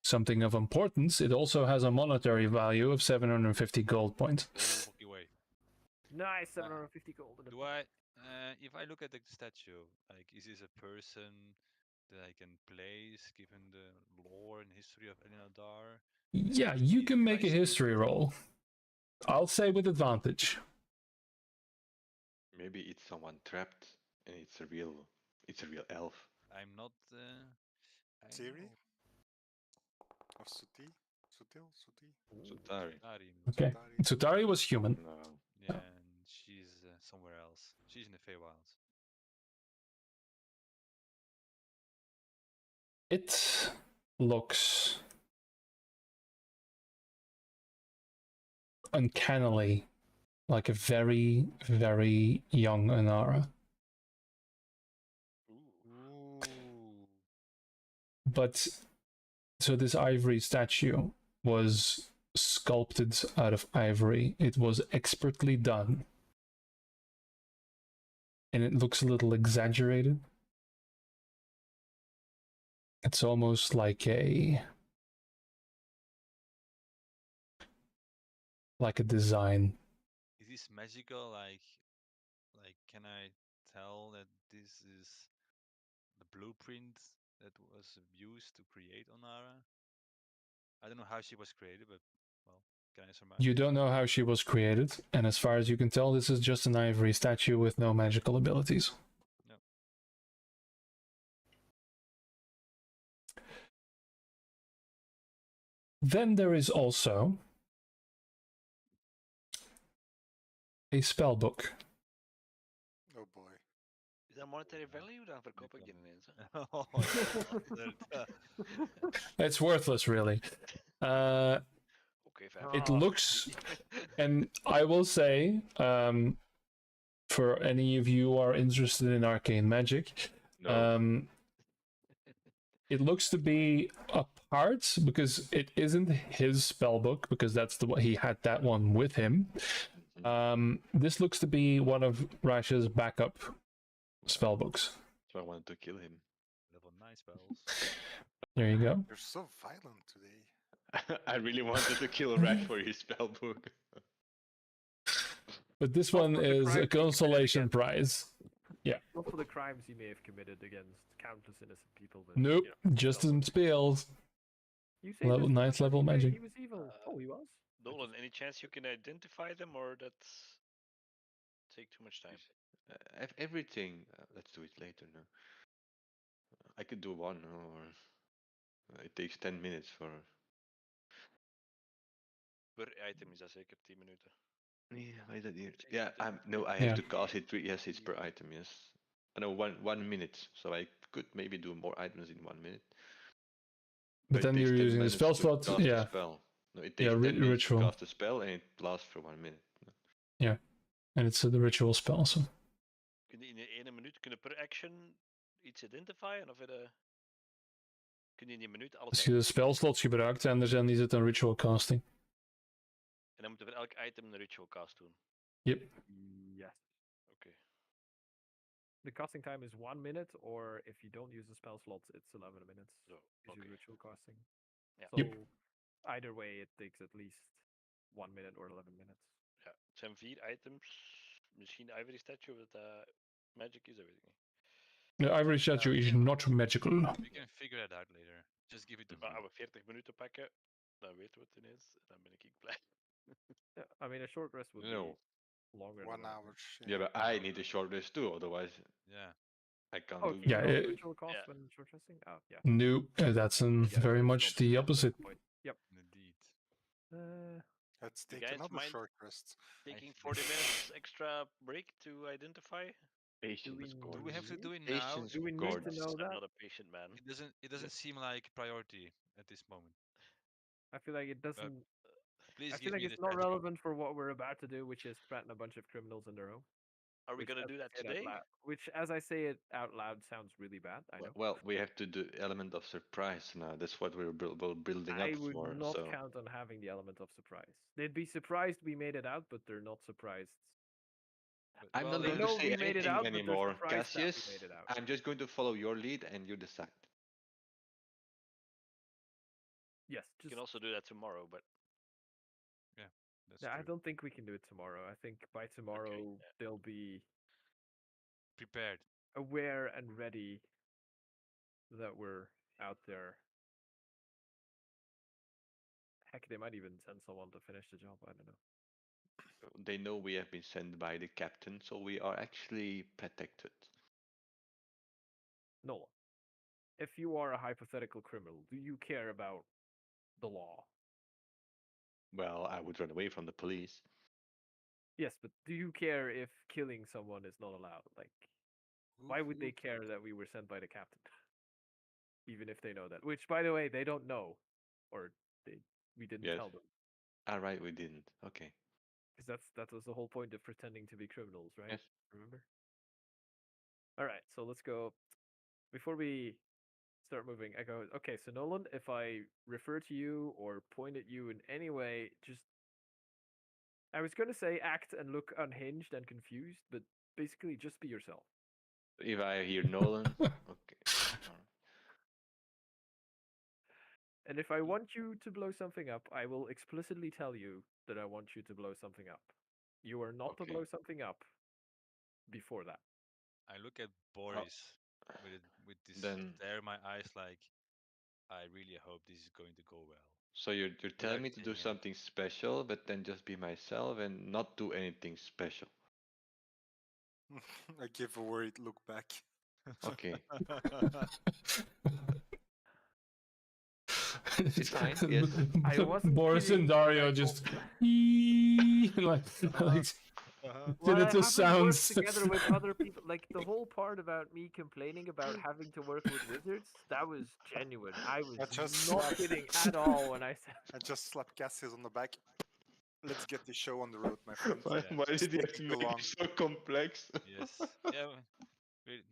something of importance, it also has a monetary value of 750 gold points. Nice, 750 gold. Do I, if I look at the statue, like, is this a person that I can place given the lore and history of Elinadar? Yeah, you can make a history roll. I'll say with advantage. Maybe it's someone trapped and it's a real elf. I'm not. Siri? Or Suti? Sutari. Okay. Tsutari was human. No. Yeah, and she's somewhere else. She's in the Feywilds. It looks uncannily like a very, very young Anara. Ooh. But so this ivory statue was sculpted out of ivory. It was expertly done. And it looks a little exaggerated. It's almost like a design. Is this magical? Like, can I tell that this is the blueprint that was used to create Onara? I don't know how she was created, but well, can I surmise? You don't know how she was created, and as far as you can tell, this is just an ivory statue with no magical abilities. No. Then there is also a spell book. Oh boy. Is that monetary value? Dan verkoop ik die ineens. Hè? Oh, It's worthless, really. Okay, fine. It looks, and I will say, for any of you who are interested in arcane magic, No. it looks to be a part because it isn't his spell book because that's he had that one with him. This looks to be one of Rash's backup spell books. So I wanted to kill him. level 9 spells. There you go. You're so violent today. I really wanted to kill Rash for his spell book. But this Not one for the is crimes a he committed consolation against- prize. Not for the crimes he may have committed against countless innocent people. But, Nope, you know, just spell in book. spells. You say Level this 9th was level evil, magic. He was evil. Oh, he was? Nolan, any chance you can identify them, or that's take too much time? Everything. Let's do it later. No. I could do one, or it takes 10 minutes for. Per item is dat zeker 10 minuten. Yeah, why is that here? Yeah, I have Yeah. to cast it. Yes, it's per item. Yes. I know 1 minute, so I could maybe do more items in 1 minute. But it then takes you're 10 using the minutes spell to slot. cast a Yeah, spell. No, it Yeah, takes 10 minutes ritual. to cast a spell, and it lasts for 1 minute. and it's the ritual spell. So Kun je in 1 minuut per action iets identifieren, of kun je in 1 minuut alles als je de spelslots gebruikt en dan is het een ritual casting. En dan moeten we voor elk item een ritual cast doen. Yep. Yes. Oké. The casting time is 1 minute, or if you don't use the spell slots, it's 11 minutes. So, Is your okay. ritual casting. Yeah. So Yep. either way, it takes at least 1 minute or 11 minutes. Ja, het zijn 4 items. Misschien Ivory Statue, of dat magic is, dat weet ik niet. The ivory statue is not magical. We can figure that out later. Just give it to Maar me. als we 40 minuten pakken, dan weten we het ineens. En dan ben ik blij. Yeah, I mean, a short rest would No. be longer 1 than that. hour. Yeah, but I need a short rest too, otherwise Yeah. I can't Oh, do can you Yeah, not it- ritual cost Yeah. when short resting? Oh, yeah. No, that's Yeah, very that's much not- the that's not opposite. point. Yep. Indeed. Let's You take guys another mind short rest. Taking Actually. 40 minutes extra break to identify? patience. we- Gordon. Do we have to do it now? Patience, Do we need Gordon. to know I'm that? not a patient man. It doesn't seem like priority at this moment. I feel like it doesn't. Please I feel give like me it's the not chance to- relevant for what we're about to do, which is threaten a bunch of criminals in a row. Are we Which, gonna as do I that say it out today? loud- which, as I say it out loud, sounds really bad. I know. Well, we have to do element of surprise now. That's what we're building I up would for. not So count on having the element of surprise. They'd be surprised we made it out, but they're not surprised. But- I'm well, not They going to know say we made it anything out, but they're anymore, surprised that we Cassius. made it out. I'm just going to follow your lead, and you decide. Yes, You just can also do that tomorrow, but that's yeah, I true. don't think we can do it tomorrow. I think by tomorrow yeah. they'll be Prepared. aware and ready that we're out there. Heck, they might even send someone to finish the job. I don't know. They know we have been sent by the captain, so we are actually protected. Nolan, if you are a hypothetical criminal, do you care about the law? Well, I would run away from the police. Yes, but do you care if killing someone is not allowed? Like, why would they care that we were sent by the captain? Even if they know that. Which, by the way, they don't know. Or we didn't Yes. tell them. All right, we didn't. Okay. Because that was the whole point of pretending to be criminals, right? Yes. Remember? Alright, so let's go. Before we start moving, I go, okay, so Nolan, if I refer to you or point at you in any way, just. I was going to say act and look unhinged and confused, but basically just be yourself. If I hear Nolan, okay. And if I want you to blow something up, I will explicitly tell you that I want you to blow something up. You are not to Okay. blow something up before that. I look at Boris with this Then- stare in my eyes like I really hope this is going to go well. So you're telling me to do saying something special, but then just be myself and not do anything special. I give a worried look back. Okay. It's fine, yes. I wasn't Boris kidding and when I Dario told just you. like Well, I it just haven't worked sounds together with other people. Like the whole part about me complaining about having to work with wizards, that was genuine. I was just not slapped- kidding at all when I said. I just slap Cassius on the back. Let's get the show on the road, my friend. Why, Yeah. why did you Take have to too make long. it so complex? Yes. Yeah. Very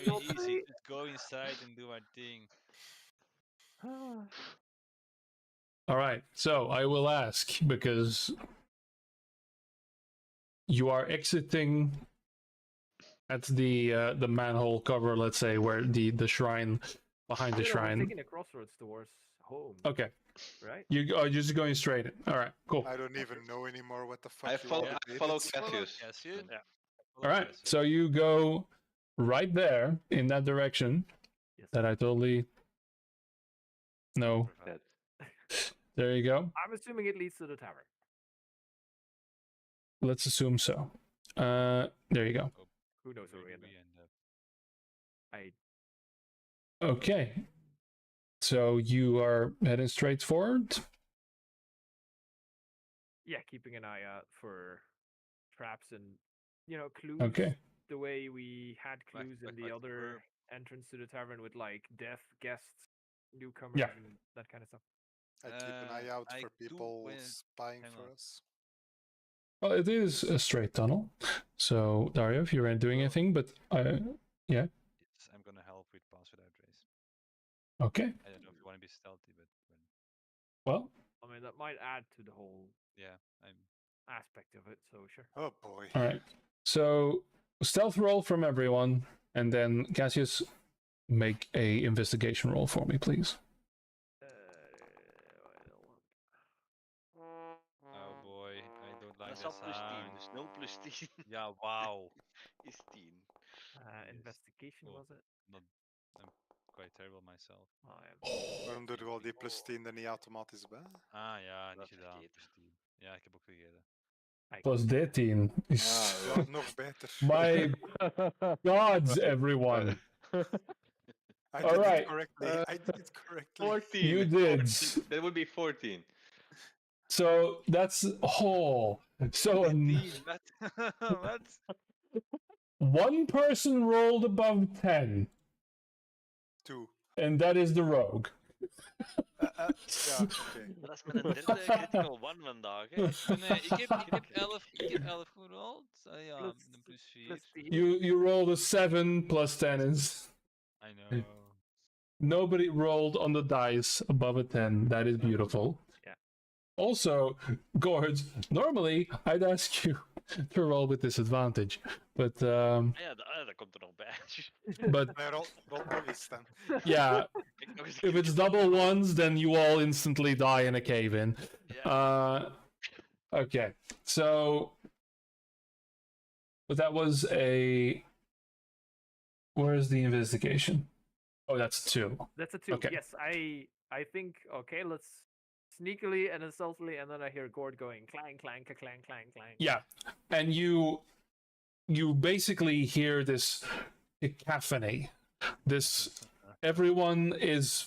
Well, easy. Just go inside and do my thing. All right, so I will ask because you are exiting at the manhole cover, let's say, where the shrine behind the We're shrine. taking a crossroads towards home, Okay, right? you are just going straight in. All right, cool. I don't even know anymore what the fuck I you follow, all I debated. follow Follow Cassius. Cassius. Yeah. Follow All right, Cassius. so you go right there in that direction. Yes. That I totally no. That. There you go. I'm assuming it leads to the tavern. Let's assume so. There you go. Who knows where Where we do end we up? end up? I Okay. So you are heading straight forward. yeah, keeping an eye out for traps and clues. Okay. The way we had Like- clues like in the the other verb. entrance to the tavern with like death guests, newcomers, Yeah. and that kind of stuff. I keep an eye out I for do people when- spying hang for on. us. Well, it is a straight tunnel. So Dario, if you're doing anything, but Yes, I'm gonna help with pass without trace. okay. I don't know if you want to be stealthy, but Well, I mean, that might add to the whole yeah, I'm. aspect of it. So sure. Oh boy. all right. So stealth roll from everyone, and then Cassius, make a investigation roll for me, please. Oh boy, I don't like That's up the plus 10. sound. There's no plus 10. Yeah, wow. It's 10. Yes. Investigation Oh. was it? Not, I'm quite terrible myself. Oh, I am. Waarom doe je wel die plus 10 er niet automatisch bij? Ah ja, niet Dat gedaan. vergeet. Plus 10. Ja, ik heb ook vergeten. Plus 13. Ja, nog beter. My gods, everyone. I All did right. it correctly. I did it correctly. 14. You did. 14. That would be 14. So that's so 18, what? What? one person rolled above 10, 2. and that is the rogue. Ja, oké. Dat is met een derde critical one vandaag, hè. Nee, ik heb 11 gerold. Ja, een plus 4. Plus 10. You rolled a 7 plus 10 is. I know. Nobody rolled on the dice above a 10. That is beautiful. Yeah. Also, Gord, normally I'd ask you to roll with disadvantage, but Ja, dat komt er nog bij. but Nee, rol nog eens dan. yeah, Kijk nog eens if it's double ones, then you all instantly die in a cave in. Ja. Okay, so but that was a. Where is the investigation? Oh, that's 2. That's a 2. Okay. Yes, I think, okay, let's sneakily and then stealthily, and then I hear Gord going clang, clang, clang, clang, clang. Yeah, and you basically hear this cacophony. This everyone is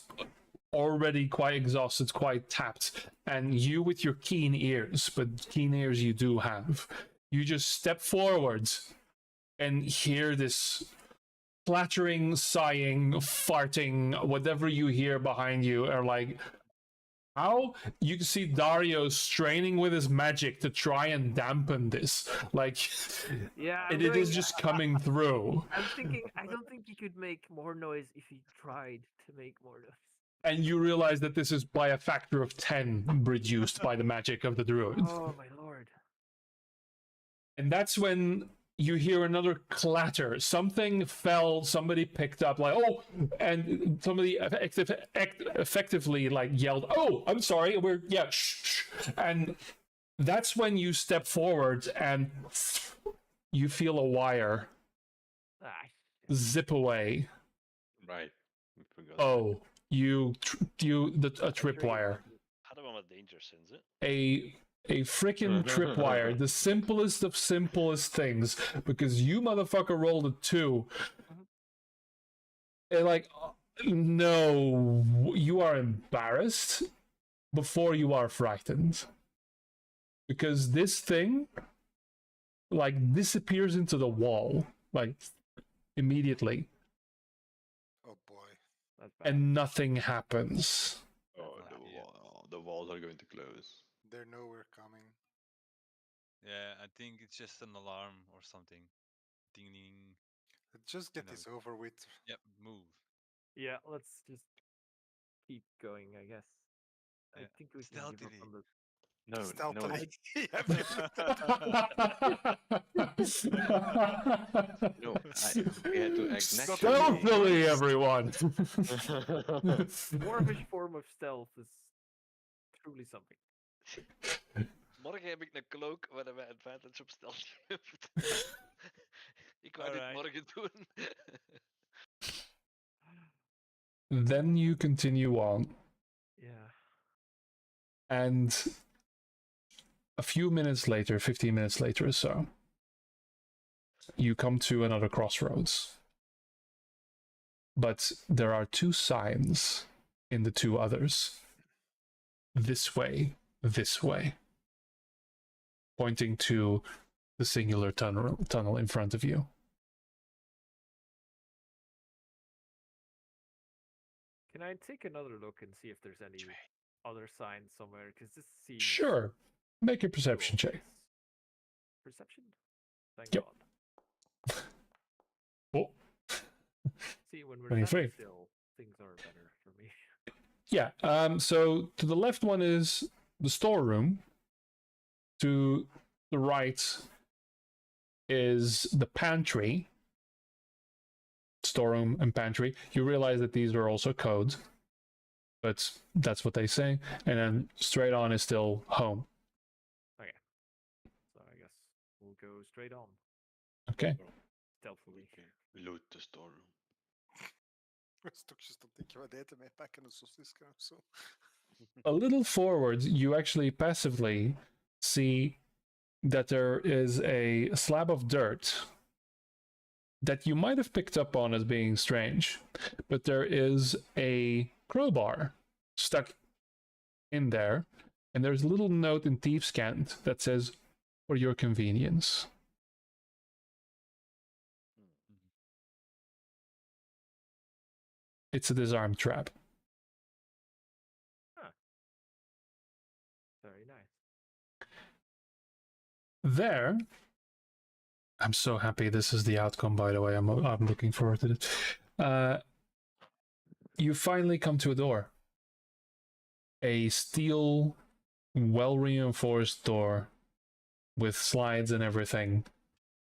already quite exhausted, quite tapped, and you with your keen ears, but keen ears you do have, you just step forwards and hear this flattering, sighing, farting, whatever you hear behind you are like, how? You can see Dario straining with his magic to try and dampen this. Like, Yeah, it is just coming through. I'm thinking, I don't think he could make more noise if he tried to make more noise. And you realize that this is by a factor of 10 reduced by the magic of the druid. Oh my lord. And that's when you hear another clatter. Something fell, somebody picked up, like, oh, and somebody effectively like yelled, oh, I'm sorry, shh. And that's when you step forward and you feel a wire Ah, zip away. Right. We forgot. Oh, a tripwire. Hadden we wat danger sinds, hè? A freaking tripwire, the simplest of simplest things, because you motherfucker rolled a 2. And like, no, you are embarrassed before you are frightened, because this thing like disappears into the wall like immediately. Oh boy. that's bad. And nothing happens. Oh, the walls are going to close. They're nowhere coming. Yeah, I think it's just an alarm or something. Ding ding. Just get No. this over with. Yep, move. Yeah, let's just keep going, I guess. I Yeah, think we can give up stealthily. on this. No, Stealthily. no. We had to act Stealthily, everyone. Dwarvish form of stealth is truly something. Morgen heb ik een cloak waar we advantage op stealth hebben. Ik wou dit Alright. morgen doen. Then you continue on, Yeah. and a few minutes later, 15 minutes later or so, you come to another crossroads. But there are 2 signs in the 2 others. This way, pointing to the singular tunnel in front of you. Can I take another look and see if there's any other signs somewhere? Because this seems Sure. Make a perception check. Perception? Thank Yep. God. Oh. See, when we're 23. standing still, things are better for me. Yeah. So to the left one is the storeroom. To the right is the pantry, storeroom and pantry. You realize that these are also code, but that's what they say. And then straight on is still home. Okay. So I guess we'll go straight on. Okay. Stealthily. Loot the storeroom. Stokjes, dan denk je wat eten mee pakken, een sausje of zo. A little forward, you actually passively see that there is a slab of dirt that you might have picked up on as being strange, but there is a crowbar stuck in there, and there's a little note in Thieves' Cant that says, "For your convenience." It's a disarm trap. Very nice. There, I'm so happy this is the outcome, by the way. I'm looking forward to it. You finally come to a door. A steel, well-reinforced door with slides and everything,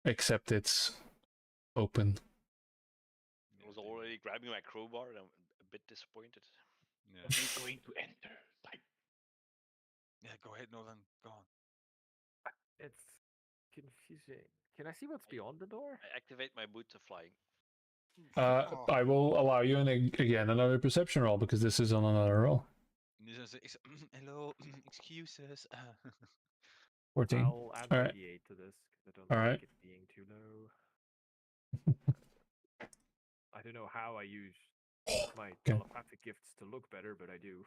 except it's open. I was already grabbing my crowbar and I'm a bit disappointed. Yeah. We're going to enter. Like, Yeah, go ahead, Nolan. Go on. It's confusing. Can I see what's beyond the door? I activate my boots of flying. Oh, I will allow you again another perception roll because this is on another roll. Hello, excuses. 14. I'll add All my right. D8 to this because I don't All like right. it being too low. I don't know how I use my telepathic gifts to look better, but I do.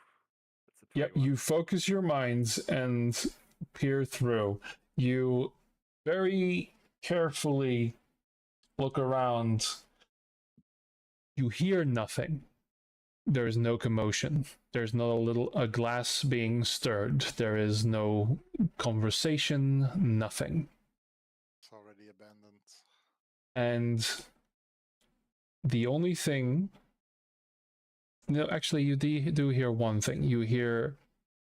That's a 21. Yep, you focus your minds and peer through. You very carefully look around. You hear nothing. There is no commotion. There's not a glass being stirred. There is no conversation, nothing. it's already abandoned. And the only thing... No, actually, you do hear one thing. You hear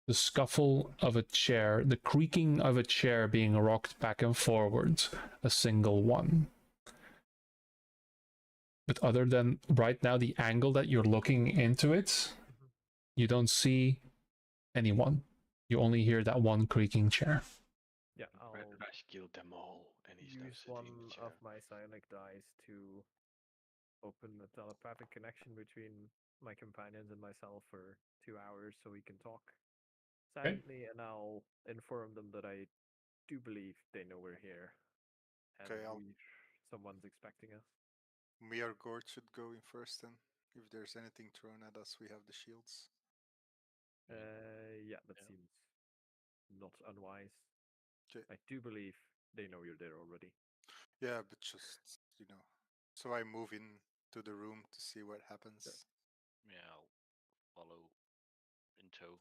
the scuffle of a chair, the creaking of a chair being rocked back and forward, a single one. But other than right now, the angle that you're looking into it, you don't see anyone. You only hear that one creaking chair. Yeah, I'll Red Rash killed them all, and he's now use sitting one in the of chair. my psionic dice to open the telepathic connection between my companions and myself for 2 hours so we can talk silently, and I'll inform them that I do believe they know we're here. And Okay, someone's expecting us. me or Gord should go in first then. If there's anything thrown at us, we have the shields. Yeah, that seems not unwise. Okay. I do believe they know you're there already. Yeah, but just, So I move in to the room to see what happens. Sure. Yeah, I'll follow in tow.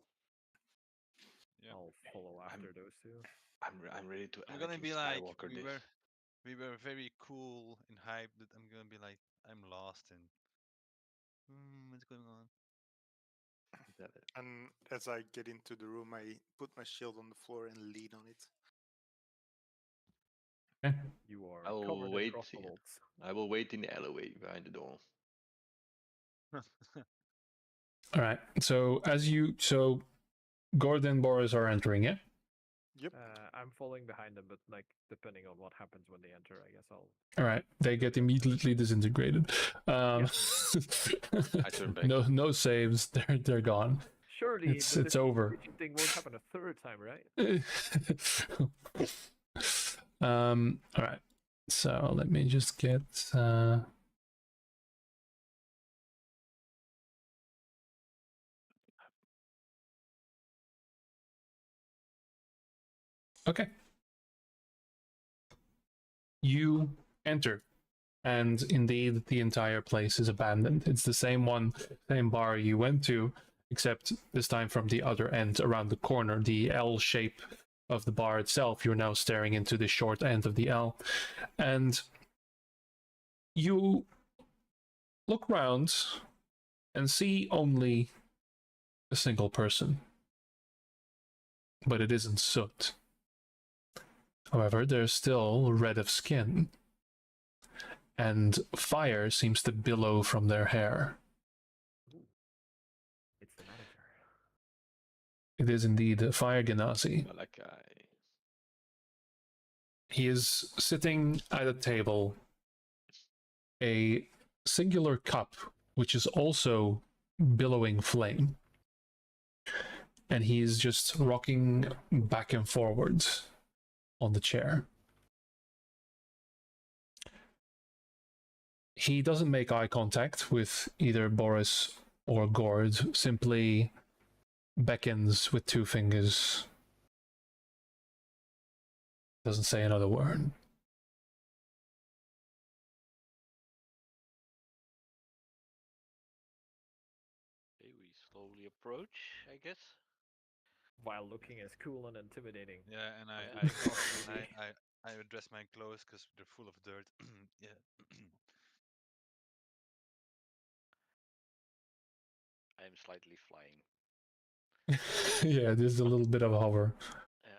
Yeah. I'll follow after those two. I'm ready to I'm gonna Anakin be like, Skywalker this. we were very cool and hyped. That I'm gonna be like, I'm lost and what's going on? Is that it? And as I get into the room, I put my shield on the floor and lean on it. Okay. You are I will covered in wait. crossbow bolts. I will wait in the alleyway behind the door. All right. So Gordon and Boris are entering it. Yep. I'm following behind them, but like depending on what happens when they enter, I guess I'll. All right. They get immediately disintegrated. I turn back. No saves. They're gone. Surely It's over. disintegration thing won't happen a third time, right? All right. So let me just get. Okay. You enter, and indeed the entire place is abandoned. It's the same bar you went to, except this time from the other end around the corner. The L shape of the bar itself, you're now staring into the short end of the L. And you look round and see only a single person. But it isn't Soot. However, they're still red of skin, and fire seems to billow from their hair. Ooh. It's the manager. It is indeed a fire genasi. Malachi. He is sitting at a table, a singular cup, which is also billowing flame. And he is just rocking back and forwards on the chair. He doesn't make eye contact with either Boris or Gord, simply beckons with 2 fingers. Doesn't say another word. Okay, we slowly approach, I guess. While looking as cool and intimidating. Yeah, and as we possibly be. I address my clothes because they're full of dirt. Yeah. I am slightly flying. Yeah, there's a little bit of a hover. Yeah.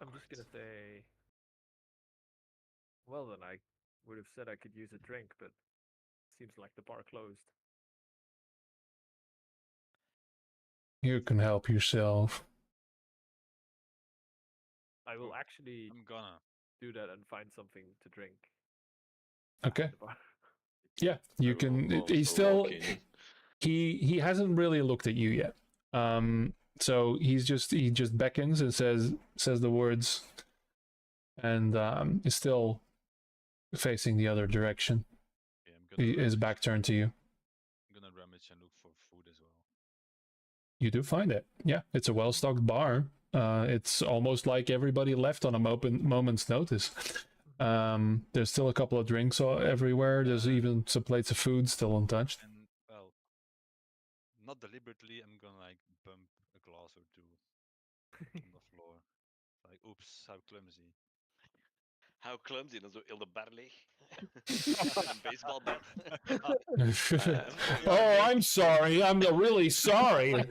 I'm just gonna say. Well, then I would have said I could use a drink, but seems like the bar closed. You can help yourself. I will Cool. actually I'm gonna. do that and find something to drink. Okay. at the bar. Yeah, you can. He's still. He hasn't really looked at you yet. So he just beckons and says the words, and is still facing the other direction. Okay, I'm gonna. His back turned to you. I'm gonna rummage and look for food as well. You do find it. Yeah, it's a well-stocked bar. It's almost like everybody left on a moment's notice. There's still a couple of drinks everywhere. There's even some plates of food still untouched. And well, not deliberately, I'm gonna like bump a glass or 2 on the floor. Like, oops, how clumsy. How clumsy, dan zo heel de bar leeg. Met een baseballbat. Oh, I'm sorry. I'm really sorry. I'm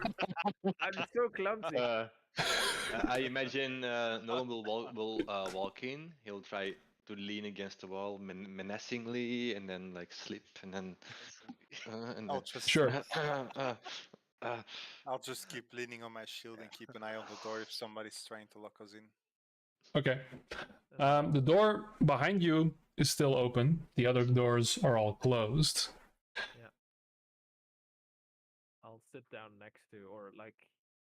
so clumsy. I imagine Nolan will walk in. He'll try to lean against the wall menacingly, and then like slip, and then I'll just Sure. I'll just keep leaning on my shield and keep an eye on the door if somebody's trying to lock us in. Okay. The door behind you is still open. The other doors are all closed. I'll sit down next to, or like,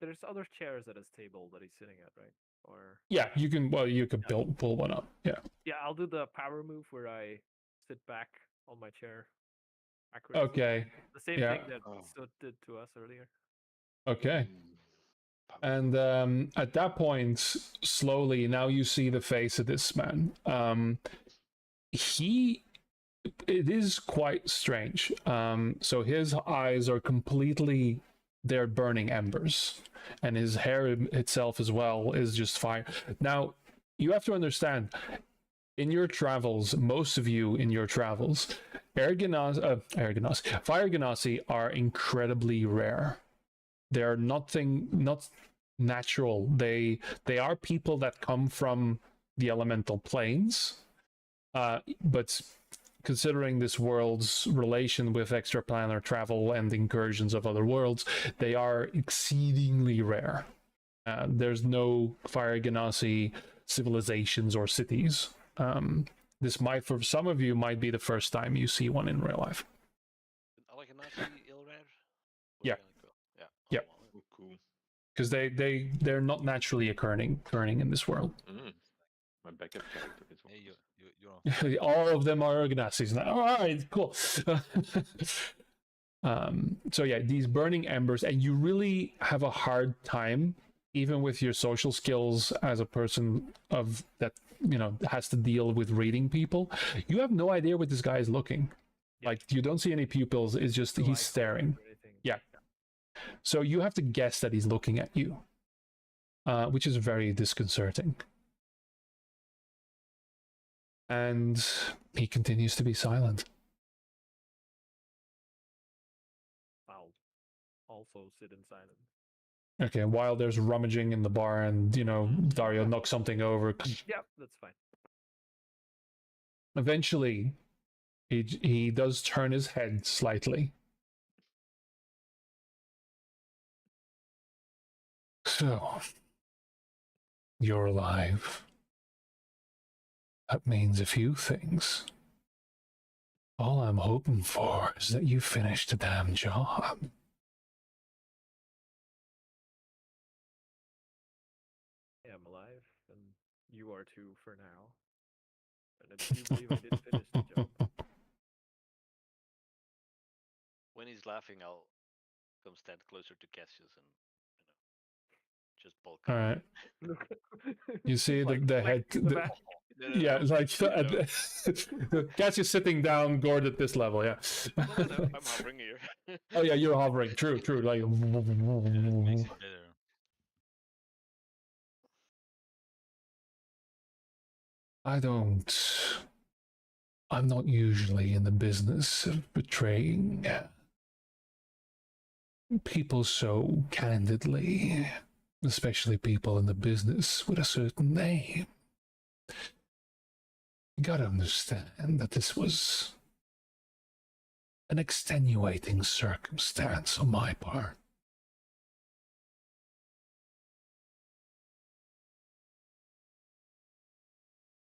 there's other chairs at his table that he's sitting at, right? Or Yeah, you can. Well, you could pull one up. Yeah. yeah, I'll do the power move where I sit back on my chair. Backwards. Okay. The same yeah. thing that Soot did to us earlier. Okay. And at that point, slowly, now you see the face of this man. It is quite strange. So his eyes are completely, they're burning embers, and his hair itself as well is just fire. Now, you have to understand, in your travels, most of you in your travels, fire genasi are incredibly rare. They're not natural. They are people that come from the elemental planes, but considering this world's relation with extraplanar travel and incursions of other worlds, they are exceedingly rare. There's no fire genasi civilizations or cities. This might, for some of you, might be the first time you see one in real life. heel rare? Yeah. Yeah. Yeah. Oh, cool. Because they're not naturally occurring in this world. My backup character is one. Hey, you're on. All of them are Ignacies now. All right, cool. So yeah, these burning embers, and you really have a hard time, even with your social skills as a person of that, has to deal with reading people. You have no idea what this guy is looking. Like, you don't see any pupils. It's just he's staring. Yeah. So you have to guess that he's looking at you, which is very disconcerting. And he continues to be silent. I'll also sit in silence. Okay, while there's rummaging in the bar and, Dario knocks something over. Yep, that's fine. Eventually, he does turn his head slightly. So, you're alive. That means a few things. All I'm hoping for is that you finish the damn job. I am alive, and you are too for now. And I do believe I did finish the job. When he's laughing, I'll come stand closer to Cassius and just bulk All up. right. You see Like, the head. in the back. No, Yeah, no. like Cassius sitting down, Gord at this level. Yeah. No, I'm hovering here. Oh yeah, you're hovering. True. Like. Makes it better. I'm not usually in the business of betraying people so candidly, especially people in the business with a certain name. You gotta understand that this was an extenuating circumstance on my part.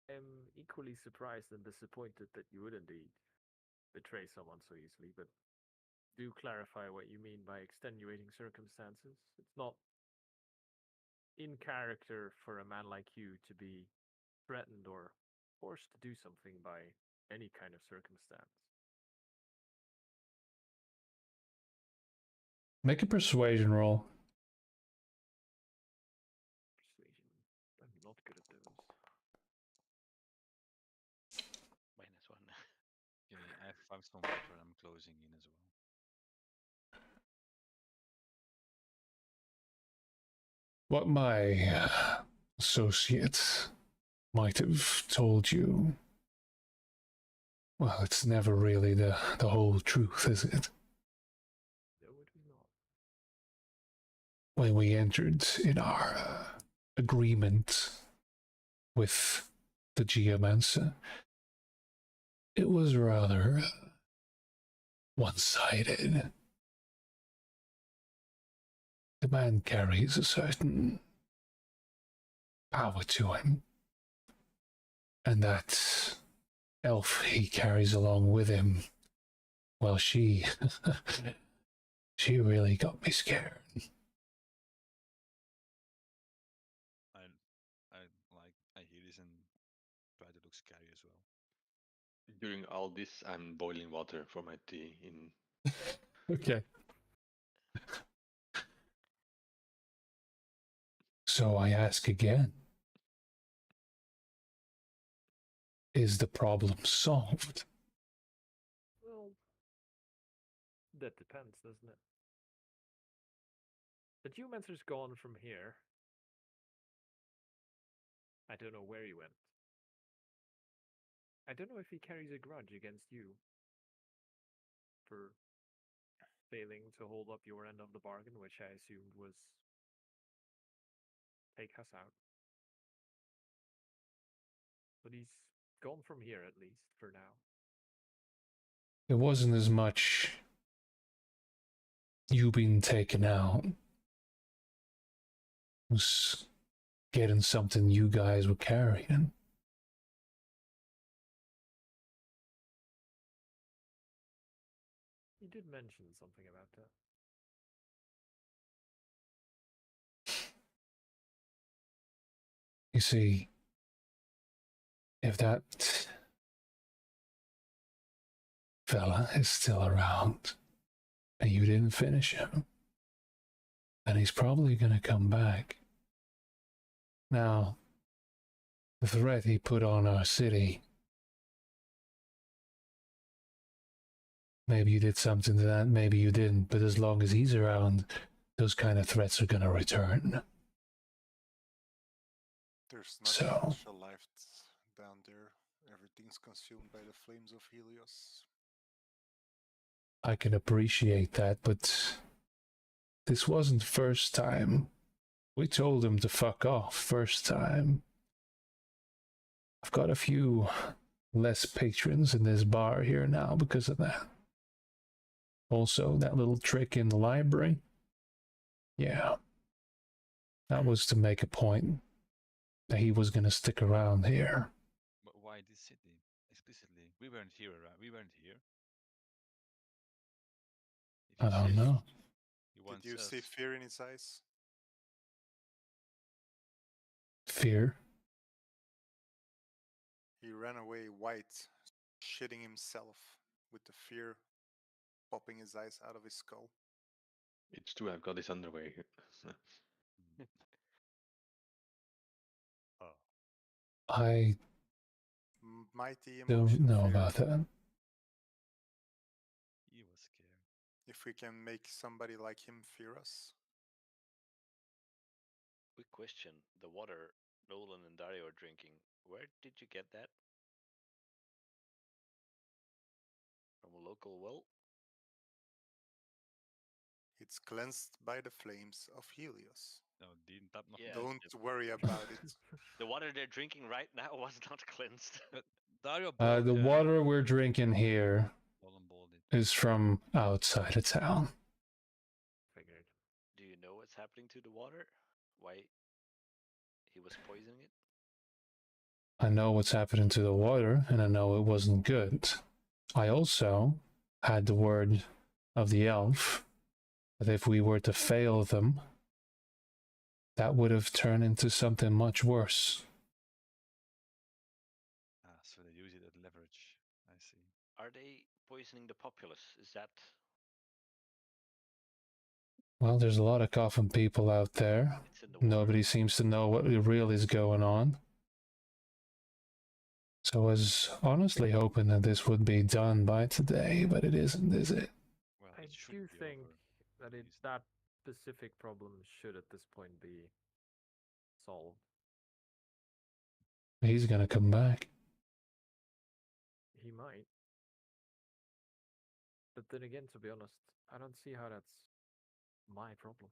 I'm equally surprised and disappointed that you would indeed betray someone so easily, but do clarify what you mean by extenuating circumstances. It's not in character for a man like you to be threatened or forced to do something by any kind of circumstance. Make a persuasion roll. Persuasion. I'm not good at those. -1. Okay, I have 5 stone water. I'm closing in as well. What my associate might have told you, well, it's never really the whole truth, is it? No, it was not. When we entered in our agreement with the geomancer, it was rather one-sided. The man carries a certain power to him, and that elf he carries along with him, well, she really got me scared. I hear this and try to look scary as well. During all this, I'm boiling water for my tea. Okay. So I ask again, is the problem solved? Well, that depends, doesn't it? The geomancer's gone from here. I don't know where he went. I don't know if he carries a grudge against you for failing to hold up your end of the bargain, which I assumed was take us out. But he's gone from here, at least, for now. It wasn't as much you being taken out. It was getting something you guys were carrying. He did mention something about that. You see, if that fella is still around and you didn't finish him, then he's probably gonna come back. Now, the threat he put on our city, maybe you did something to that, maybe you didn't, but as long as he's around, those kind of threats are gonna return. There's So- nothing special left down there. Everything's consumed by the flames of Helios. I can appreciate that, but this wasn't first time. We told him to fuck off first time. I've got a few less patrons in this bar here now because of that. Also, that little trick in the library. Yeah. That was to make a point that he was gonna stick around here. But why this city? Explicitly. We weren't here, right? We weren't here. If I he don't says know. He Did wants you see us. fear in his eyes? Fear. He ran away white, shitting himself with the fear popping his eyes out of his skull. It's true, I've got his underwear here. Oh, I Mighty don't emotion know fear. about that. he was scared. If we can make somebody like him fear us. Quick question: the water Nolan and Dario are drinking. Where did you get that? From a local well? It's cleansed by the flames of Helios. No, didn't that not Yeah. Don't worry about it. The water they're drinking right now was not cleansed. But Dario bought The water we're drinking here Nolan bought it. is from outside of town. Figured. Do you know what's happening to the water? Why he was poisoning it? I know what's happening to the water, and I know it wasn't good. I also had the word of the elf that if we were to fail them, that would have turned into something much worse. Ah, so they use it as leverage. I see. Are they poisoning the populace? Is that Well, there's a lot of coffin people out there. it's in the water? Nobody seems to know what really is going on. So I was honestly hoping that this would be done by today, but it isn't, is it? Well, I it should do be think over. that Easy. that specific problem should at this point be solved. He's gonna come back. He might. But then again, to be honest, I don't see how that's my problem.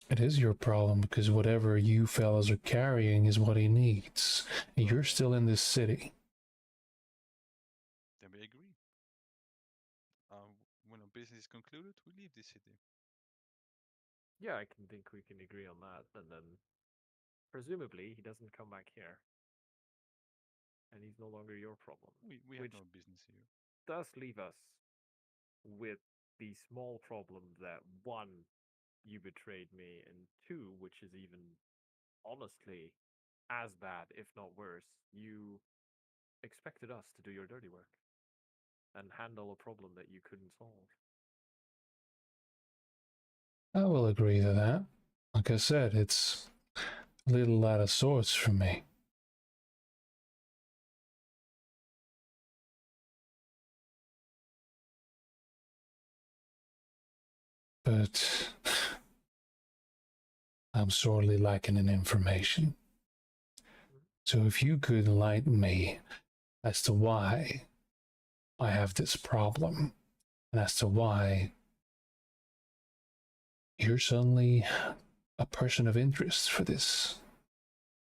It is your problem because whatever you fellas are carrying is what he needs. And you're still in this city. Then we agree. When our business is concluded, we leave this city. Yeah, I can think we can agree on that, and then presumably he doesn't come back here. And he's no longer your problem. We have Which no business here. does leave us with the small problem that one, you betrayed me, and two, which is even honestly as bad, if not worse, you expected us to do your dirty work and handle a problem that you couldn't solve. I will agree to that. Like I said, it's a little out of sorts for me. But I'm sorely lacking in information. So if you could enlighten me as to why I have this problem, and as to why you're suddenly a person of interest for this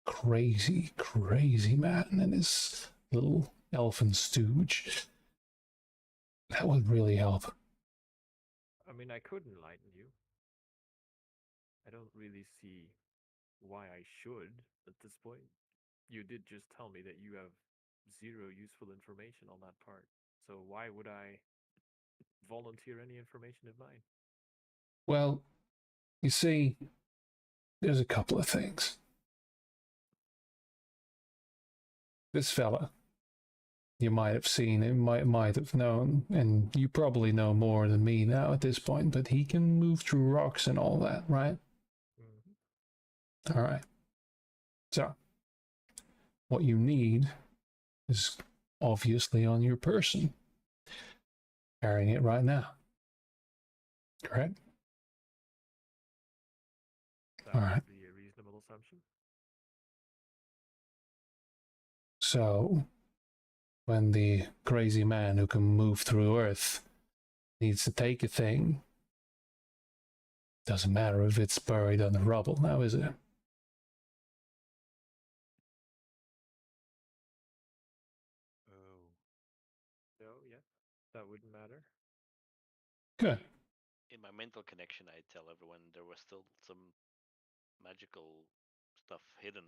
crazy, crazy man and his little elfin stooge, that would really help. I mean, I could enlighten you. I don't really see why I should at this point. You did just tell me that you have zero useful information on that part. So why would I volunteer any information of mine? Well, you see, there's a couple of things. This fella, you might have seen him, might have known, and you probably know more than me now at this point, but he can move through rocks and all that, right? Mm-hmm. All right. So, what you need is obviously on your person. Carrying it right now. Correct? That All would right. be a reasonable assumption. So, when the crazy man who can move through Earth needs to take a thing, Doesn't matter if it's buried under rubble now, is it? Oh, No, yeah, that wouldn't matter. Good. In my mental connection, I tell everyone there was still some magical stuff hidden,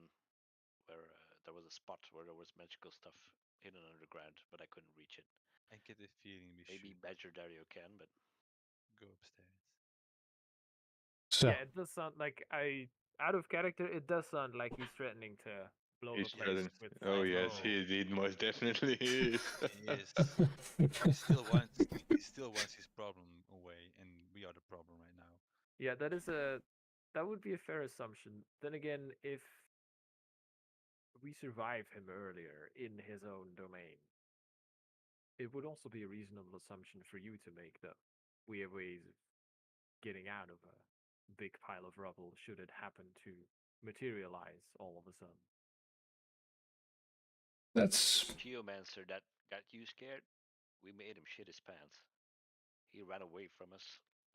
where there was a spot where there was magical stuff hidden underground, but I couldn't reach it. I get the feeling we Maybe should Badger Dario can, but go upstairs. So, Yeah, it does sound like out of character. It does sound like he's threatening to blow He's the place threatened. with Oh fire. yes, Oh. he indeed most definitely is. Yes. He still wants his problem away, and we are the problem right now. Yeah, that would be a fair assumption. Then again, if we survive him earlier in his own domain, it would also be a reasonable assumption for you to make that we have ways of getting out of a big pile of rubble should it happen to materialize all of a sudden. that's Geomancer that got you scared, we made him shit his pants. He ran away from us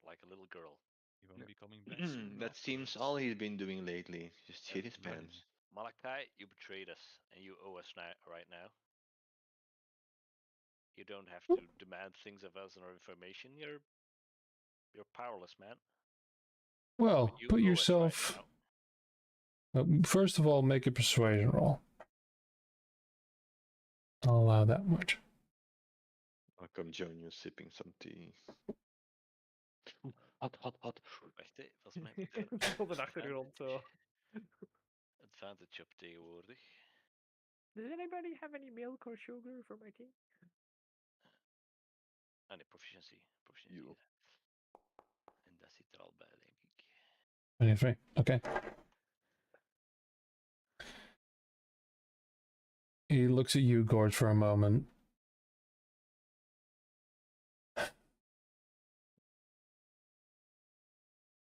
like a little girl. He won't be coming back soon. That seems afterwards. all he's been doing lately. Just shit his Imagine. pants. Malachi, you betrayed us, and you owe us right now. You don't have to demand things of us and our information. You're powerless, man. well. But you Put owe us yourself. right now. First of all, make a persuasion roll. I'll allow that much. I'll come join you sipping some tea. Hot, hot, hot. Wacht, hè. Volgens mij heb ik Op de achtergrond zo. advantage op tegenwoordig. Does anybody have any milk or sugar for my tea? Ah nee, proficiency. You. En dat zit er al bij, denk ik. 23. Okay. He looks at you, Gord, for a moment.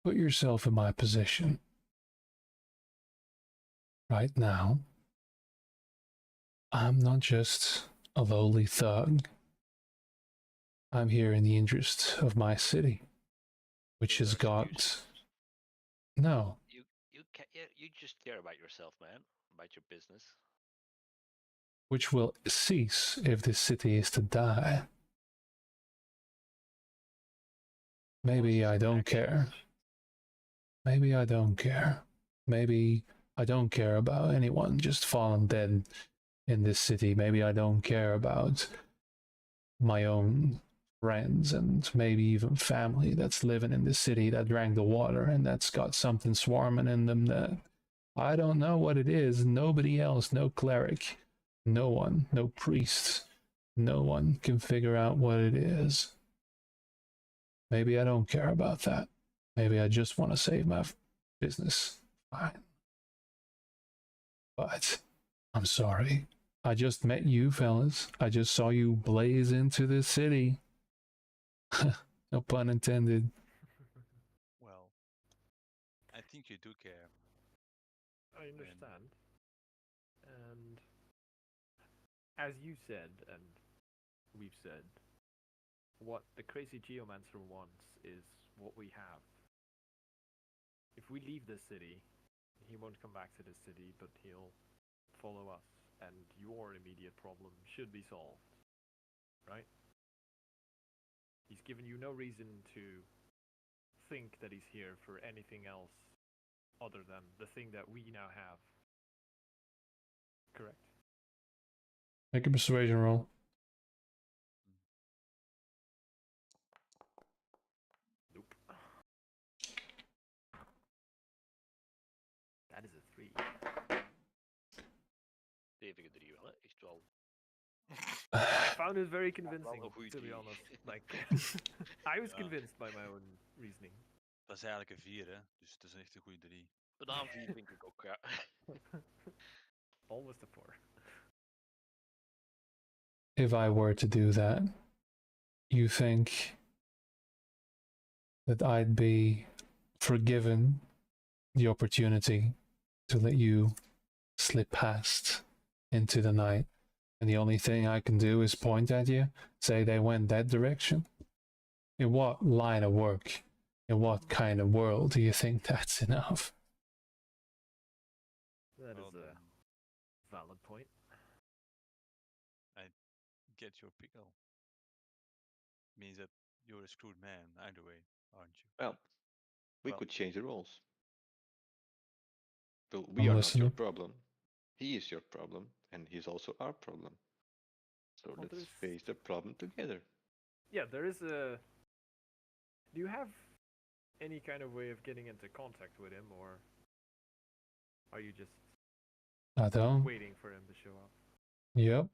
Put yourself in my position. Right now, I'm not just a lowly thug. I'm here in the interest of my city, which has got... No, You just care about yourself, man. About your business. which will cease if this city is to die. Maybe I don't care. Maybe I don't care. Maybe I don't care about anyone just falling dead in this city. Maybe I don't care about my own friends and maybe even family that's living in this city that drank the water and that's got something swarming in them that I don't know what it is. Nobody else, no cleric, no one, no priest, no one can figure out what it is. Maybe I don't care about that. Maybe I just want to save my business. Fine. But I'm sorry. I just met you fellas. I just saw you blaze into this city. No pun intended. Well, I think you do care. I understand. And as you said, and we've said, what the crazy geomancer wants is what we have. If we leave this city, he won't come back to this city, but he'll follow us, and your immediate problem should be solved. Right? He's given you no reason to think that he's here for anything else other than the thing that we now have. Correct? Make a persuasion roll. Nope. That is a 3. Stevige 3 wel, hè. Echt wel. I found it very convincing, Wel een goeie to be 3. honest. Like, I was Ja. convinced by my own reasoning. Dat is eigenlijk een 4, hè? Dus het is echt een goede 3. Banaan 4 vind ik ook, ja. Almost a 4. If I were to do that, you think that I'd be forgiven the opportunity to let you slip past into the night, and the only thing I can do is point at you, say they went that direction? In what line of work In what kind of world do you think that's enough? That Well is a then, valid point. get your pickle. Means that you're a screwed man either way, aren't you? Well, we Well- could change the rules. Well, I'm we are not your listening. problem. He is your problem, and he's also our problem. So Well, let's there's- face the problem together. Yeah, there is a. Do you have any kind of way of getting into contact with him, or are you just I don't. waiting for him to show up? Yep.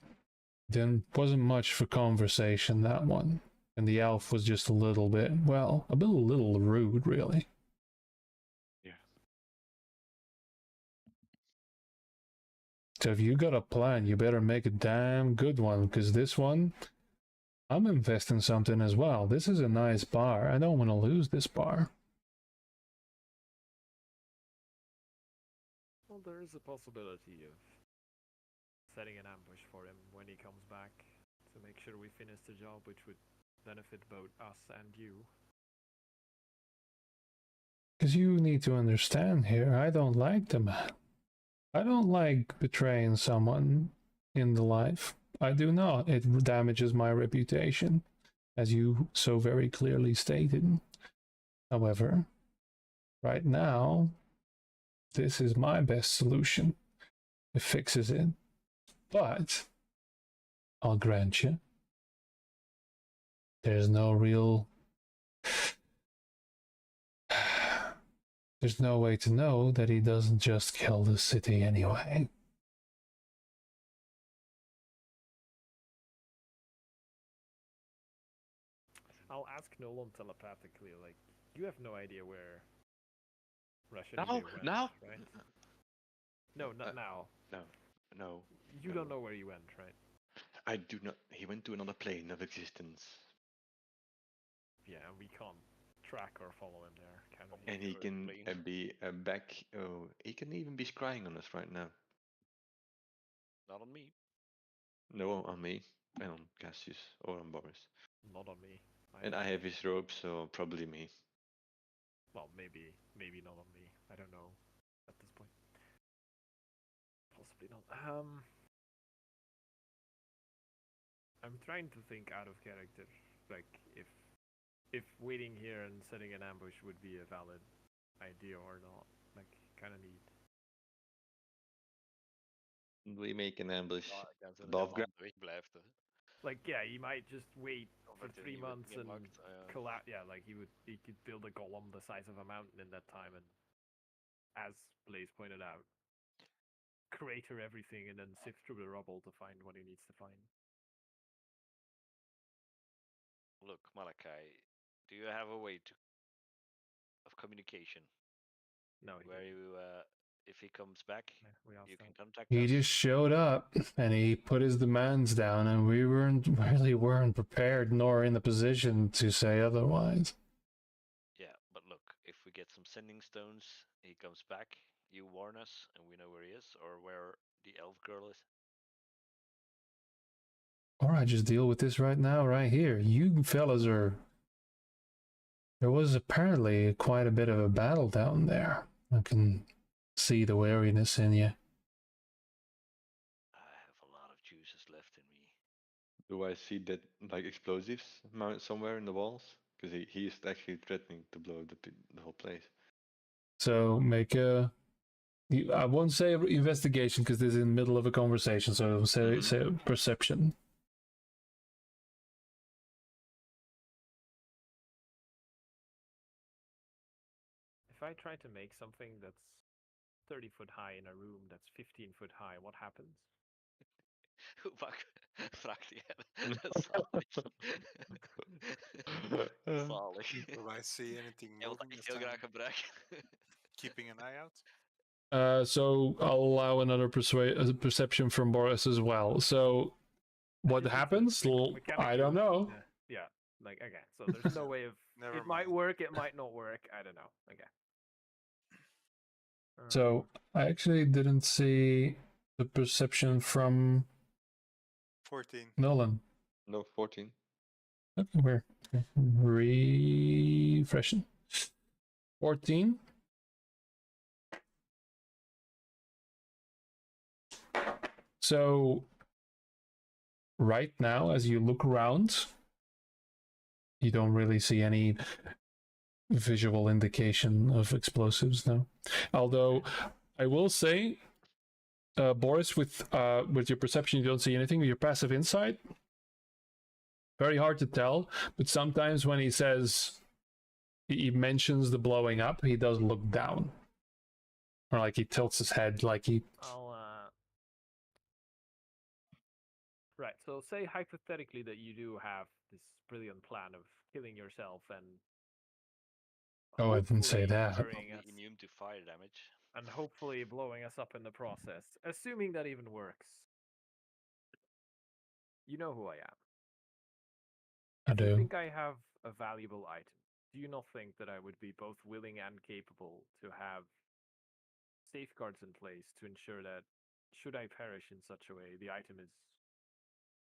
Then wasn't much for conversation, that one. And the elf was just a little bit, well, a little rude, really. Yeah. So if you got a plan, you better make a damn good one, because this one, I'm investing something as well. This is a nice bar. I don't want to lose this bar. Well, there is a possibility of setting an ambush for him when he comes back to make sure we finish the job, which would benefit both us and you. Because you need to understand here, I don't like the man. I don't like betraying someone in the life. I do not. It damages my reputation, as you so very clearly stated. However, right now, this is my best solution. It fixes it. But, I'll grant you, there's no real... There's no way to know that he doesn't just kill the city anyway. I'll ask Nolan telepathically, like, you have no idea where Russian Now? went, Now? right? No, not now. No. You don't know where he went, right? I do not. He went to another plane of existence. Yeah, we can't track or follow him there, can we? And he Or can plane. be back. Oh, he can even be scrying on us right now. Not on me. No, on me, and on Cassius or on Boris. Not on me. And I have his robe, so probably me. Well, maybe not on me. I don't know at this point. Possibly not. I'm trying to think out of character. Like, if waiting here and setting an ambush would be a valid idea or not. Like, kind of need. We make an ambush Ja, ik kan ze above helemaal ground. wegblijft. Hè. Like, yeah, he might just wait Of for dat hij 3 niet wordt months and meegemaakt, ja. collapse. Yeah, like he could build a golem the size of a mountain in that time, and as Blaze pointed out, crater everything and then sift through the rubble to find what he needs to find. Look, Malachi, do you have a way of communication No, he where didn't. you, if he comes back, Yeah, we asked you that. can contact He us? just showed up and he put his demands down, and we weren't prepared nor in the position to say otherwise. Yeah, but look, if we get some sending stones, he comes back, you warn us, and we know where he is, or where the elf girl is. Or I just deal with this right now, right here. You fellas are... There was apparently quite a bit of a battle down there. I can see the wariness in you. I have a lot of juices left in me. Do I see that like explosives mounted somewhere in the walls? Because he is actually threatening to blow the whole place. So make a... I won't say investigation because this is in the middle of a conversation, so say perception. If I try to make something that's 30 foot high in a room that's 15 foot high, what happens? Wacht, vraagt hij. Zalig. Zalig. Do I see anything Hij wil dat moving echt this heel graag time? gebruiken. Keeping an eye out? So I'll allow another perception from Boris as well. So what Just happens? I don't know. Yeah, like, okay, so there's no way of... Never it might mind. work, it might not work, I don't know. Okay. So I actually didn't see the perception from 14. Nolan. No, 14. Okay, we're refreshing. 14. So right now, as you look around, you don't really see any visual indication of explosives now. Although I will say, Boris, with your perception, you don't see anything. With your passive insight, very hard to tell. But sometimes when he says he mentions the blowing up, he does look down, or like he tilts his head, like he. Right. So say hypothetically that you do have this brilliant plan of killing yourself and Oh, I didn't say hopefully that. burying Probably us, immune to fire damage. and hopefully blowing us up in the process. Assuming that even works. You know who I am. I If you do. think I have a valuable item, do you not think that I would be both willing and capable to have safeguards in place to ensure that, should I perish in such a way, the item is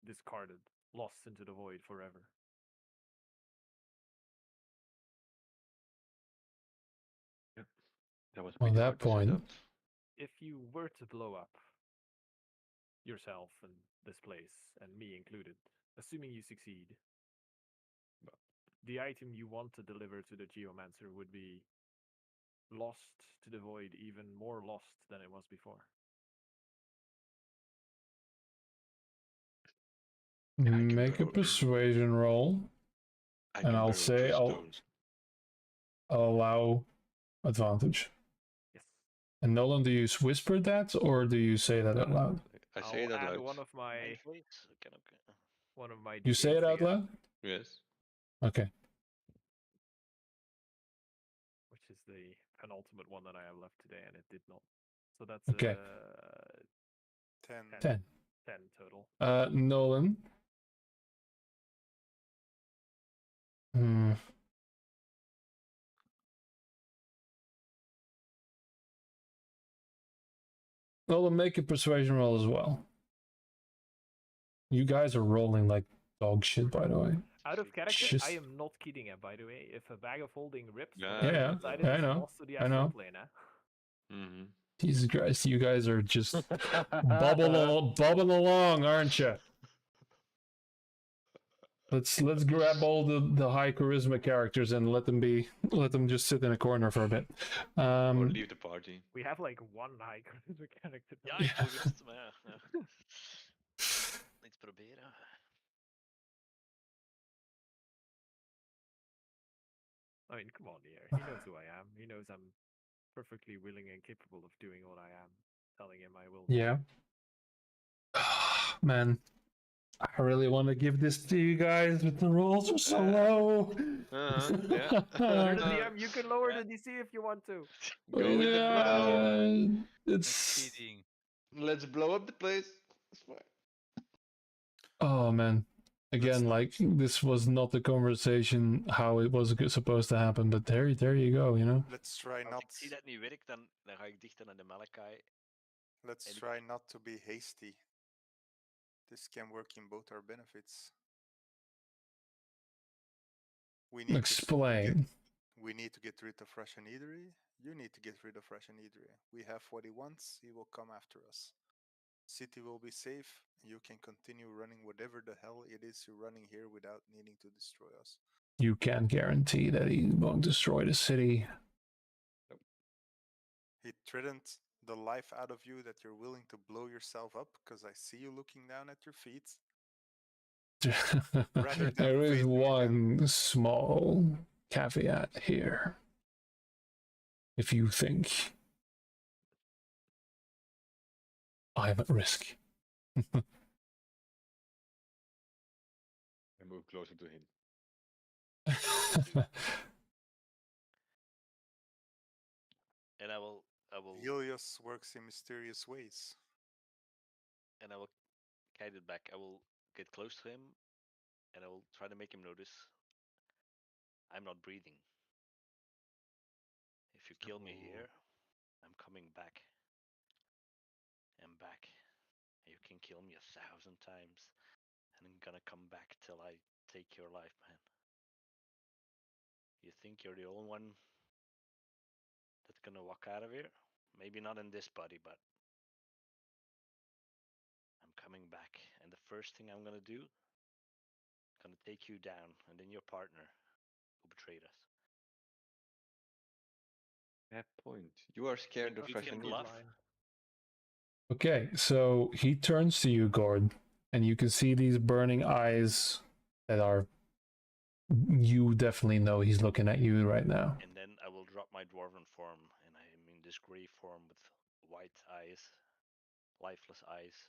discarded, lost into the void forever? Yep. That was On pretty that hard to set point, up. If you were to blow up yourself and this place, and me included, assuming you succeed, the item you want to deliver to the geomancer would be lost to the void, even more lost than it was before. I can make a borrow- persuasion roll, I and can I'll borrow say 2 I'll stones. allow advantage. Yes. And Nolan, do you whisper that, or do you say that out No, loud? I say I'll it out add loud. one of my Mind voice? Okay. You say it D8s out again, loud? Yes. Okay. which is the penultimate one that I have left today, and it did not. So that's Okay. 10. 10. 10 total. Nolan. Nolan, make a persuasion roll as well. You guys are rolling like dog shit, by the way. Out of character, Just- I am not kidding, by the way. If a bag of holding rips, Yeah, whatever yeah, inside yeah, it I is know, lost to the I know. astral plane. Mm-hmm. Jesus Christ, you guys are just bubbling along, aren't you? Let's grab all the high charisma characters and let them just sit in a corner for a bit. Or leave the party. We have like one high charisma character. Ja, Ja. ik wil gerust, maar ja. Iets proberen. I mean, come on, here. He knows who I am. He knows I'm perfectly willing and capable of doing what I am. Telling him I will. Yeah. Man, I really want to give this to you guys, but the rolls are so low. Yeah. You're the DM. You can lower the DC if you want to. Go with the flow. It's Cheating. Let's blow up the place. It's fine. oh man. Again, not- like this was not the conversation how it was supposed to happen, but there you go, you know. Let's try Als not. ik zie dat het niet werkt, dan ga ik dichter naar de Malakai. Let's Edit. try not to be hasty. This can work in both our benefits. We need Explain. we need to get rid of Russian Eatery. You need to get rid of Russian Eatery. We have what he wants. He will come after us. City will be safe. You can continue running whatever the hell it is you're running here without needing to destroy us. You can't guarantee that he won't destroy the city. He threatened the life out of you that you're willing to blow yourself up because I see you looking down at your feet. Rather than There is facing one small caveat here. If you think I'm at risk. I move closer to him. And I will Helios works in mysterious ways. guide it back. I will get close to him and I will try to make him notice I'm not breathing. If you kill me here, I'm coming back. I'm back. You can kill me 1,000 times and I'm gonna come back till I take your life, man. You think you're the only one gonna walk out of here. Maybe not in this body, but I'm coming back. And the first thing I'm gonna do, gonna take you down, and then your partner who betrayed us. Fair point. You are scared of he fresh can and bluff. Okay, so he turns to you, Gord, and you can see these burning eyes that are. You definitely know he's looking at you right now. And then I will drop my dwarven form, and I mean this gray form with white eyes, lifeless eyes.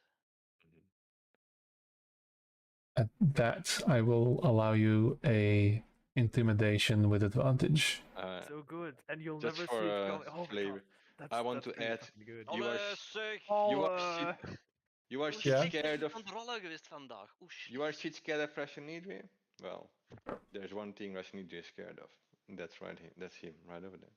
At that, I will allow you a intimidation with advantage. So good, and you'll Just never for see it coming. Oh my flavor, god, I want that's to really add. fucking good. You are Alle suk! you Oh, are you are Hoe Yeah. shit scared of aan het rollen geweest vandaag. Oeh, you are shit scared of fresh and Idri? Well, there's one thing Russian Idri is scared of. That's right. That's him right over there.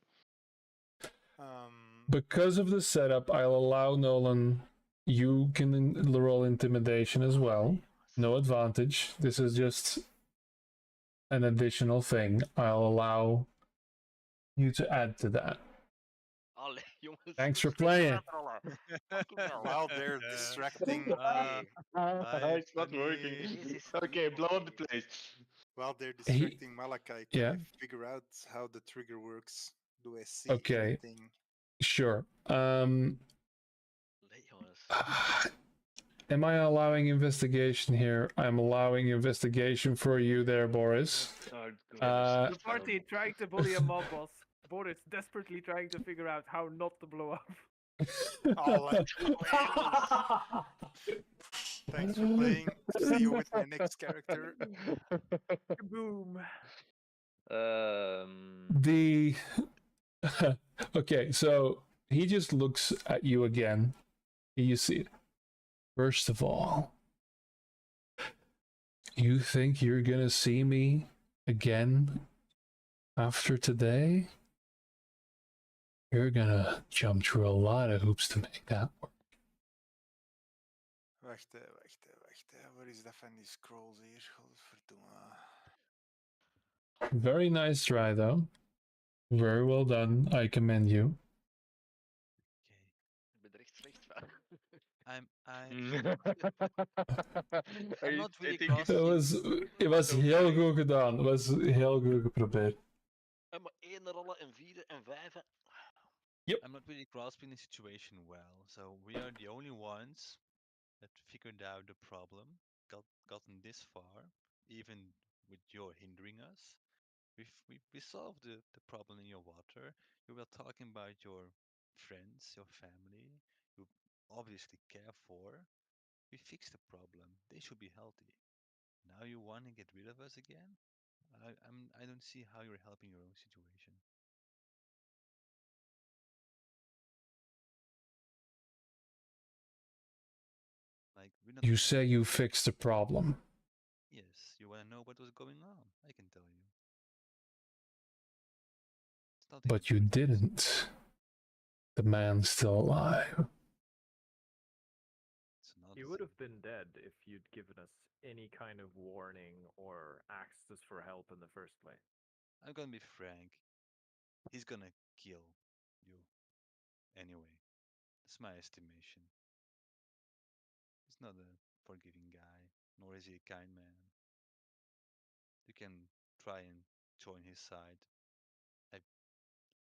Because of the setup, I'll allow Nolan. You can roll intimidation as well. No advantage. This is just an additional thing. I'll allow you to add to that. Alle jongens. Thanks for stuk playing. aan het rollen. Fucking hell. While they're distracting, It's not working. Jezus, Okay, blow up the Jezus. place. while they're distracting Malachi, can yeah. I figure out how the trigger works? Do I see Okay. anything? Sure. Nee, jongens. Am I allowing investigation here? I'm allowing investigation for you there, Boris. The party trying to bully a mob boss. Boris desperately trying to figure out how not to blow up. Oh, thanks for playing. See you with my next character. Boom. The okay, so he just looks at you again. You see it. First of all, you think you're gonna see me again after today? You're gonna jump through a lot of hoops to make that work. Wacht. Waar is dat van die scrolls hier? Godverdomme. Very nice try, though. Very well done. I commend you. Ik ben er echt slecht van. I'm Are you not really stating grasping. Het was heel goed gedaan. Het was heel goed geprobeerd. En maar 1 rollen en 4 en 5. I'm not really grasping the situation well. So we are the only ones that figured out the problem, gotten this far, even with your hindering us. We solved the problem in your water. You were talking about your friends, your family, you obviously care for. We fixed the problem. They should be healthy. Now you want to get rid of us again? I don't see how you're helping your own situation. Like You say you fixed the problem. Yes, you want to know what was going on? I can tell you. But you didn't. The man's still alive. He would have been dead if you'd given us any kind of warning or asked us for help in the first place. I'm gonna be frank. He's gonna kill you. Anyway, that's my estimation. He's not a forgiving guy, nor is he a kind man. You can try and join his side. I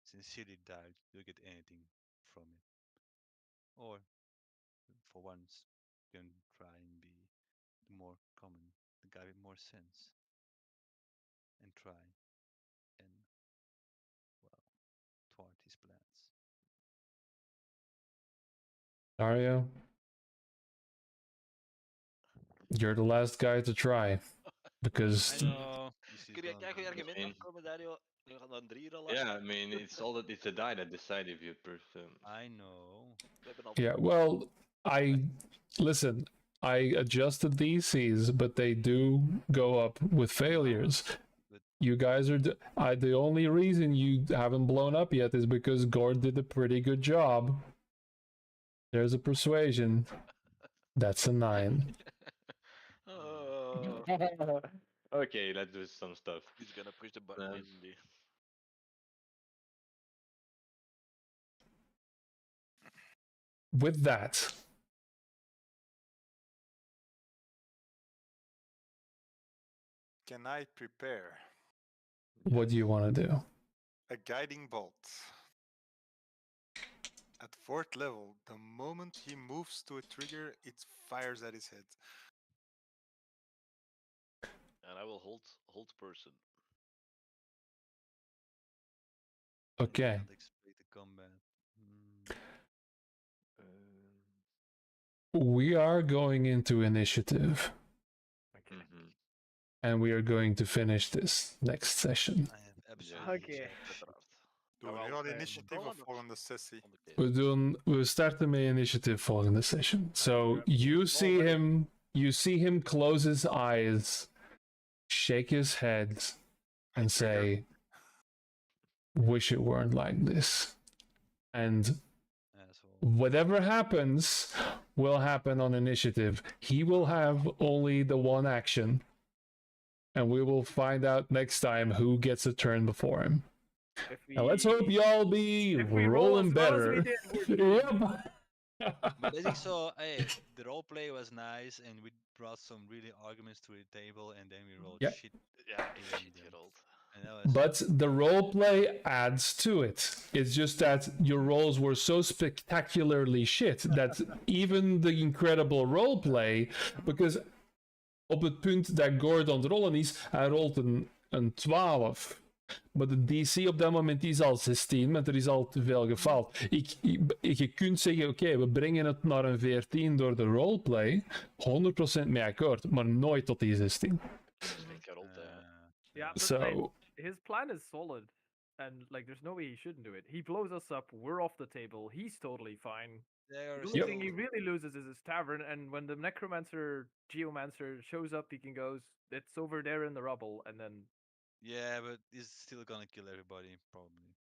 sincerely doubt you'll get anything from it. Or, for once, you can try and be the more common, the guy with more sense. And try and, well, thwart his plans. Dario, you're the last guy to try. Because Kun je een goede argument afkomen, Dario? We gaan dan 3 rollen. Yeah, I mean, it's the die that decide if you presume. I know. yeah, well, listen. I adjusted these Cs, but they do go up with failures. You guys are the only reason you haven't blown up yet is because Gord did a pretty good job. There's a persuasion. That's a 9. Okay, let's do some stuff. He's gonna push the button in the with that, Can I prepare what do you want to do? a guiding bolt? At 4th level, the moment he moves to a trigger, it fires at his head. And I will hold person. Okay. Can't explain the combat. We are going into initiative, Okay. Mhm. and we are going to finish this next session. I have absolutely Okay. checked. Doen we nu al initiatief of volgende sessie? We starten met initiative volgende session. So you see him close his eyes, shake his head, and say, "Wish it weren't like this." And Asshole. whatever happens will happen on initiative. He will have only the one action, and we will find out next time who gets a turn before him. Now let's hope y'all be if we roll rolling as well as better. we did, we're doomed. Yep. But I think so. Hey, the roleplay was nice, and we brought some really arguments to the table, and then we rolled Yep. shit. Yeah, Yeah, shit we hit did. old. And that was But the roleplay adds to it. It's just that your rolls were so spectacularly shit that even the incredible roleplay, because op het punt dat Gord aan het rollen is, hij rolt een 12. Maar de DC op dat moment is al 16, want er is al te veel gefaald. Je kunt zeggen, oké, we brengen het naar een 14 door de roleplay. 100% mee akkoord, maar nooit tot die 16. Shit got old there. Yeah, but So- like, his plan is solid, and like, there's no way he shouldn't do it. He blows us up. We're off the table. He's totally fine. They are The only Yep. thing he really loses is his tavern, and when the necromancer, geomancer shows up, he can go, "It's over there in the rubble," and then, Yeah, but he's still gonna kill everybody, probably.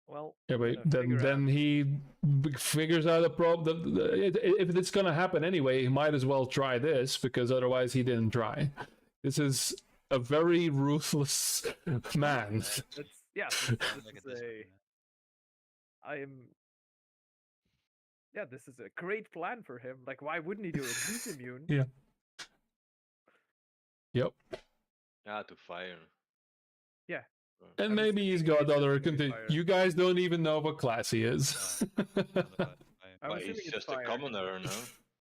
well, Yeah, we're but gonna figure then out. he figures out a problem. If it's gonna happen anyway, he might as well try this, because otherwise he didn't try. This is a very ruthless man. It's this Like is at this a. point, Yeah, this is a great plan for him. Like, why wouldn't he do it? He's immune. Yeah. Yep. Yeah, to fire. Yeah. Or- And I was maybe he's thinking got he's other just gonna content. fire. You guys don't even know what class he is. I'm But assuming he's it's just fire. a commoner, no?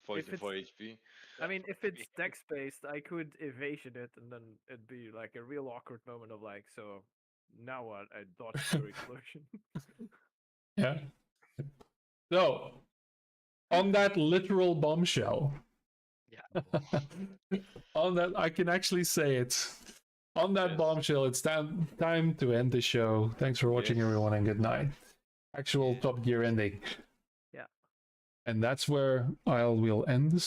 For If it's- 4 HP. I mean, if maybe. it's dex based, I could evasion it, and then it'd be like a real awkward moment of like, so now what? I dodged your explosion. Yeah. So, on that literal bombshell, Yeah. on that, I can actually say it. On that Yes. bombshell, it's time to end the show. Thanks for watching, Yes. everyone, and good night. Actual Yeah. Top Gear ending. Yeah. And that's where I will end this.